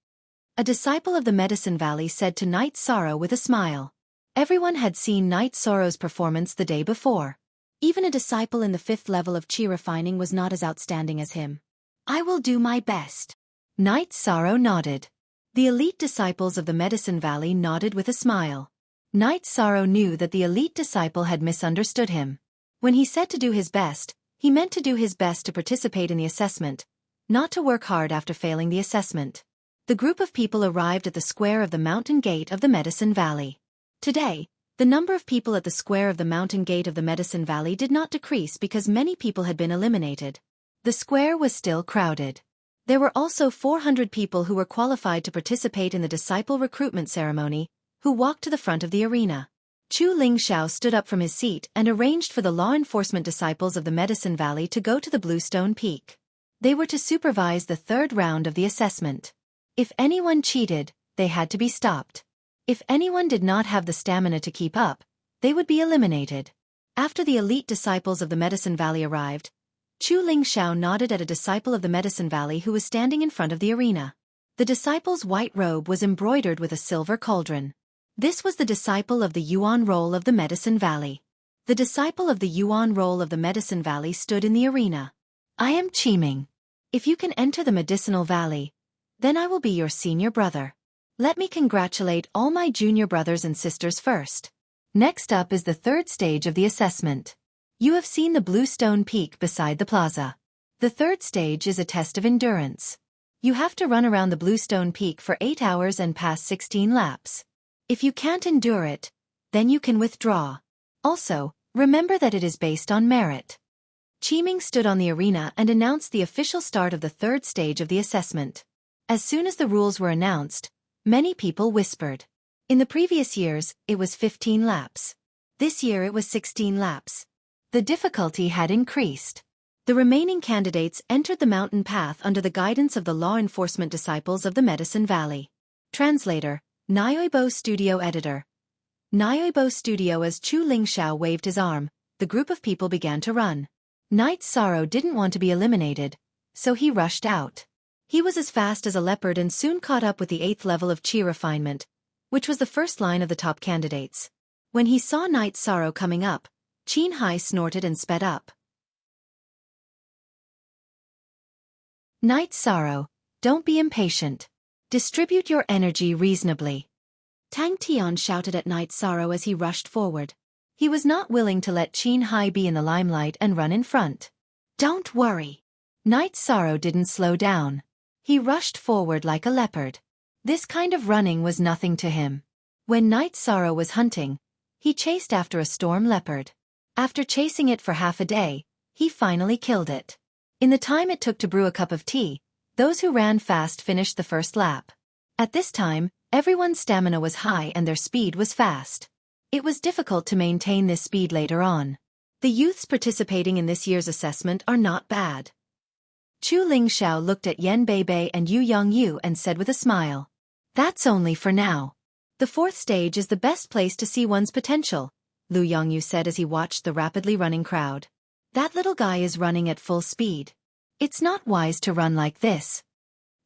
A disciple of the Medicine Valley said to Knight Sorrow with a smile. Everyone had seen Knight Sorrow's performance the day before. Even a disciple in the 5th level of Qi refining was not as outstanding as him. I will do my best. Knight Sorrow nodded. The elite disciples of the Medicine Valley nodded with a smile. Knight Sorrow knew that the elite disciple had misunderstood him. When he said to do his best, he meant to do his best to participate in the assessment, not to work hard after failing the assessment. The group of people arrived at the square of the mountain gate of the Medicine Valley. Today, the number of people at the square of the mountain gate of the Medicine Valley did not decrease because many people had been eliminated. The square was still crowded. There were also 400 people who were qualified to participate in the disciple recruitment ceremony, who walked to the front of the arena. Chu Lingxiao stood up from his seat and arranged for the law enforcement disciples of the Medicine Valley to go to the Bluestone Peak. They were to supervise the 3rd round of the assessment. If anyone cheated, they had to be stopped. If anyone did not have the stamina to keep up, they would be eliminated. After the elite disciples of the Medicine Valley arrived, Chu Lingxiao nodded at a disciple of the Medicine Valley who was standing in front of the arena. The disciple's white robe was embroidered with a silver cauldron. This was the disciple of the Yuan Roll of the Medicine Valley. The disciple of the Yuan Roll of the Medicine Valley stood in the arena. I am Qiming. If you can enter the Medicinal Valley, then I will be your senior brother. Let me congratulate all my junior brothers and sisters first. Next up is the 3rd stage of the assessment. You have seen the Bluestone Peak beside the plaza. The 3rd stage is a test of endurance. You have to run around the Bluestone Peak for 8 hours and pass 16 laps. If you can't endure it, then you can withdraw. Also, remember that it is based on merit. Qiming stood on the arena and announced the official start of the third stage of the assessment. As soon as the rules were announced, many people whispered. In the previous years, it was 15 laps. This year it was 16 laps. The difficulty had increased. The remaining candidates entered the mountain path under the guidance of the law enforcement disciples of the Medicine Valley. Translator, Nyoibo Studio Editor. Nyoibo Studio. As Chu Lingxiao waved his arm, the group of people began to run. Knight Sorrow didn't want to be eliminated, so he rushed out. He was as fast as a leopard and soon caught up with the 8th level of Qi refinement, which was the first line of the top candidates. When he saw Knight Sorrow coming up, Qin Hai snorted and sped up. Knight Sorrow, don't be impatient. Distribute your energy reasonably. Tang Tian shouted at Knight Sorrow as he rushed forward. He was not willing to let Qin Hai be in the limelight and run in front. Don't worry. Knight Sorrow didn't slow down. He rushed forward like a leopard. This kind of running was nothing to him. When Knight Sorrow was hunting, he chased after a storm leopard. After chasing it for half a day, he finally killed it. In the time it took to brew a cup of tea, those who ran fast finished the first lap. At this time, everyone's stamina was high and their speed was fast. It was difficult to maintain this speed later on. The youths participating in this year's assessment are not bad. Chu Lingxiao looked at Yan Beibei and Yu Yongyu and said with a smile, "That's only for now. The fourth stage is the best place to see one's potential," Lu Yongyu said as he watched the rapidly running crowd. "That little guy is running at full speed. It's not wise to run like this."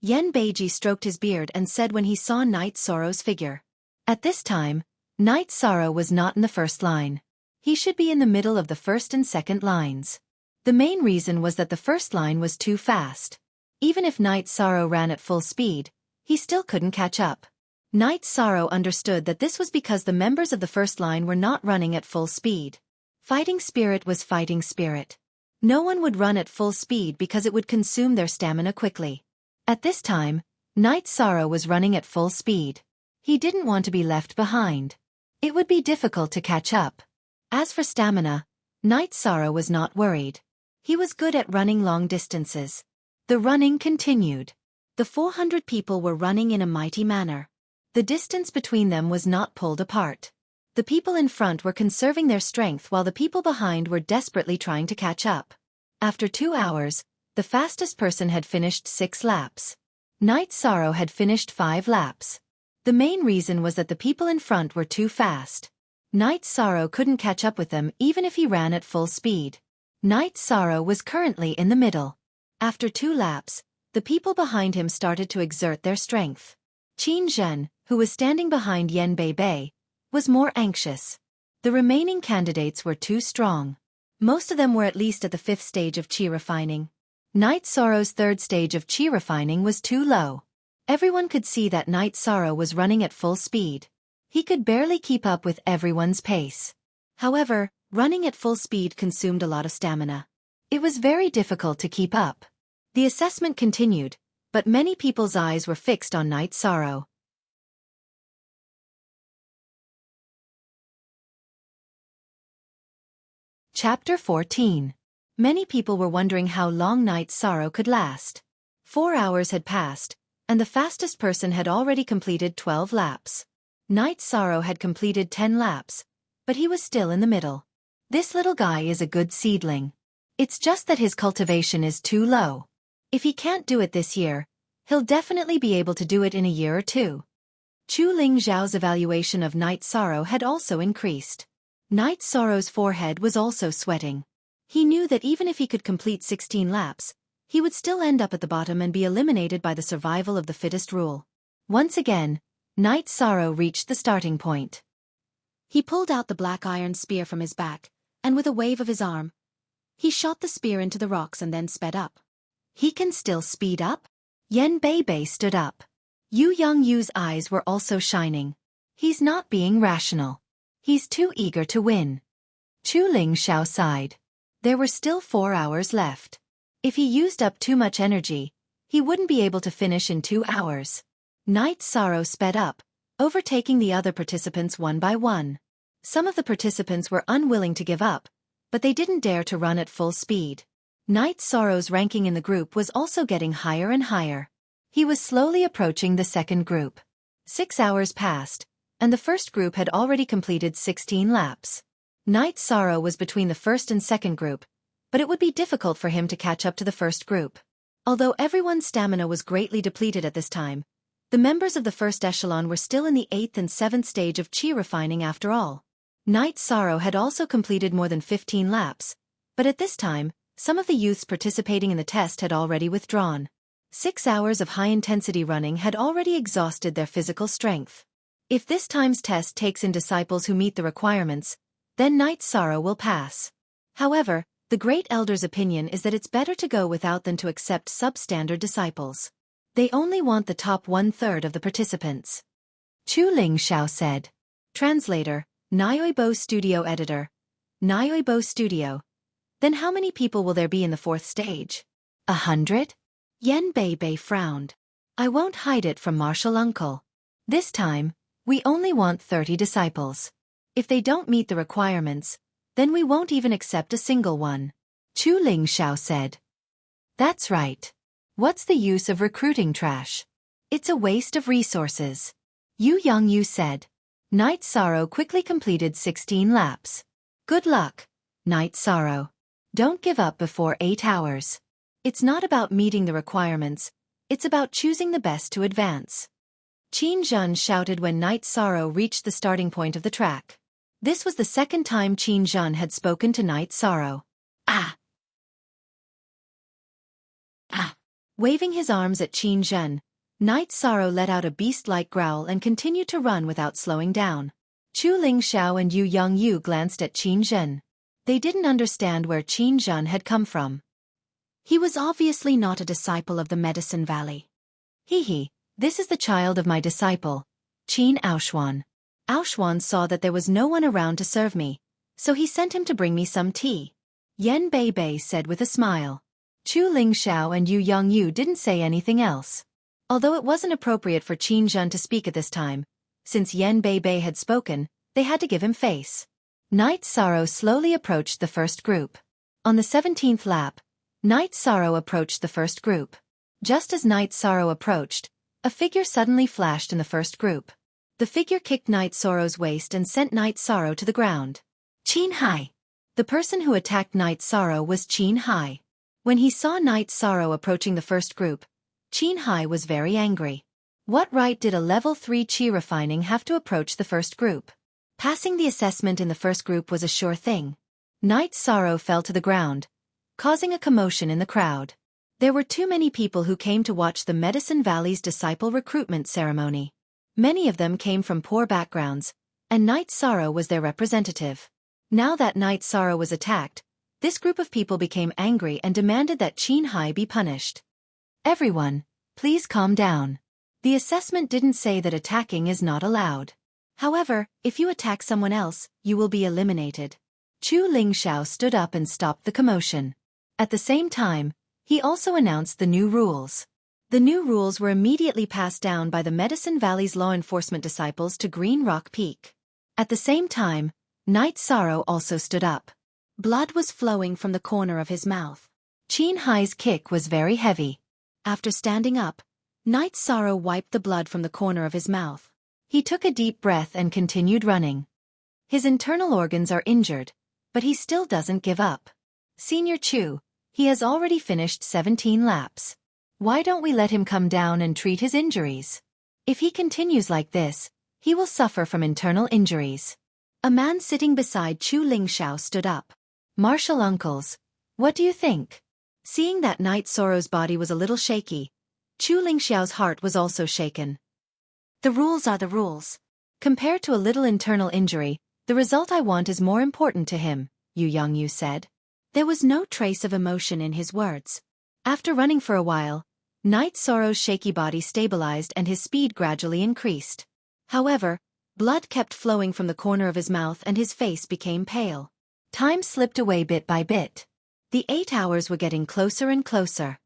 Yan Beiji stroked his beard and said when he saw Knight Sorrow's figure. At this time, Knight Sorrow was not in the first line. He should be in the middle of the first and second lines. The main reason was that the first line was too fast. Even if Knight Sorrow ran at full speed, he still couldn't catch up. Knight Sorrow understood that this was because the members of the first line were not running at full speed. Fighting spirit was fighting spirit. No one would run at full speed because it would consume their stamina quickly. At this time, Knight Sorrow was running at full speed. He didn't want to be left behind. It would be difficult to catch up. As for stamina, Knight Sorrow was not worried. He was good at running long distances. The running continued. The 400 people were running in a mighty manner. The distance between them was not pulled apart. The people in front were conserving their strength while the people behind were desperately trying to catch up. After 2 hours, the fastest person had finished 6 laps. Knight Sorrow had finished 5 laps. The main reason was that the people in front were too fast. Knight Sorrow couldn't catch up with them even if he ran at full speed. Knight Sorrow was currently in the middle. After 2 laps, the people behind him started to exert their strength. Qin Zhen, who was standing behind Yan Beibei, was more anxious. The remaining candidates were too strong. Most of them were at least at the 5th stage of Qi refining. Knight Sorrow's 3rd stage of Qi refining was too low. Everyone could see that Knight Sorrow was running at full speed. He could barely keep up with everyone's pace. However, running at full speed consumed a lot of stamina. It was very difficult to keep up. The assessment continued, but many people's eyes were fixed on Knight Sorrow. Chapter 14. Many people were wondering how long Knight Sorrow could last. 4 hours had passed, and the fastest person had already completed 12 laps. Knight Sorrow had completed 10 laps, but he was still in the middle. This little guy is a good seedling. It's just that his cultivation is too low. If he can't do it this year, he'll definitely be able to do it in a year or 2. Chu Lingxiao's evaluation of Knight Sorrow had also increased. Knight Sorrow's forehead was also sweating. He knew that even if he could complete 16 laps, he would still end up at the bottom and be eliminated by the survival of the fittest rule. Once again, Knight Sorrow reached the starting point. He pulled out the black iron spear from his back, and with a wave of his arm, he shot the spear into the rocks and then sped up. He can still speed up? Yan Beibei stood up. Yu Yongyu's eyes were also shining. He's not being rational. He's too eager to win. Chu Lingxiao sighed. There were still 4 hours left. If he used up too much energy, he wouldn't be able to finish in 2 hours. Knight Sorrow sped up, overtaking the other participants one by one. Some of the participants were unwilling to give up, but they didn't dare to run at full speed. Night Sorrow's ranking in the group was also getting higher and higher. He was slowly approaching the second group. 6 hours passed, and the first group had already completed 16 laps. Night Sorrow was between the first and second group, but it would be difficult for him to catch up to the first group. Although everyone's stamina was greatly depleted at this time, the members of the first echelon were still in the 8th and 7th stage of chi refining after all. Night Sorrow had also completed more than 15 laps, but at this time, some of the youths participating in the test had already withdrawn. 6 hours of high-intensity running had already exhausted their physical strength. If this time's test takes in disciples who meet the requirements, then Night Sorrow will pass. However, the Great Elder's opinion is that it's better to go without than to accept substandard disciples. They only want the top 1/3 of the participants. Chu Ling Xiao said. Translator, Nyoibo Studio Editor. Nyoibo Studio. Then how many people will there be in the 4th stage? 100? Yen Bei frowned. I won't hide it from Martial Uncle. This time, we only want 30 disciples. If they don't meet the requirements, then we won't even accept a single one. Chu Ling Xiao said. That's right. What's the use of recruiting trash? It's a waste of resources. Yu Yongyu said. Night Sorrow quickly completed 16 laps. Good luck, Night Sorrow. Don't give up before 8 hours. It's not about meeting the requirements, it's about choosing the best to advance. Qin Zhen shouted when Night Sorrow reached the starting point of the track. This was the second time Qin Zhen had spoken to Night Sorrow. Ah! Ah! Waving his arms at Qin Zhen, Night Sorrow let out a beast-like growl and continued to run without slowing down. Chu Ling Xiao and Yu Yongyu glanced at Qin Zhen. They didn't understand where Qin Zhen had come from. He was obviously not a disciple of the Medicine Valley. He, this is the child of my disciple, Qin Aoxuan. Aoxuan saw that there was no one around to serve me, so he sent him to bring me some tea. Yen Bei said with a smile. Chu Ling Xiao and Yu Yongyu didn't say anything else. Although it wasn't appropriate for Qin Zhen to speak at this time, since Yen Bei had spoken, they had to give him face. Night Sorrow slowly approached the first group. On the 17th lap, Night Sorrow approached the first group. Just as Night Sorrow approached, a figure suddenly flashed in the first group. The figure kicked Night Sorrow's waist and sent Night Sorrow to the ground. Qin Hai. The person who attacked Night Sorrow was Qin Hai. When he saw Night Sorrow approaching the first group, Qin Hai was very angry. What right did a level 3 chi refining have to approach the first group? Passing the assessment in the first group was a sure thing. Night Sorrow fell to the ground, causing a commotion in the crowd. There were too many people who came to watch the Medicine Valley's disciple recruitment ceremony. Many of them came from poor backgrounds, and Night Sorrow was their representative. Now that Night Sorrow was attacked, this group of people became angry and demanded that Qin Hai be punished. Everyone, please calm down. The assessment didn't say that attacking is not allowed. However, if you attack someone else, you will be eliminated. Chu Ling Xiao stood up and stopped the commotion. At the same time, he also announced the new rules. The new rules were immediately passed down by the Medicine Valley's law enforcement disciples to Green Rock Peak. At the same time, Night Sorrow also stood up. Blood was flowing from the corner of his mouth. Qin Hai's kick was very heavy. After standing up, Night Sorrow wiped the blood from the corner of his mouth. He took a deep breath and continued running. His internal organs are injured, but he still doesn't give up. Senior Chu, he has already finished 17 laps. Why don't we let him come down and treat his injuries? If he continues like this, he will suffer from internal injuries. A man sitting beside Chu Ling Xiao stood up. Martial uncles, what do you think? Seeing that Night Sorrow's body was a little shaky, Chu Ling Xiao's heart was also shaken. The rules are the rules. Compared to a little internal injury, the result I want is more important to him, Yu Yongyu said. There was no trace of emotion in his words. After running for a while, Night Sorrow's shaky body stabilized and his speed gradually increased. However, blood kept flowing from the corner of his mouth and his face became pale. Time slipped away bit by bit. The 8 hours were getting closer and closer.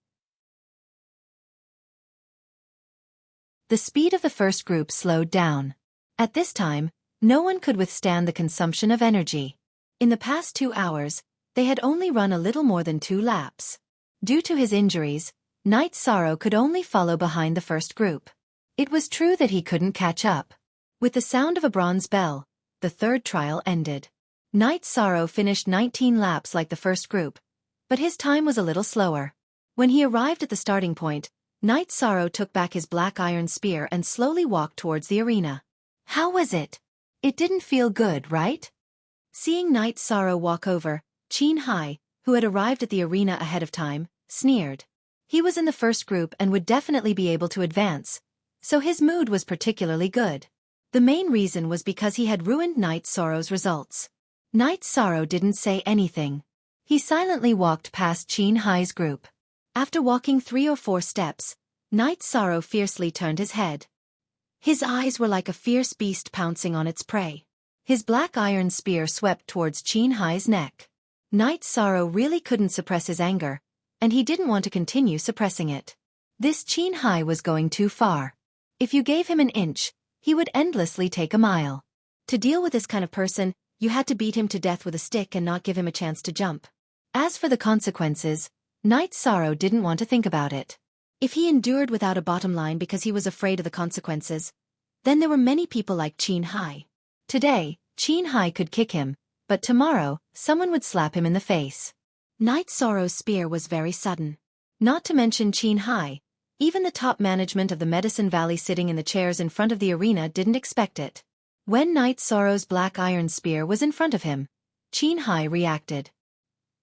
The speed of the first group slowed down. At this time, no one could withstand the consumption of energy. In the past 2 hours, They had only run a little more than 2 laps. Due to his injuries, Knight Sorrow could only follow behind the first group. It was true that he couldn't catch up. With the sound of a bronze bell, the third trial ended. Knight Sorrow finished 19 laps like the first group, but his time was a little slower. When he arrived at the starting point, Knight Sorrow took back his black iron spear and slowly walked towards the arena. How was it? It didn't feel good, right? Seeing Knight Sorrow walk over, Qin Hai, who had arrived at the arena ahead of time, sneered. He was in the first group and would definitely be able to advance, so his mood was particularly good. The main reason was because he had ruined Knight Sorrow's results. Knight Sorrow didn't say anything. He silently walked past Qin Hai's group. After walking 3 or 4 steps, Knight Sorrow fiercely turned his head. His eyes were like a fierce beast pouncing on its prey. His black iron spear swept towards Qin Hai's neck. Knight Sorrow really couldn't suppress his anger, and he didn't want to continue suppressing it. This Qin Hai was going too far. If you gave him an inch, he would endlessly take a mile. To deal with this kind of person, you had to beat him to death with a stick and not give him a chance to jump. As for the consequences, Knight Sorrow didn't want to think about it. If he endured without a bottom line because he was afraid of the consequences, then there were many people like Qin Hai. Today, Qin Hai could kick him, but tomorrow, someone would slap him in the face. Knight Sorrow's spear was very sudden. Not to mention Qin Hai, even the top management of the Medicine Valley sitting in the chairs in front of the arena didn't expect it. When Knight Sorrow's black iron spear was in front of him, Qin Hai reacted.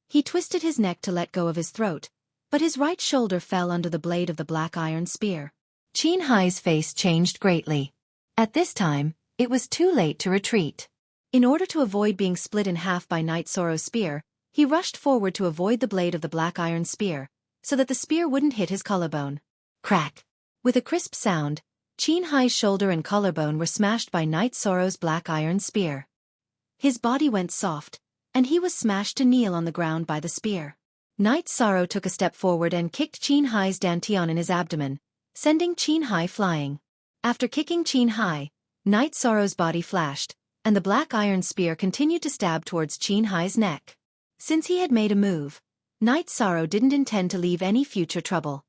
He twisted his neck to let go of his throat, but his right shoulder fell under the blade of the black iron spear. Qin Hai's face changed greatly. At this time, it was too late to retreat. In order to avoid being split in half by Knight Sorrow's spear, he rushed forward to avoid the blade of the black iron spear, so that the spear wouldn't hit his collarbone. Crack! With a crisp sound, Qin Hai's shoulder and collarbone were smashed by Knight Sorrow's black iron spear. His body went soft, and he was smashed to kneel on the ground by the spear. Knight Sorrow took a step forward and kicked Qin Hai's dantian in his abdomen, sending Qin Hai flying. After kicking Qin Hai, Knight Sorrow's body flashed, and the black iron spear continued to stab towards Qin Hai's neck. Since he had made a move, Knight Sorrow didn't intend to leave any future trouble.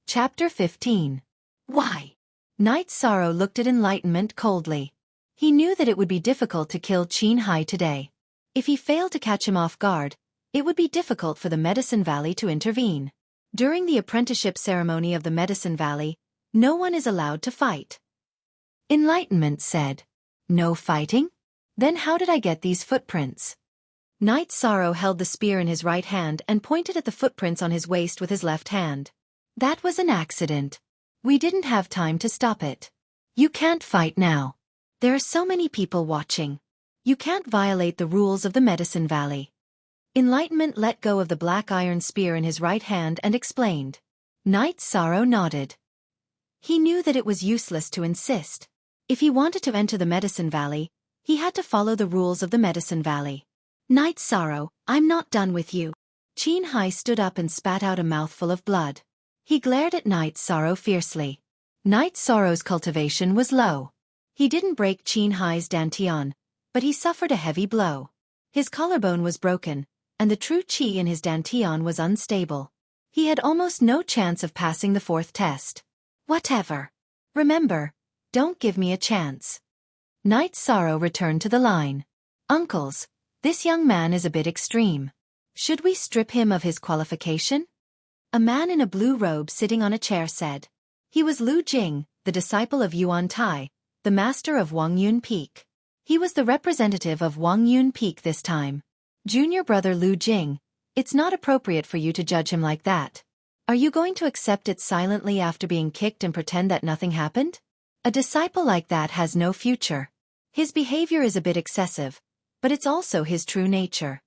Chapter 15. Why? Knight Sorrow looked at Enlightenment coldly. He knew that it would be difficult to kill Qin Hai today. If he failed to catch him off guard, it would be difficult for the Medicine Valley to intervene. During the apprenticeship ceremony of the Medicine Valley, no one is allowed to fight. Enlightenment said, "No fighting? Then how did I get these footprints?" Knight Sorrow held the spear in his right hand and pointed at the footprints on his waist with his left hand. "That was an accident. We didn't have time to stop it. You can't fight now. There are so many people watching. You can't violate the rules of the Medicine Valley." Enlightenment let go of the black iron spear in his right hand and explained. Knight Sorrow nodded. He knew that it was useless to insist. If he wanted to enter the Medicine Valley, he had to follow the rules of the Medicine Valley. "Knight Sorrow, I'm not done with you." Qin Hai stood up and spat out a mouthful of blood. He glared at Knight Sorrow fiercely. Knight Sorrow's cultivation was low. He didn't break Qin Hai's dantian, but he suffered a heavy blow. His collarbone was broken, and the true qi in his dantian was unstable. He had almost no chance of passing the 4th test. Whatever. Remember, don't give me a chance. Knight Sorrow returned to the line. "Uncles, this young man is a bit extreme. Should we strip him of his qualification?" A man in a blue robe sitting on a chair said. He was Lu Jing, the disciple of Yuan Tai, the master of Wang Yun Peak. He was the representative of Wang Yun Peak this time. "Junior brother Lu Jing, it's not appropriate for you to judge him like that. Are you going to accept it silently after being kicked and pretend that nothing happened? A disciple like that has no future. His behavior is a bit excessive, but it's also his true nature."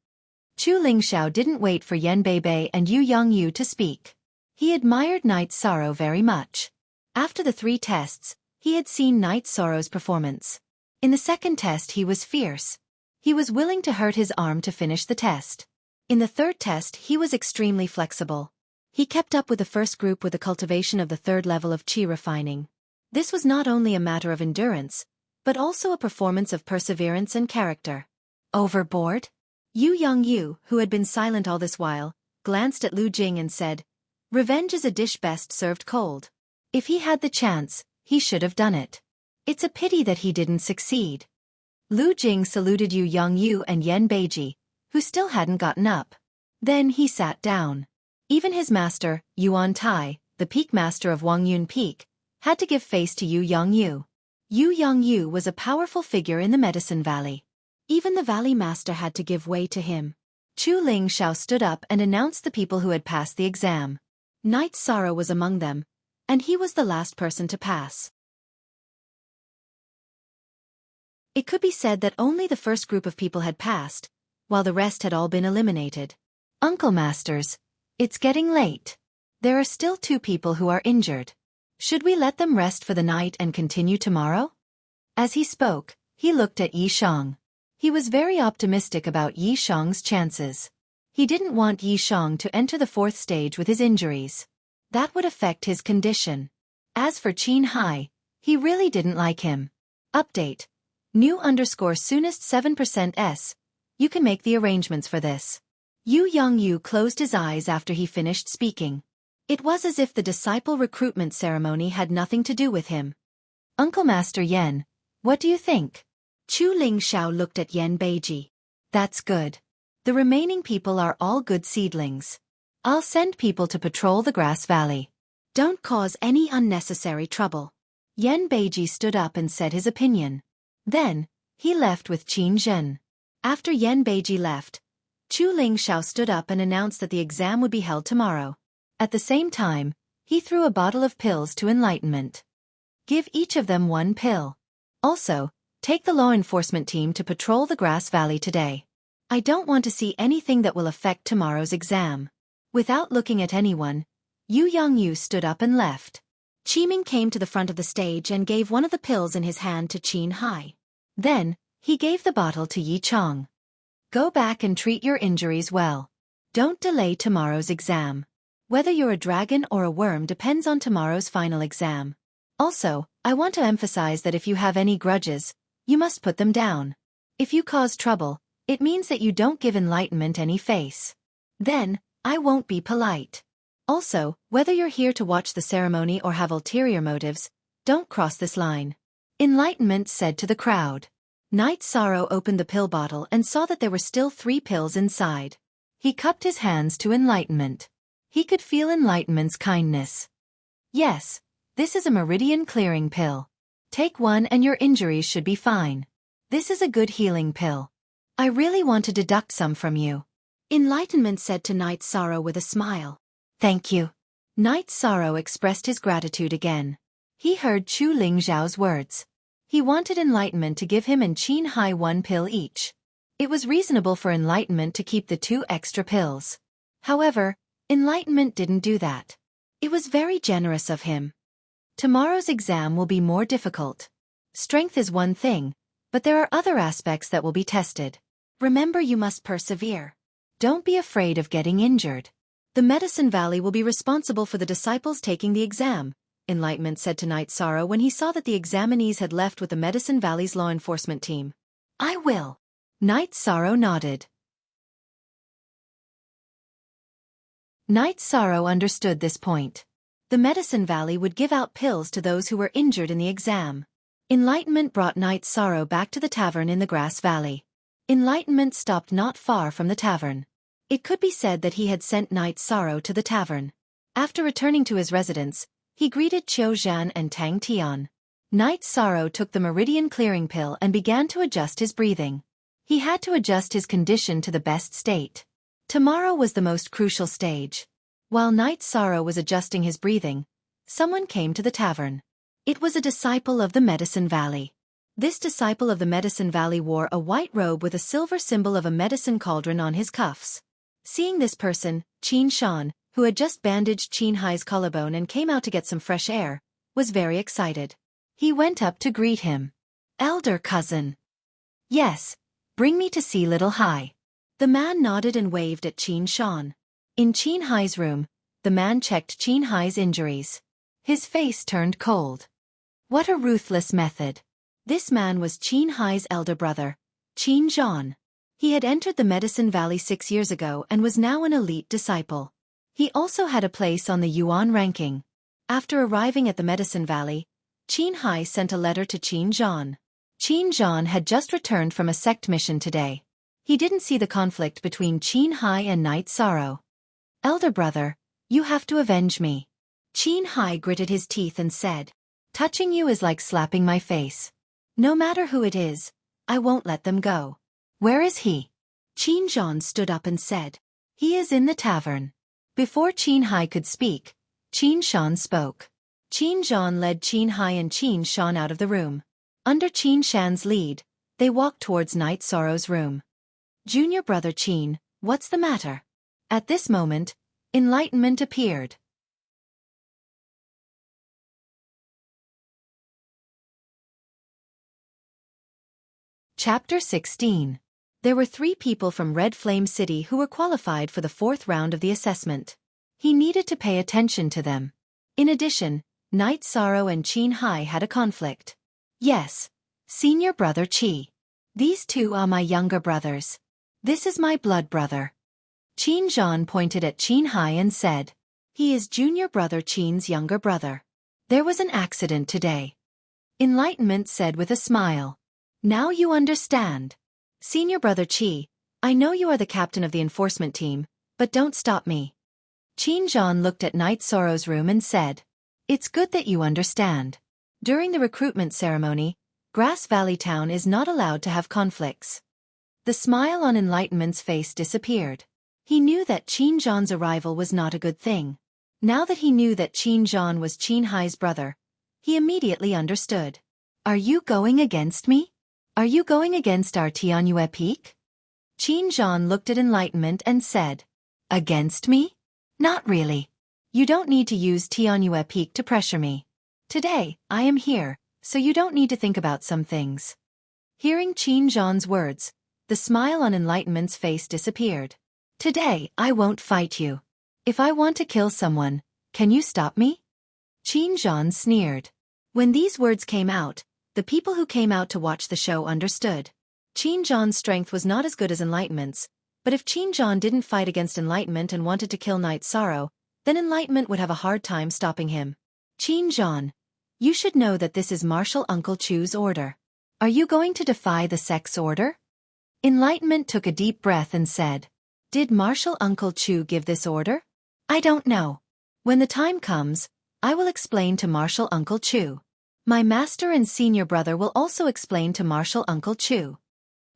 Chu Lingxiao didn't wait for Yan Beibei and Yu Yongyu to speak. He admired Knight Sorrow very much. After the 3 tests, he had seen Knight Sorrow's performance. In the 2nd test he was fierce. He was willing to hurt his arm to finish the test. In the 3rd test he was extremely flexible. He kept up with the first group with the cultivation of the 3rd level of qi refining. This was not only a matter of endurance, but also a performance of perseverance and character. Overboard? Yu Yongyu, who had been silent all this while, glanced at Lu Jing and said, "Revenge is a dish best served cold. If he had the chance, he should have done it. It's a pity that he didn't succeed." Lu Jing saluted Yu Yongyu and Yan Beiji, who still hadn't gotten up. Then he sat down. Even his master, Yuan Tai, the peak master of Wangyun Peak, had to give face to Yu Yongyu. Yu Yongyu was a powerful figure in the Medicine Valley. Even the Valley Master had to give way to him. Chu Ling Xiao stood up and announced the people who had passed the exam. Knight Sorrow was among them, and he was the last person to pass. It could be said that only the first group of people had passed, while the rest had all been eliminated. "Uncle Masters, it's getting late. There are still 2 people who are injured. Should we let them rest for the night and continue tomorrow?" As he spoke, he looked at Yi Shang. He was very optimistic about Yi Shang's chances. He didn't want Yi Shang to enter the 4th stage with his injuries. That would affect his condition. As for Qin Hai, he really didn't like him. Update. New_soonest 7% S. You can make the arrangements for this. Yu Yongyu closed his eyes after he finished speaking. It was as if the disciple recruitment ceremony had nothing to do with him. "Uncle Master Yen, what do you think?" Chu Ling Xiao looked at Yan Beiji. "That's good. The remaining people are all good seedlings. I'll send people to patrol the Grass Valley. Don't cause any unnecessary trouble." Yan Beiji stood up and said his opinion. Then, he left with Qin Zhen. After Yan Beiji left, Chu Ling Xiao stood up and announced that the exam would be held tomorrow. At the same time, he threw a bottle of pills to Enlightenment. "Give each of them 1 pill. Also, take the law enforcement team to patrol the Grass Valley today. I don't want to see anything that will affect tomorrow's exam." Without looking at anyone, Yu Yongyu stood up and left. Qiming came to the front of the stage and gave one of the pills in his hand to Qin Hai. Then, he gave the bottle to Yi Chong. "Go back and treat your injuries well. Don't delay tomorrow's exam. Whether you're a dragon or a worm depends on tomorrow's final exam. Also, I want to emphasize that if you have any grudges, you must put them down. If you cause trouble, it means that you don't give Enlightenment any face. Then, I won't be polite. Also, whether you're here to watch the ceremony or have ulterior motives, don't cross this line." Enlightenment said to the crowd. Knight Sorrow opened the pill bottle and saw that there were still 3 pills inside. He cupped his hands to Enlightenment. He could feel Enlightenment's kindness. "Yes, this is a meridian clearing pill. Take 1 and your injuries should be fine. This is a good healing pill. I really want to deduct some from you." Enlightenment said to Knight Sorrow with a smile. "Thank you." Knight Sorrow expressed his gratitude again. He heard Chu Ling Zhao's words. He wanted Enlightenment to give him and Qin Hai 1 pill each. It was reasonable for Enlightenment to keep the 2 extra pills. However, Enlightenment didn't do that. It was very generous of him. Tomorrow's exam will be more difficult. Strength is one thing, but there are other aspects that will be tested. Remember, you must persevere. Don't be afraid of getting injured. The Medicine Valley will be responsible for the disciples taking the exam, Enlightenment said to Knight Sorrow when he saw that the examinees had left with the Medicine Valley's law enforcement team. "I will." Knight Sorrow nodded. Knight Sorrow understood this point. The Medicine Valley would give out pills to those who were injured in the exam. Enlightenment brought Knight Sorrow back to the tavern in the Grass Valley. Enlightenment stopped not far from the tavern. It could be said that he had sent Knight Sorrow to the tavern. After returning to his residence, he greeted Qiu Zhan and Tang Tian. Knight Sorrow took the meridian clearing pill and began to adjust his breathing. He had to adjust his condition to the best state. Tomorrow was the most crucial stage. While Knight Sorrow was adjusting his breathing, someone came to the tavern. It was a disciple of the Medicine Valley. This disciple of the Medicine Valley wore a white robe with a silver symbol of a medicine cauldron on his cuffs. Seeing this person, Qin Shan, who had just bandaged Qin Hai's collarbone and came out to get some fresh air, was very excited. He went up to greet him. "Elder cousin." "Yes, bring me to see little Hai." The man nodded and waved at Qin Shan. In Qin Hai's room, the man checked Qin Hai's injuries. His face turned cold. What a ruthless method. This man was Qin Hai's elder brother, Qin Zhan. He had entered the Medicine Valley 6 years ago and was now an elite disciple. He also had a place on the Yuan ranking. After arriving at the Medicine Valley, Qin Hai sent a letter to Qin Zhan. Qin Zhan had just returned from a sect mission today. He didn't see the conflict between Qin Hai and Night Sorrow. Elder brother, you have to avenge me. Qin Hai gritted his teeth and said, touching you is like slapping my face. No matter who it is, I won't let them go. Where is he? Qin Zhan stood up and said, he is in the tavern. Before Qin Hai could speak, Qin Shan spoke. Qin Zhan led Qin Hai and Qin Shan out of the room. Under Qin Shan's lead, they walked towards Night Sorrow's room. Junior brother Qin, what's the matter? At this moment, enlightenment appeared. Chapter 16. There were 3 people from Red Flame City who were qualified for the 4th round of the assessment. He needed to pay attention to them. In addition, Night Sorrow and Qin Hai had a conflict. Yes, senior brother Qi. These 2 are my younger brothers. This is my blood brother. Qin Zhan pointed at Qin Hai and said, he is junior brother Qin's younger brother. There was an accident today. Enlightenment said with a smile. Now you understand. Senior brother Qi, I know you are the captain of the enforcement team, but don't stop me. Qin Zhan looked at Night Sorrow's room and said, it's good that you understand. During the recruitment ceremony, Grass Valley Town is not allowed to have conflicts. The smile on Enlightenment's face disappeared. He knew that Qin Zhan's arrival was not a good thing. Now that he knew that Qin Zhan was Qin Hai's brother, he immediately understood. Are you going against me? Are you going against our Tianyue Peak? Qin Zhan looked at Enlightenment and said, against me? Not really. You don't need to use Tianyue Peak to pressure me. Today, I am here, so you don't need to think about some things. Hearing Qin Zhan's words, the smile on Enlightenment's face disappeared. Today, I won't fight you. If I want to kill someone, can you stop me? Qin Zhan sneered. When these words came out, the people who came out to watch the show understood. Qin Zhan's strength was not as good as Enlightenment's, but if Qin Zhan didn't fight against Enlightenment and wanted to kill Night Sorrow, then Enlightenment would have a hard time stopping him. Qin Zhan, you should know that this is Martial Uncle Chu's order. Are you going to defy the sect's order? Enlightenment took a deep breath and said, did Martial Uncle Chu give this order? I don't know. When the time comes, I will explain to Martial Uncle Chu. My master and senior brother will also explain to Martial Uncle Chu.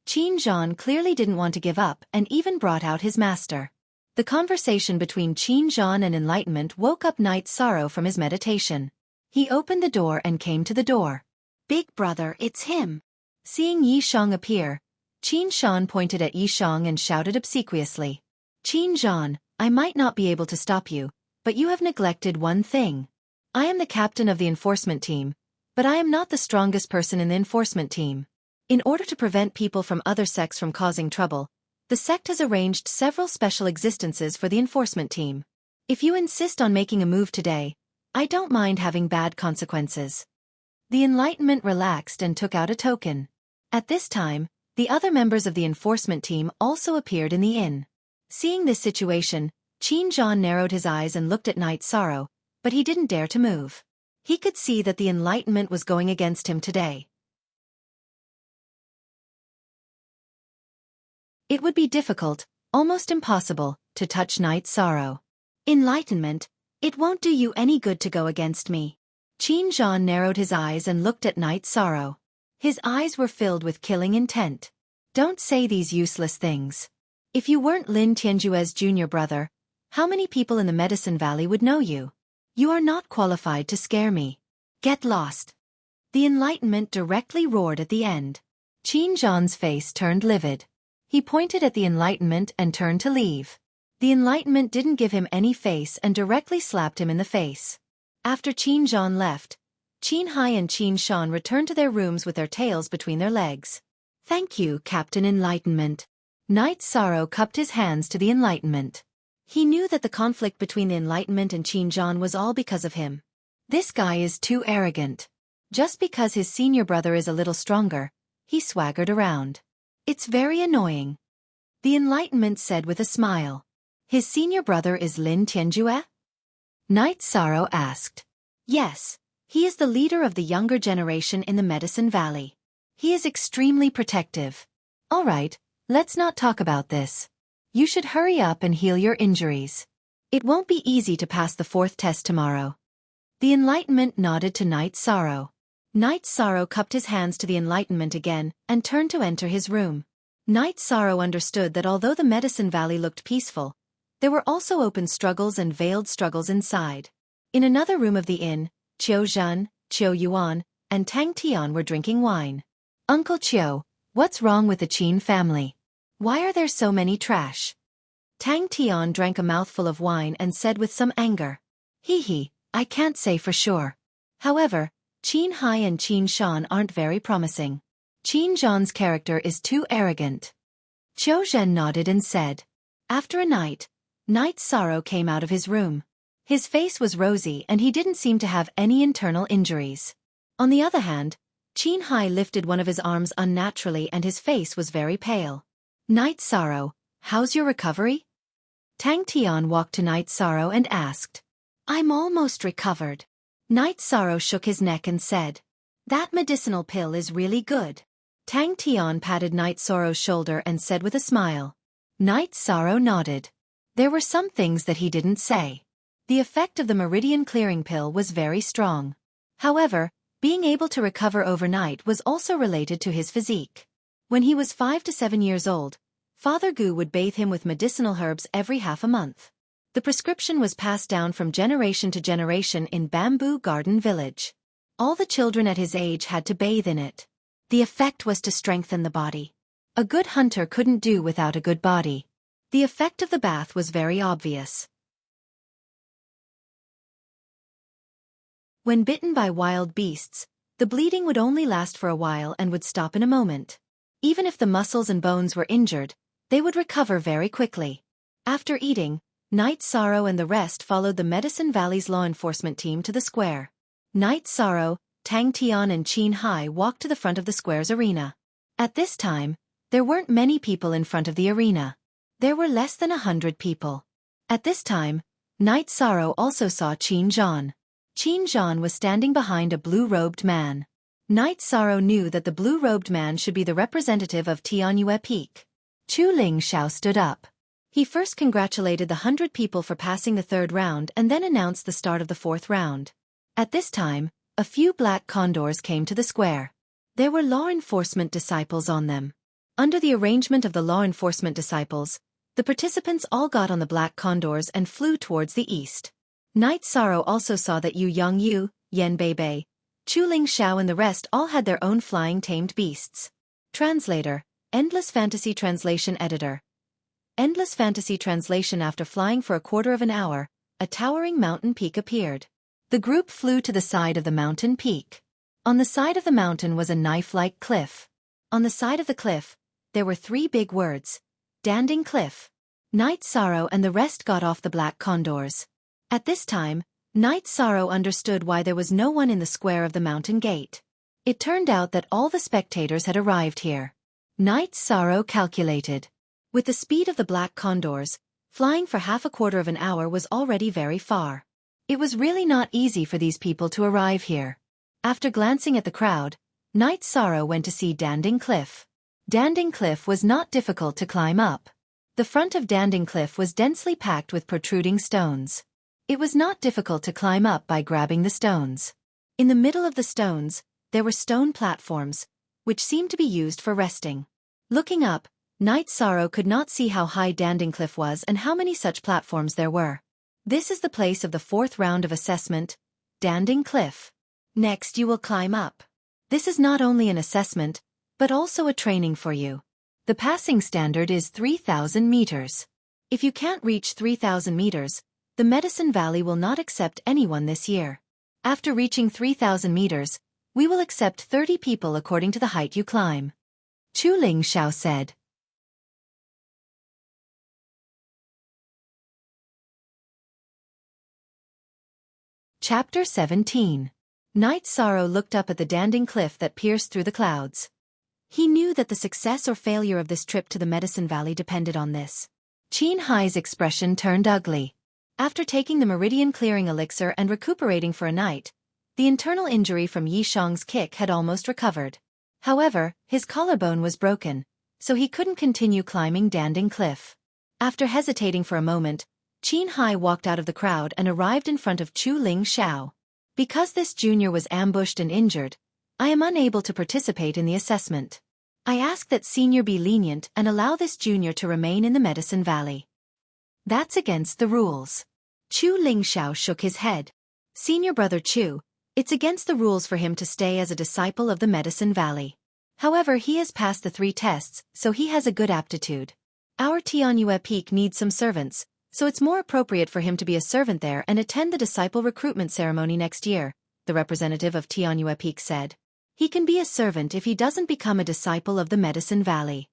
Qin Zhan clearly didn't want to give up and even brought out his master. The conversation between Qin Zhan and Enlightenment woke up Night Sorrow from his meditation. He opened the door and came to the door. Big brother, it's him. Seeing Yi Shang appear, Qin Shan pointed at Yi Shang and shouted obsequiously. Qin Zhan, I might not be able to stop you, but you have neglected one thing. I am the captain of the enforcement team, but I am not the strongest person in the enforcement team. In order to prevent people from other sects from causing trouble, the sect has arranged several special existences for the enforcement team. If you insist on making a move today, I don't mind having bad consequences. The Enlightenment relaxed and took out a token. At this time, the other members of the enforcement team also appeared in the inn. Seeing this situation, Qin Zhan narrowed his eyes and looked at Night Sorrow, but he didn't dare to move. He could see that the Enlightenment was going against him today. It would be difficult, almost impossible, to touch Night Sorrow. Enlightenment, it won't do you any good to go against me. Qin Zhan narrowed his eyes and looked at Night Sorrow. His eyes were filled with killing intent. Don't say these useless things. If you weren't Lin Tianjue's junior brother, how many people in the Medicine Valley would know you? You are not qualified to scare me. Get lost. The Enlightenment directly roared at the end. Qin Zhan's face turned livid. He pointed at the Enlightenment and turned to leave. The Enlightenment didn't give him any face and directly slapped him in the face. After Qin Zhan left, Qin Hai and Qin Shan returned to their rooms with their tails between their legs. Thank you, Captain Enlightenment. Night Sorrow cupped his hands to the Enlightenment. He knew that the conflict between the Enlightenment and Qin Zhan was all because of him. This guy is too arrogant. Just because his senior brother is a little stronger, he swaggered around. It's very annoying. The Enlightenment said with a smile. His senior brother is Lin Tianjue? Knight Sorrow asked. Yes, he is the leader of the younger generation in the Medicine Valley. He is extremely protective. All right, let's not talk about this. You should hurry up and heal your injuries. It won't be easy to pass the fourth test tomorrow. The Enlightenment nodded to Knight Sorrow. Knight Sorrow cupped his hands to the Enlightenment again and turned to enter his room. Knight Sorrow understood that although the Medicine Valley looked peaceful, there were also open struggles and veiled struggles inside. In another room of the inn, Qiu Zhan, Qiu Yuan, and Tang Tian were drinking wine. Uncle Qiu, what's wrong with the Qin family? Why are there so many trash? Tang Tian drank a mouthful of wine and said with some anger. Hee, I can't say for sure. However, Qin Hai and Qin Shan aren't very promising. Qin Zhan's character is too arrogant. Qiu Zhen nodded and said. After a night, Knight Sorrow came out of his room. His face was rosy and he didn't seem to have any internal injuries. On the other hand, Qin Hai lifted one of his arms unnaturally and his face was very pale. Knight Sorrow, how's your recovery? Tang Tian walked to Knight Sorrow and asked. I'm almost recovered. Knight Sorrow shook his neck and said. That medicinal pill is really good. Tang Tian patted Knight Sorrow's shoulder and said with a smile. Knight Sorrow nodded. There were some things that he didn't say. The effect of the meridian clearing pill was very strong. However, being able to recover overnight was also related to his physique. When he was 5 to 7 years old, Father Gu would bathe him with medicinal herbs every half a month. The prescription was passed down from generation to generation in Bamboo Garden Village. All the children at his age had to bathe in it. The effect was to strengthen the body. A good hunter couldn't do without a good body. The effect of the bath was very obvious. When bitten by wild beasts, the bleeding would only last for a while and would stop in a moment. Even if the muscles and bones were injured, they would recover very quickly. After eating, Knight Sorrow and the rest followed the Medicine Valley's law enforcement team to the square. Knight Sorrow, Tang Tian and Qin Hai walked to the front of the square's arena. At this time, there weren't many people in front of the arena. There were less than 100 people. At this time, Knight Sorrow also saw Qin Zhan. Qin Zhan was standing behind a blue-robed man. Knight Sorrow knew that the blue-robed man should be the representative of Tianyue Peak. Chu Ling Xiao stood up. He first congratulated the 100 people for passing the third round and then announced the start of the fourth round. At this time, a few black condors came to the square. There were law enforcement disciples on them. Under the arrangement of the law enforcement disciples, the participants all got on the black condors and flew towards the east. Knight Sorrow also saw that Yu Yongyu, Yen Beibei, Chu Ling Xiao and the rest all had their own flying tamed beasts. Translator, Endless Fantasy Translation Editor. Endless Fantasy Translation. After flying for a quarter of an hour, a towering mountain peak appeared. The group flew to the side of the mountain peak. On the side of the mountain was a knife-like cliff. On the side of the cliff, there were 3 big words. Danding Cliff. Knight Sorrow and the rest got off the black condors. At this time, Knight Sorrow understood why there was no one in the square of the mountain gate. It turned out that all the spectators had arrived here. Knight Sorrow calculated. With the speed of the black condors, flying for half a quarter of an hour was already very far. It was really not easy for these people to arrive here. After glancing at the crowd, Knight Sorrow went to see Danding Cliff. Danding Cliff was not difficult to climb up. The front of Danding Cliff was densely packed with protruding stones. It was not difficult to climb up by grabbing the stones. In the middle of the stones, there were stone platforms, which seemed to be used for resting. Looking up, Knight Sorrow could not see how high Danding Cliff was and how many such platforms there were. This is the place of the fourth round of assessment, Danding Cliff. Next you will climb up. This is not only an assessment, but also a training for you. The passing standard is 3,000 meters. If you can't reach 3,000 meters, the Medicine Valley will not accept anyone this year. After reaching 3,000 meters, we will accept 30 people according to the height you climb. Chu Ling Xiao said. Chapter 17. Night Sorrow looked up at the danding cliff that pierced through the clouds. He knew that the success or failure of this trip to the Medicine Valley depended on this. Qin Hai's expression turned ugly. After taking the meridian clearing elixir and recuperating for a night, the internal injury from Yi Shang's kick had almost recovered. However, his collarbone was broken, so he couldn't continue climbing Danding Cliff. After hesitating for a moment, Qin Hai walked out of the crowd and arrived in front of Chu Ling Xiao. Because this junior was ambushed and injured, I am unable to participate in the assessment. I ask that senior be lenient and allow this junior to remain in the Medicine Valley. That's against the rules. Chu Ling Xiao shook his head. Senior brother Chu, it's against the rules for him to stay as a disciple of the Medicine Valley. However, he has passed the 3 tests, so he has a good aptitude. Our Tianyue Peak needs some servants, so it's more appropriate for him to be a servant there and attend the disciple recruitment ceremony next year, the representative of Tianyue Peak said. He can be a servant if he doesn't become a disciple of the Medicine Valley.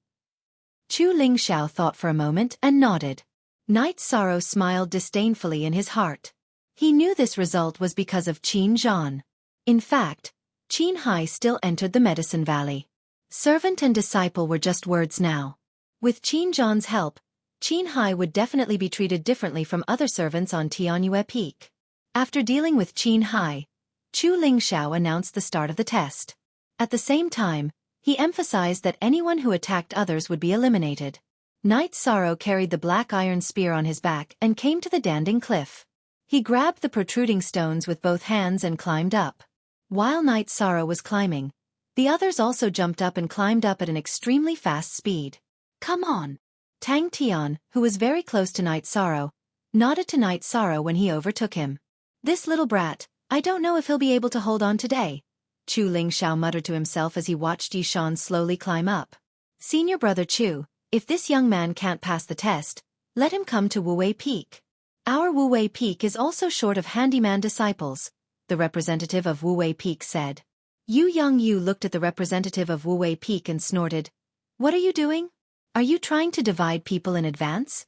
Chu Ling Xiao thought for a moment and nodded. Night Sorrow smiled disdainfully in his heart. He knew this result was because of Qin Zhan. In fact, Qin Hai still entered the Medicine Valley. Servant and disciple were just words now. With Qin Zhan's help, Qin Hai would definitely be treated differently from other servants on Tianyue Peak. After dealing with Qin Hai, Chu Ling Xiao announced the start of the test. At the same time, he emphasized that anyone who attacked others would be eliminated. Night Sorrow carried the black iron spear on his back and came to the Danding Cliff. He grabbed the protruding stones with both hands and climbed up. While Night Sorrow was climbing, the others also jumped up and climbed up at an extremely fast speed. Come on! Tang Tian, who was very close to Night Sorrow, nodded to Night Sorrow when he overtook him. This little brat, I don't know if he'll be able to hold on today, Chu Ling Xiao muttered to himself as he watched Yi Shan slowly climb up. Senior brother Chu, if this young man can't pass the test, let him come to Wuwei Peak. Our Wuwei Peak is also short of handyman disciples, the representative of Wuwei Peak said. Yu Yongyu looked at the representative of Wuwei Peak and snorted. What are you doing? Are you trying to divide people in advance?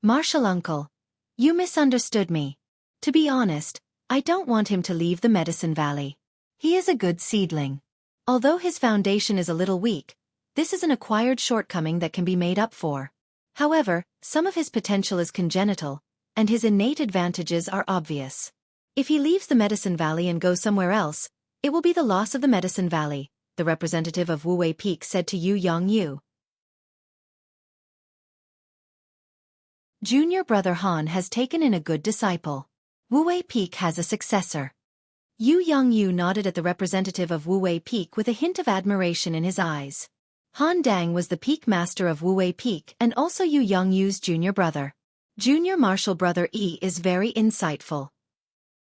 Martial uncle, you misunderstood me. To be honest, I don't want him to leave the Medicine Valley. He is a good seedling. Although his foundation is a little weak, this is an acquired shortcoming that can be made up for. However, some of his potential is congenital, and his innate advantages are obvious. If he leaves the Medicine Valley and goes somewhere else, it will be the loss of the Medicine Valley, the representative of Wuwei Peak said to Yu Yongyu. Junior brother Han has taken in a good disciple. Wuwei Peak has a successor. Yu Yongyu nodded at the representative of Wuwei Peak with a hint of admiration in his eyes. Han Dang was the peak master of Wuwei Peak and also Yu Yongyu's junior brother. Junior martial brother Yi is very insightful.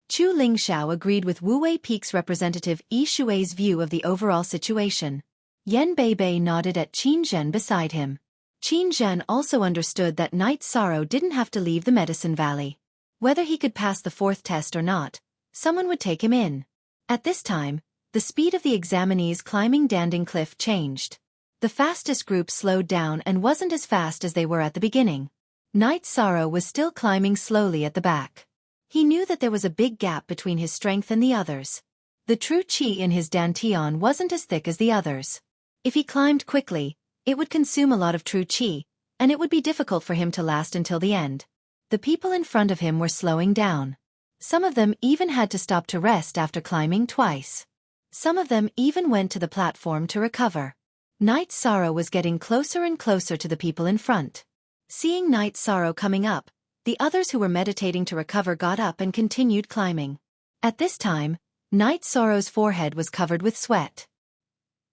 Chu Ling Xiao agreed with Wuwei Peak's representative Yi Shui's view of the overall situation. Yan Beibei nodded at Qin Zhen beside him. Qin Zhen also understood that Night Sorrow didn't have to leave the Medicine Valley. Whether he could pass the 4th test or not, someone would take him in. At this time, the speed of the examinees climbing Danding Cliff changed. The fastest group slowed down and wasn't as fast as they were at the beginning. Night Sorrow was still climbing slowly at the back. He knew that there was a big gap between his strength and the others. The true qi in his dantian wasn't as thick as the others. If he climbed quickly, it would consume a lot of true qi, and it would be difficult for him to last until the end. The people in front of him were slowing down. Some of them even had to stop to rest after climbing twice. Some of them even went to the platform to recover. Night Sorrow was getting closer and closer to the people in front. Seeing Night Sorrow coming up, the others who were meditating to recover got up and continued climbing. At this time, Night Sorrow's forehead was covered with sweat.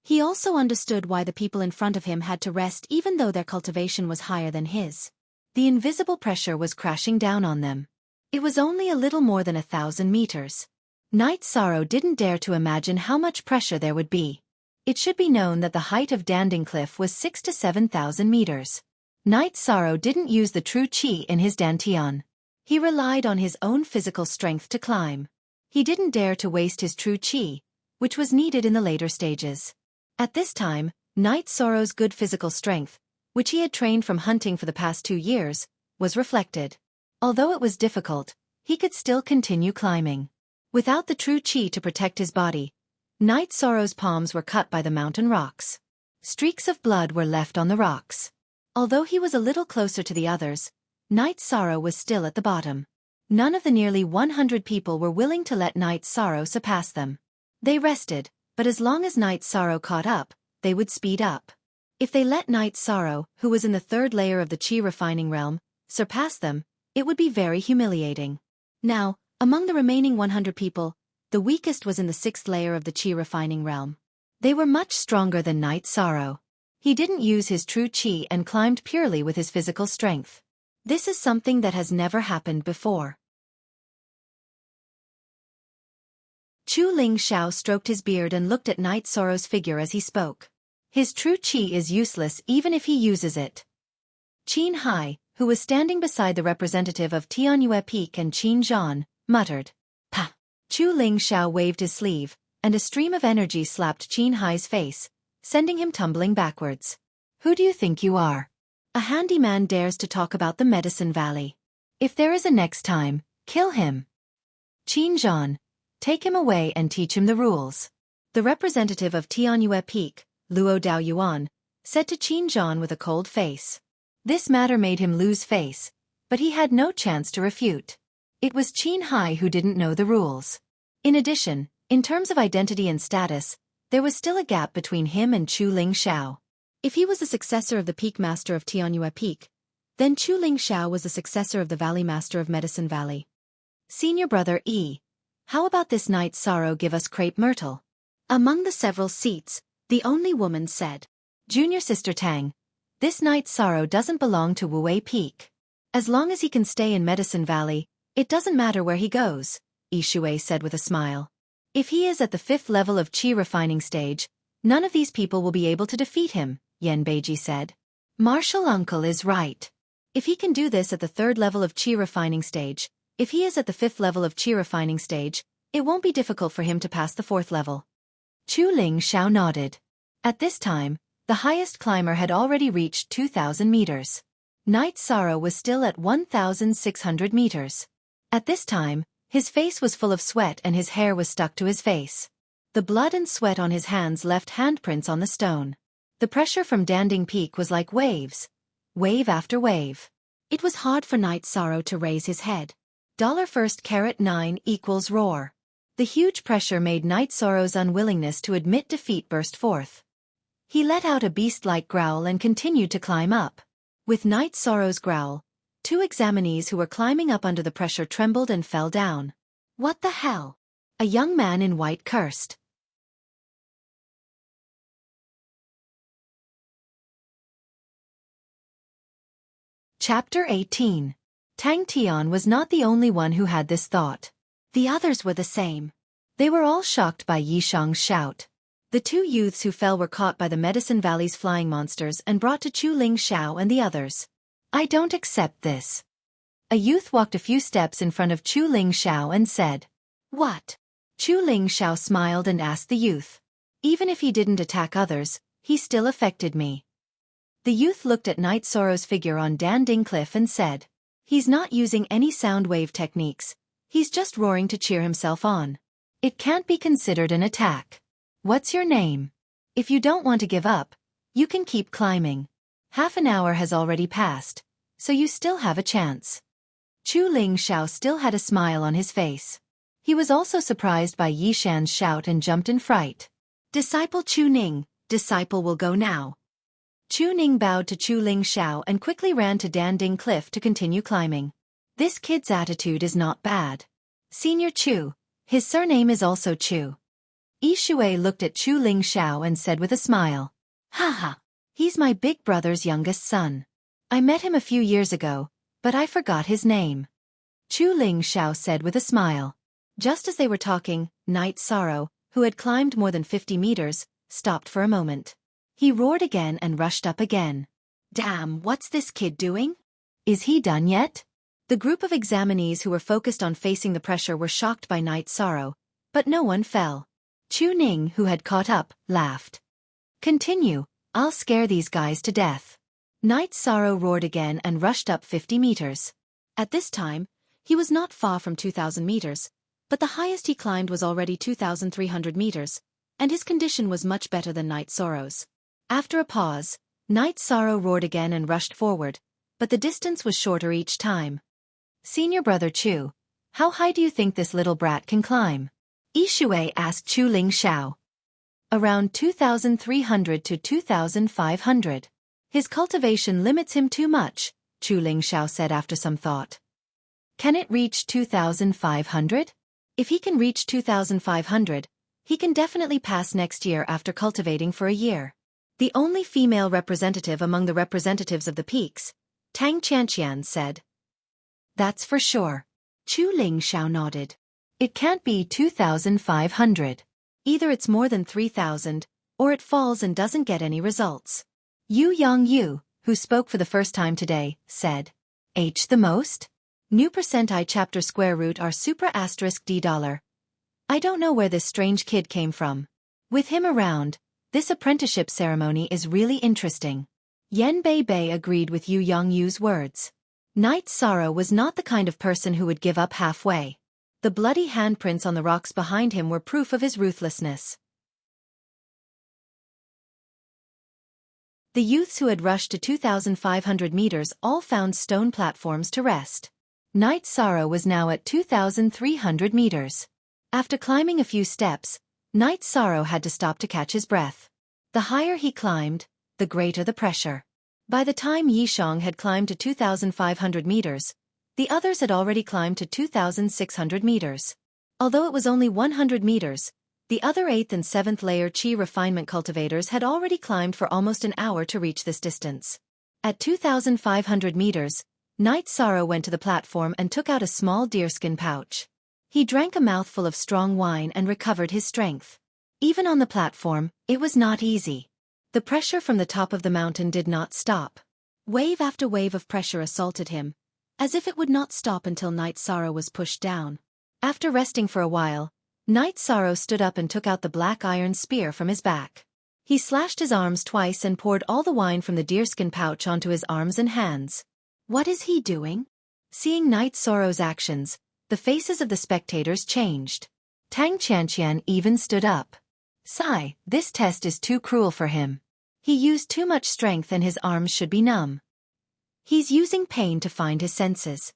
He also understood why the people in front of him had to rest even though their cultivation was higher than his. The invisible pressure was crashing down on them. It was only a little more than 1,000 meters. Night Sorrow didn't dare to imagine how much pressure there would be. It should be known that the height of Danding Cliff was 6,000 to 7,000 meters. Night Sorrow didn't use the true qi in his dantian. He relied on his own physical strength to climb. He didn't dare to waste his true qi, which was needed in the later stages. At this time, Night Sorrow's good physical strength, which he had trained from hunting for the past 2 years, was reflected. Although it was difficult, he could still continue climbing. Without the true chi to protect his body, Night Sorrow's palms were cut by the mountain rocks. Streaks of blood were left on the rocks. Although he was a little closer to the others, Night Sorrow was still at the bottom. None of the nearly 100 people were willing to let Night Sorrow surpass them. They rested, but as long as Night Sorrow caught up, they would speed up. If they let Night Sorrow, who was in the third layer of the chi refining realm, surpass them, it would be very humiliating. Now, among the remaining 100 people, the weakest was in the sixth layer of the chi refining realm. They were much stronger than Night Sorrow. He didn't use his true chi and climbed purely with his physical strength. This is something that has never happened before. Chu Ling Xiao stroked his beard and looked at Night Sorrow's figure as he spoke. His true chi is useless even if he uses it. Qin Hai, who was standing beside the representative of Tianyue Peak and Qin Zhan, muttered, "Pah!" Chu Ling Xiao waved his sleeve, and a stream of energy slapped Qin Hai's face, sending him tumbling backwards. "Who do you think you are? A handyman dares to talk about the Medicine Valley. If there is a next time, kill him. Qin Zhan, take him away and teach him the rules." The representative of Tianyue Peak, Luo Daoyuan, said to Qin Zhan with a cold face. This matter made him lose face, but he had no chance to refute. It was Qin Hai who didn't know the rules. In addition, in terms of identity and status, there was still a gap between him and Chu Ling Xiao. If he was the successor of the Peak Master of Tianyue Peak, then Chu Ling Xiao was the successor of the Valley Master of Medicine Valley. "Senior brother E, how about this Night Sorrow give us crepe myrtle?" Among the several seats, the only woman said. "Junior sister Tang, this Night Sorrow doesn't belong to Wuwei Peak. As long as he can stay in Medicine Valley, it doesn't matter where he goes," Yi Shui said with a smile. "If he is at the 5th level of chi refining stage, none of these people will be able to defeat him," Yan Beiji said. "Martial uncle is right. If he can do this at the 3rd level of chi refining stage, if he is at the 5th level of chi refining stage, it won't be difficult for him to pass the 4th level." Chu Ling Xiao nodded. At this time, the highest climber had already reached 2,000 meters. Night Sorrow was still at 1,600 meters. At this time, his face was full of sweat and his hair was stuck to his face. The blood and sweat on his hands left handprints on the stone. The pressure from Danding Peak was like waves, wave after wave. It was hard for Night Sorrow to raise his head. $1 equals roar. The huge pressure made Night Sorrow's unwillingness to admit defeat burst forth. He let out a beast-like growl and continued to climb up. With Night Sorrow's growl, 2 examinees who were climbing up under the pressure trembled and fell down. "What the hell?" A young man in white cursed. Chapter 18. Tang Tian was not the only one who had this thought. The others were the same. They were all shocked by Yi Shang's shout. The 2 youths who fell were caught by the Medicine Valley's flying monsters and brought to Chu Ling Xiao and the others. "I don't accept this." A youth walked a few steps in front of Chu Ling Xiao and said, "What?" Chu Ling Xiao smiled and asked the youth. "Even if he didn't attack others, he still affected me." The youth looked at Night Sorrow's figure on Danding Cliff and said, "He's not using any sound wave techniques. He's just roaring to cheer himself on. It can't be considered an attack. What's your name? If you don't want to give up, you can keep climbing. Half an hour has already passed, so you still have a chance." Chu Ling Xiao still had a smile on his face. He was also surprised by Yi Shan's shout and jumped in fright. "Disciple Chu Ning, disciple will go now." Chu Ning bowed to Chu Ling Xiao and quickly ran to Danding Cliff to continue climbing. This kid's attitude is not bad. "Senior Chu, his surname is also Chu." Yi Shui looked at Chu Ling Xiao and said with a smile, "Haha, he's my big brother's youngest son. I met him a few years ago, but I forgot his name." Chu Ling Xiao said with a smile. Just as they were talking, Night Sorrow, who had climbed more than 50 meters, stopped for a moment. He roared again and rushed up again. "Damn, what's this kid doing? Is he done yet?" The group of examinees who were focused on facing the pressure were shocked by Night Sorrow, but no one fell. Chu Ning, who had caught up, laughed. "Continue, I'll scare these guys to death." Night Sorrow roared again and rushed up 50 meters. At this time, he was not far from 2,000 meters, But the highest he climbed was already 2,300 meters, and his condition was much better than Night Sorrow's. After a pause, Night Sorrow roared again and rushed forward, but the distance was shorter each time. Senior brother Chu, how high do you think this little brat can climb? Yishui asked Chu Ling Xiao. Around 2,300 to 2,500. His cultivation limits him too much, Chu Ling Xiao said after some thought. Can it reach 2,500? If he can reach 2,500, he can definitely pass next year after cultivating for a year. The only female representative among the representatives of the peaks, Tang Qianqian said. That's for sure. Chu Ling Xiao nodded. It can't be 2,500. Either it's more than 3,000, or it falls and doesn't get any results. Yu Yongyu, who spoke for the first time today, said. H the most? New percent I chapter square root are super asterisk d dollar. I don't know where this strange kid came from. With him around, this apprenticeship ceremony is really interesting. Yan Bei Bei agreed with Yu Yongyu's words. Night Sorrow was not the kind of person who would give up halfway. The bloody handprints on the rocks behind him were proof of his ruthlessness. The youths who had rushed to 2,500 meters all found stone platforms to rest. Night Sorrow was now at 2,300 meters. After climbing a few steps, Night Sorrow had to stop to catch his breath. The higher he climbed, the greater the pressure. By the time Yishang had climbed to 2,500 meters, the others had already climbed to 2,600 meters. Although it was only 100 meters, the other 8th and 7th layer Qi refinement cultivators had already climbed for almost an hour to reach this distance. At 2,500 meters, Night Sorrow went to the platform and took out a small deerskin pouch. He drank a mouthful of strong wine and recovered his strength. Even on the platform, it was not easy. The pressure from the top of the mountain did not stop. Wave after wave of pressure assaulted him, as if it would not stop until Night Sorrow was pushed down. After resting for a while, Night Sorrow stood up and took out the black iron spear from his back. He slashed his arms twice and poured all the wine from the deerskin pouch onto his arms and hands. What is he doing? Seeing Night Sorrow's actions, the faces of the spectators changed. Tang Qianqian even stood up. Sigh, this test is too cruel for him. He used too much strength and his arms should be numb. He's using pain to find his senses.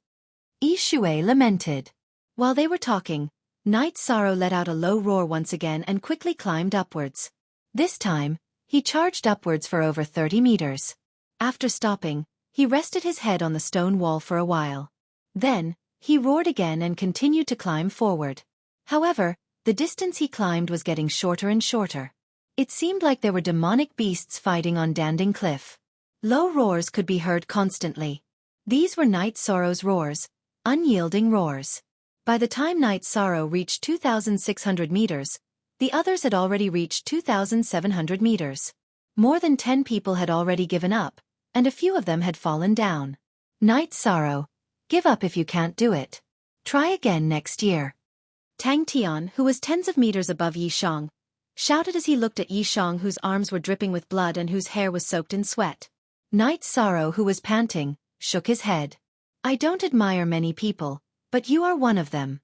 Yishui lamented. While they were talking, Night Sorrow let out a low roar once again and quickly climbed upwards. This time, he charged upwards for over 30 meters. After stopping, he rested his head on the stone wall for a while. Then, he roared again and continued to climb forward. However, the distance he climbed was getting shorter and shorter. It seemed like there were demonic beasts fighting on Danding Cliff. Low roars could be heard constantly. These were Night Sorrow's roars, unyielding roars. By the time Night Sorrow reached 2,600 meters, the others had already reached 2,700 meters. More than 10 people had already given up, and a few of them had fallen down. Night Sorrow, give up if you can't do it. Try again next year. Tang Tian, who was tens of meters above Yishang, shouted as he looked at Yishang, whose arms were dripping with blood and whose hair was soaked in sweat. Night Sorrow, who was panting, shook his head. I don't admire many people, but you are one of them.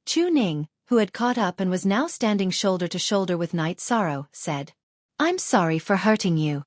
Chu Ning, who had caught up and was now standing shoulder to shoulder with Night Sorrow, said, I'm sorry for hurting you.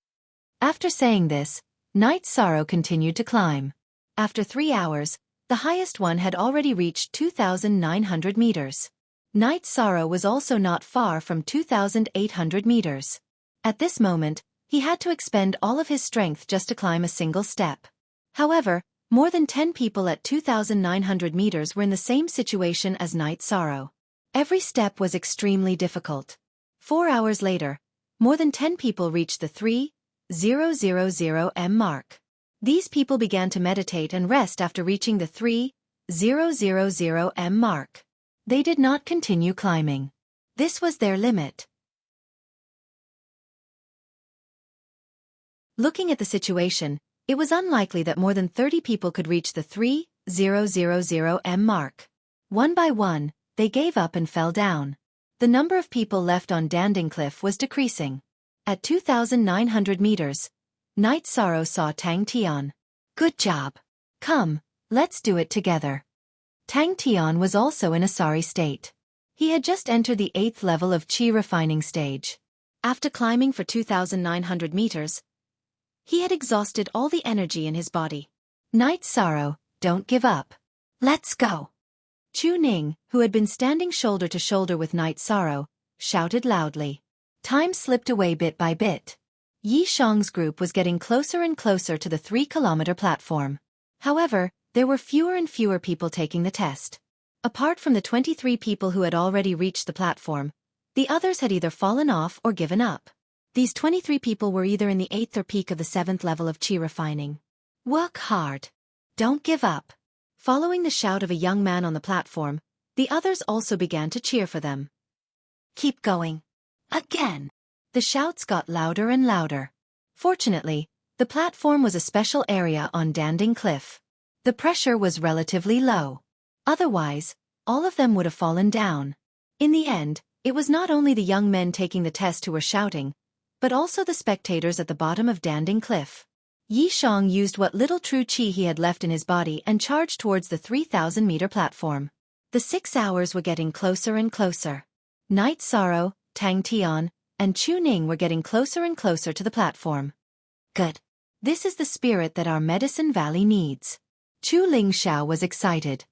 After saying this, Night Sorrow continued to climb. After 3 hours, the highest one had already reached 2,900 meters. Night Sorrow was also not far from 2,800 meters. At this moment, he had to expend all of his strength just to climb a single step. However, more than 10 people at 2,900 meters were in the same situation as Night Sorrow. Every step was extremely difficult. 4 hours later, more than 10 people reached the 3,000 m mark. These people began to meditate and rest after reaching the 3,000 m mark. They did not continue climbing. This was their limit. Looking at the situation, it was unlikely that more than 30 people could reach the 3,000 m mark. One by one, they gave up and fell down. The number of people left on Danding Cliff was decreasing. At 2,900 meters, Night Sorrow saw Tang Tian. Good job. Come, let's do it together. Tang Tian was also in a sorry state. He had just entered the 8th level of Qi refining stage. After climbing for 2,900 meters, he had exhausted all the energy in his body. Night Sorrow, don't give up. Let's go. Chu Ning, who had been standing shoulder to shoulder with Night Sorrow, shouted loudly. Time slipped away bit by bit. Yi Shang's group was getting closer and closer to the 3-kilometer platform. However, there were fewer and fewer people taking the test. Apart from the 23 people who had already reached the platform, the others had either fallen off or given up. These 23 people were either in the 8th or peak of the 7th level of Qi refining. Work hard. Don't give up. Following the shout of a young man on the platform, the others also began to cheer for them. Keep going. Again. The shouts got louder and louder. Fortunately, the platform was a special area on Danding Cliff. The pressure was relatively low. Otherwise, all of them would have fallen down. In the end, it was not only the young men taking the test who were shouting, but also the spectators at the bottom of Danding Cliff. Yi Shang used what little true qi he had left in his body and charged towards the 3,000-meter platform. The 6 hours were getting closer and closer. Night Sorrow, Tang Tian, and Chu Ning were getting closer and closer to the platform. Good. This is the spirit that our Medicine Valley needs. Chu Lingxiao was excited.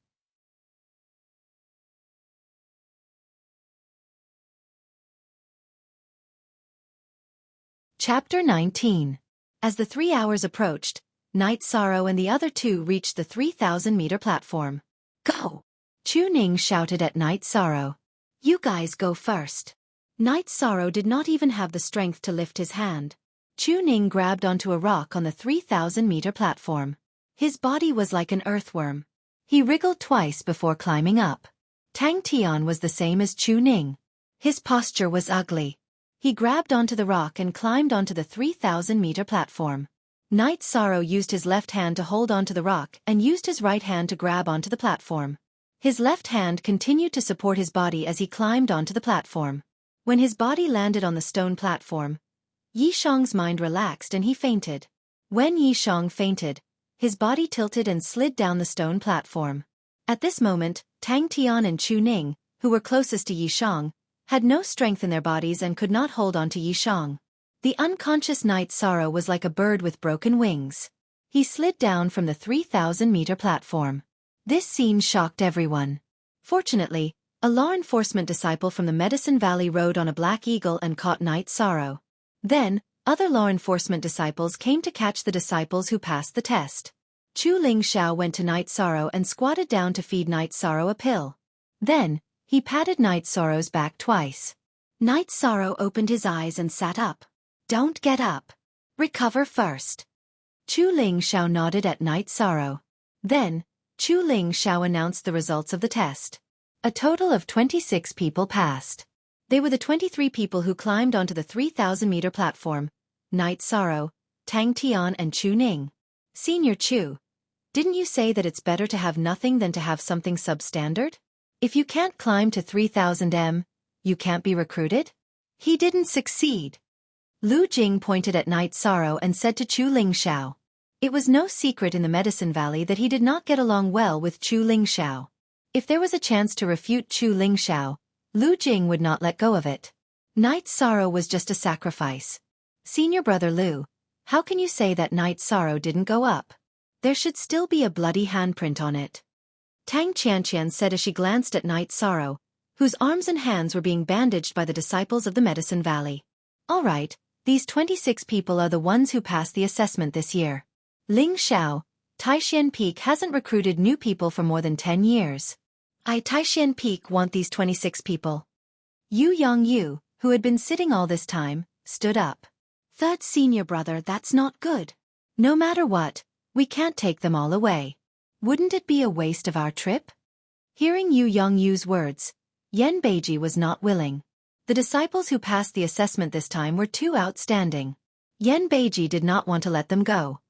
Chapter 19. As the 3 hours approached, Night Sorrow and the other two reached the 3,000-meter platform. Go! Chu Ning shouted at Night Sorrow. You guys go first. Night Sorrow did not even have the strength to lift his hand. Chu Ning grabbed onto a rock on the 3,000-meter platform. His body was like an earthworm. He wriggled twice before climbing up. Tang Tian was the same as Chu Ning. His posture was ugly. He grabbed onto the rock and climbed onto the 3,000-meter platform. Night Sorrow used his left hand to hold onto the rock and used his right hand to grab onto the platform. His left hand continued to support his body as he climbed onto the platform. When his body landed on the stone platform, Yi Shang's mind relaxed and he fainted. When Yi Shang fainted, his body tilted and slid down the stone platform. At this moment, Tang Tian and Chu Ning, who were closest to Yi Shang, had no strength in their bodies and could not hold on to Yi Shang. The unconscious Night Sorrow was like a bird with broken wings. He slid down from the 3,000-meter platform. This scene shocked everyone. Fortunately, a law enforcement disciple from the Medicine Valley rode on a black eagle and caught Night Sorrow. Then, other law enforcement disciples came to catch the disciples who passed the test. Chu Lingxiao went to Night Sorrow and squatted down to feed Night Sorrow a pill. Then, he patted Night Sorrow's back twice. Night Sorrow opened his eyes and sat up. Don't get up. Recover first. Chu Lingxiao nodded at Night Sorrow. Then, Chu Lingxiao announced the results of the test. A total of 26 people passed. They were the 23 people who climbed onto the 3,000-meter platform: Night Sorrow, Tang Tian and Chu Ning. Senior Chu, didn't you say that it's better to have nothing than to have something substandard? If you can't climb to 3,000 m, you can't be recruited? He didn't succeed. Lu Jing pointed at Night Sorrow and said to Chu Lingxiao. It was no secret in the Medicine Valley that he did not get along well with Chu Lingxiao. If there was a chance to refute Chu Lingxiao, Lu Jing would not let go of it. Night Sorrow was just a sacrifice. Senior brother Lu, how can you say that Night Sorrow didn't go up? There should still be a bloody handprint on it. Tang Qianqian said as she glanced at Night Sorrow, whose arms and hands were being bandaged by the disciples of the Medicine Valley. All right, these 26 people are the ones who passed the assessment this year. Ling Xiao, Taishan Peak hasn't recruited new people for more than 10 years. Taishan Peak want these 26 people. Yu Yongyu, who had been sitting all this time, stood up. Third senior brother, that's not good. No matter what, we can't take them all away. Wouldn't it be a waste of our trip? Hearing Yu Yongyu's words, Yan Beiji was not willing. The disciples who passed the assessment this time were too outstanding. Yan Beiji did not want to let them go.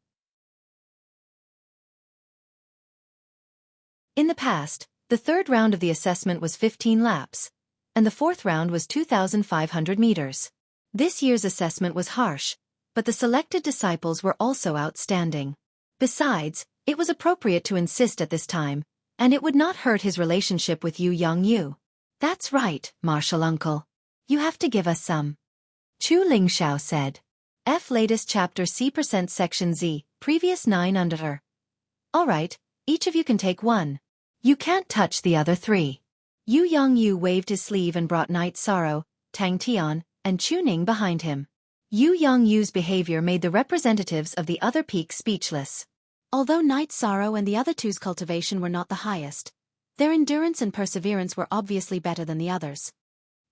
In the past, the third round of the assessment was 15 laps, and the fourth round was 2,500 meters. This year's assessment was harsh, but the selected disciples were also outstanding. Besides, it was appropriate to insist at this time, And it would not hurt his relationship with Yu Yongyu. That's right, Martial Uncle. You have to give us some. Chu Lingxiao said. F. Latest chapter C% section Z, previous 9 under her. Alright, each of you can take one. You can't touch the other 3. Yu Yongyu waved his sleeve and brought Night Sorrow, Tang Tian, and Chu Ning behind him. Yu Yongyu's behavior made the representatives of the other peaks speechless. Although Night Sorrow and the other two's cultivation were not the highest, their endurance and perseverance were obviously better than the others.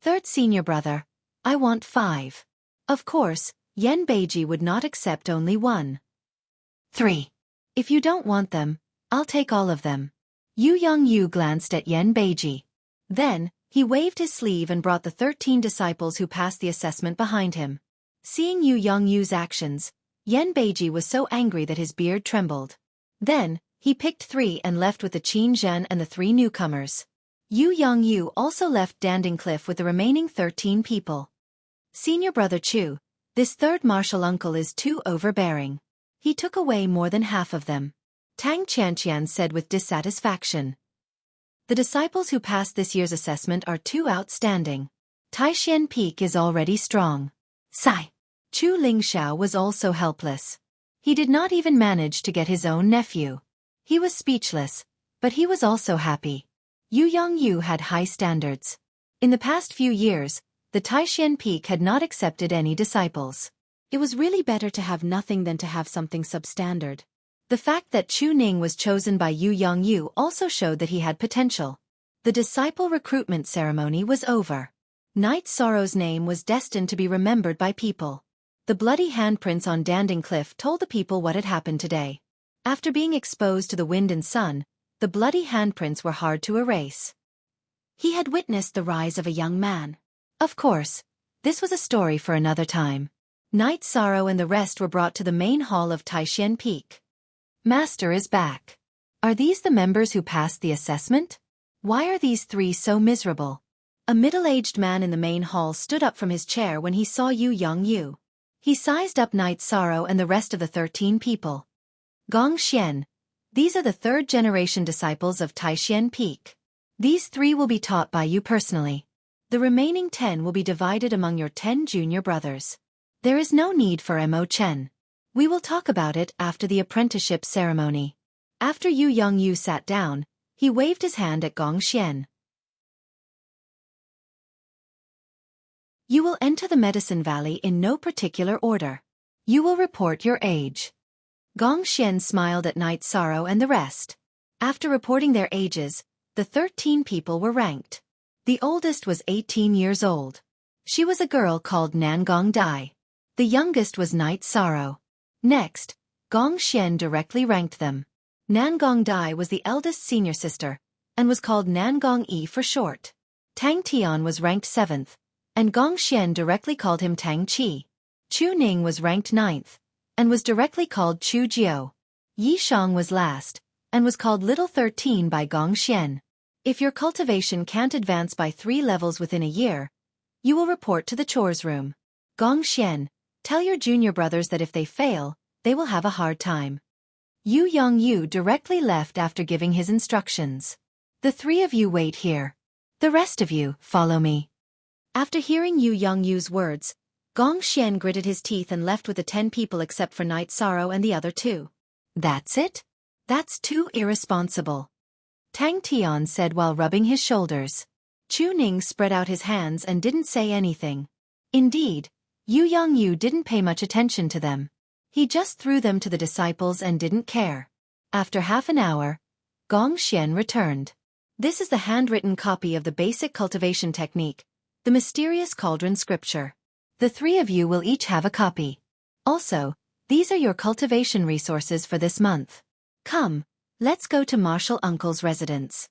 Third senior brother, I want 5. Of course, Yen Beiji would not accept only 1. 3. If you don't want them, I'll take all of them. Yu Yongyu glanced at Yen Beiji. Then, he waved his sleeve and brought the 13 disciples who passed the assessment behind him. Seeing Yu Yongyu's actions, Yen Beiji was so angry that his beard trembled. Then, he picked 3 and left with the Qin Zhen and the 3 newcomers. Yu Yongyu also left Danding Cliff with the remaining 13 people. Senior brother Chu, this third martial uncle is too overbearing. He took away more than half of them. Tang Qianqian said with dissatisfaction. The disciples who passed this year's assessment are too outstanding. Taishan Peak is already strong. Sigh. Chu Lingxiao was also helpless. He did not even manage to get his own nephew. He was speechless, but he was also happy. Yu Yongyu had high standards. In the past few years, the Taishan Peak had not accepted any disciples. It was really better to have nothing than to have something substandard. The fact that Chu Ning was chosen by Yu Yongyu also showed that he had potential. The disciple recruitment ceremony was over. Night Sorrow's name was destined to be remembered by people. The bloody handprints on Danding Cliff told the people what had happened today. After being exposed to the wind and sun, the bloody handprints were hard to erase. He had witnessed the rise of a young man. Of course, this was a story for another time. Night Sorrow and the rest were brought to the main hall of Taishan Peak. Master is back. Are these the members who passed the assessment? Why are these 3 so miserable? A middle-aged man in the main hall stood up from his chair when he saw Yu Yongyu. He sized up Night Sorrow and the rest of the 13 people. Gong Xian, these are the 3rd-generation disciples of Taishan Peak. These 3 will be taught by you personally. The remaining 10 will be divided among your 10 junior brothers. There is no need for Mo Chen. We will talk about it after the apprenticeship ceremony. After Yu Yongyu sat down, he waved his hand at Gong Xian. You will enter the Medicine Valley in no particular order. You will report your age. Gong Xian smiled at Night Sorrow and the rest. After reporting their ages, the 13 people were ranked. The oldest was 18 years old. She was a girl called Nangong Dai. The youngest was Night Sorrow. Next, Gong Xian directly ranked them. Nangong Dai was the eldest senior sister, and was called Nangong Yi for short. Tang Tian was ranked 7th, and Gong Xian directly called him Tang Qi. Chu Ning was ranked 9th, and was directly called Chu Jiao. Yi Shang was last, and was called Little 13 by Gong Xian. If your cultivation can't advance by 3 levels within a year, you will report to the chores room. Gong Xian, tell your junior brothers that if they fail, they will have a hard time. Yu Yongyu directly left after giving his instructions. The 3 of you wait here. The rest of you, follow me. After hearing Yu Yongyu's words, Gong Xian gritted his teeth and left with the 10 people except for Night Sorrow and the other 2. That's it? That's too irresponsible. Tang Tian said while rubbing his shoulders. Chu Ning spread out his hands and didn't say anything. Indeed, Yu Yongyu didn't pay much attention to them. He just threw them to the disciples and didn't care. After half an hour, Gong Xian returned. This is the handwritten copy of the basic cultivation technique, the mysterious cauldron scripture. The 3 of you will each have a copy. Also, these are your cultivation resources for this month. Come, let's go to Martial Uncle's residence.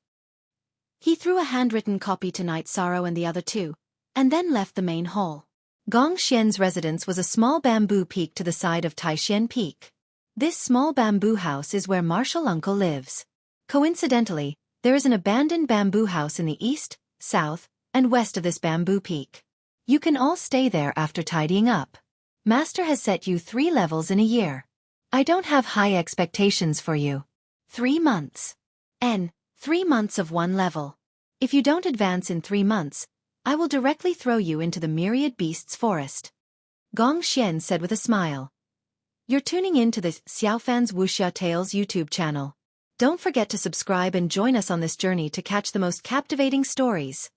He threw a handwritten copy to Night Sorrow and the other 2, and then left the main hall. Gong Xian's residence was a small bamboo peak to the side of Taishan Peak. This small bamboo house is where Martial Uncle lives. Coincidentally, there is an abandoned bamboo house in the east, south, and west of this bamboo peak. You can all stay there after tidying up. Master has set you 3 levels in a year. I don't have high expectations for you. 3 months. 3 months of one level. If you don't advance in 3 months, I will directly throw you into the myriad beasts forest. Gong Xian said with a smile. You're tuning in to the Xiaofan's Wuxia Tales YouTube channel. Don't forget to subscribe and join us on this journey to catch the most captivating stories.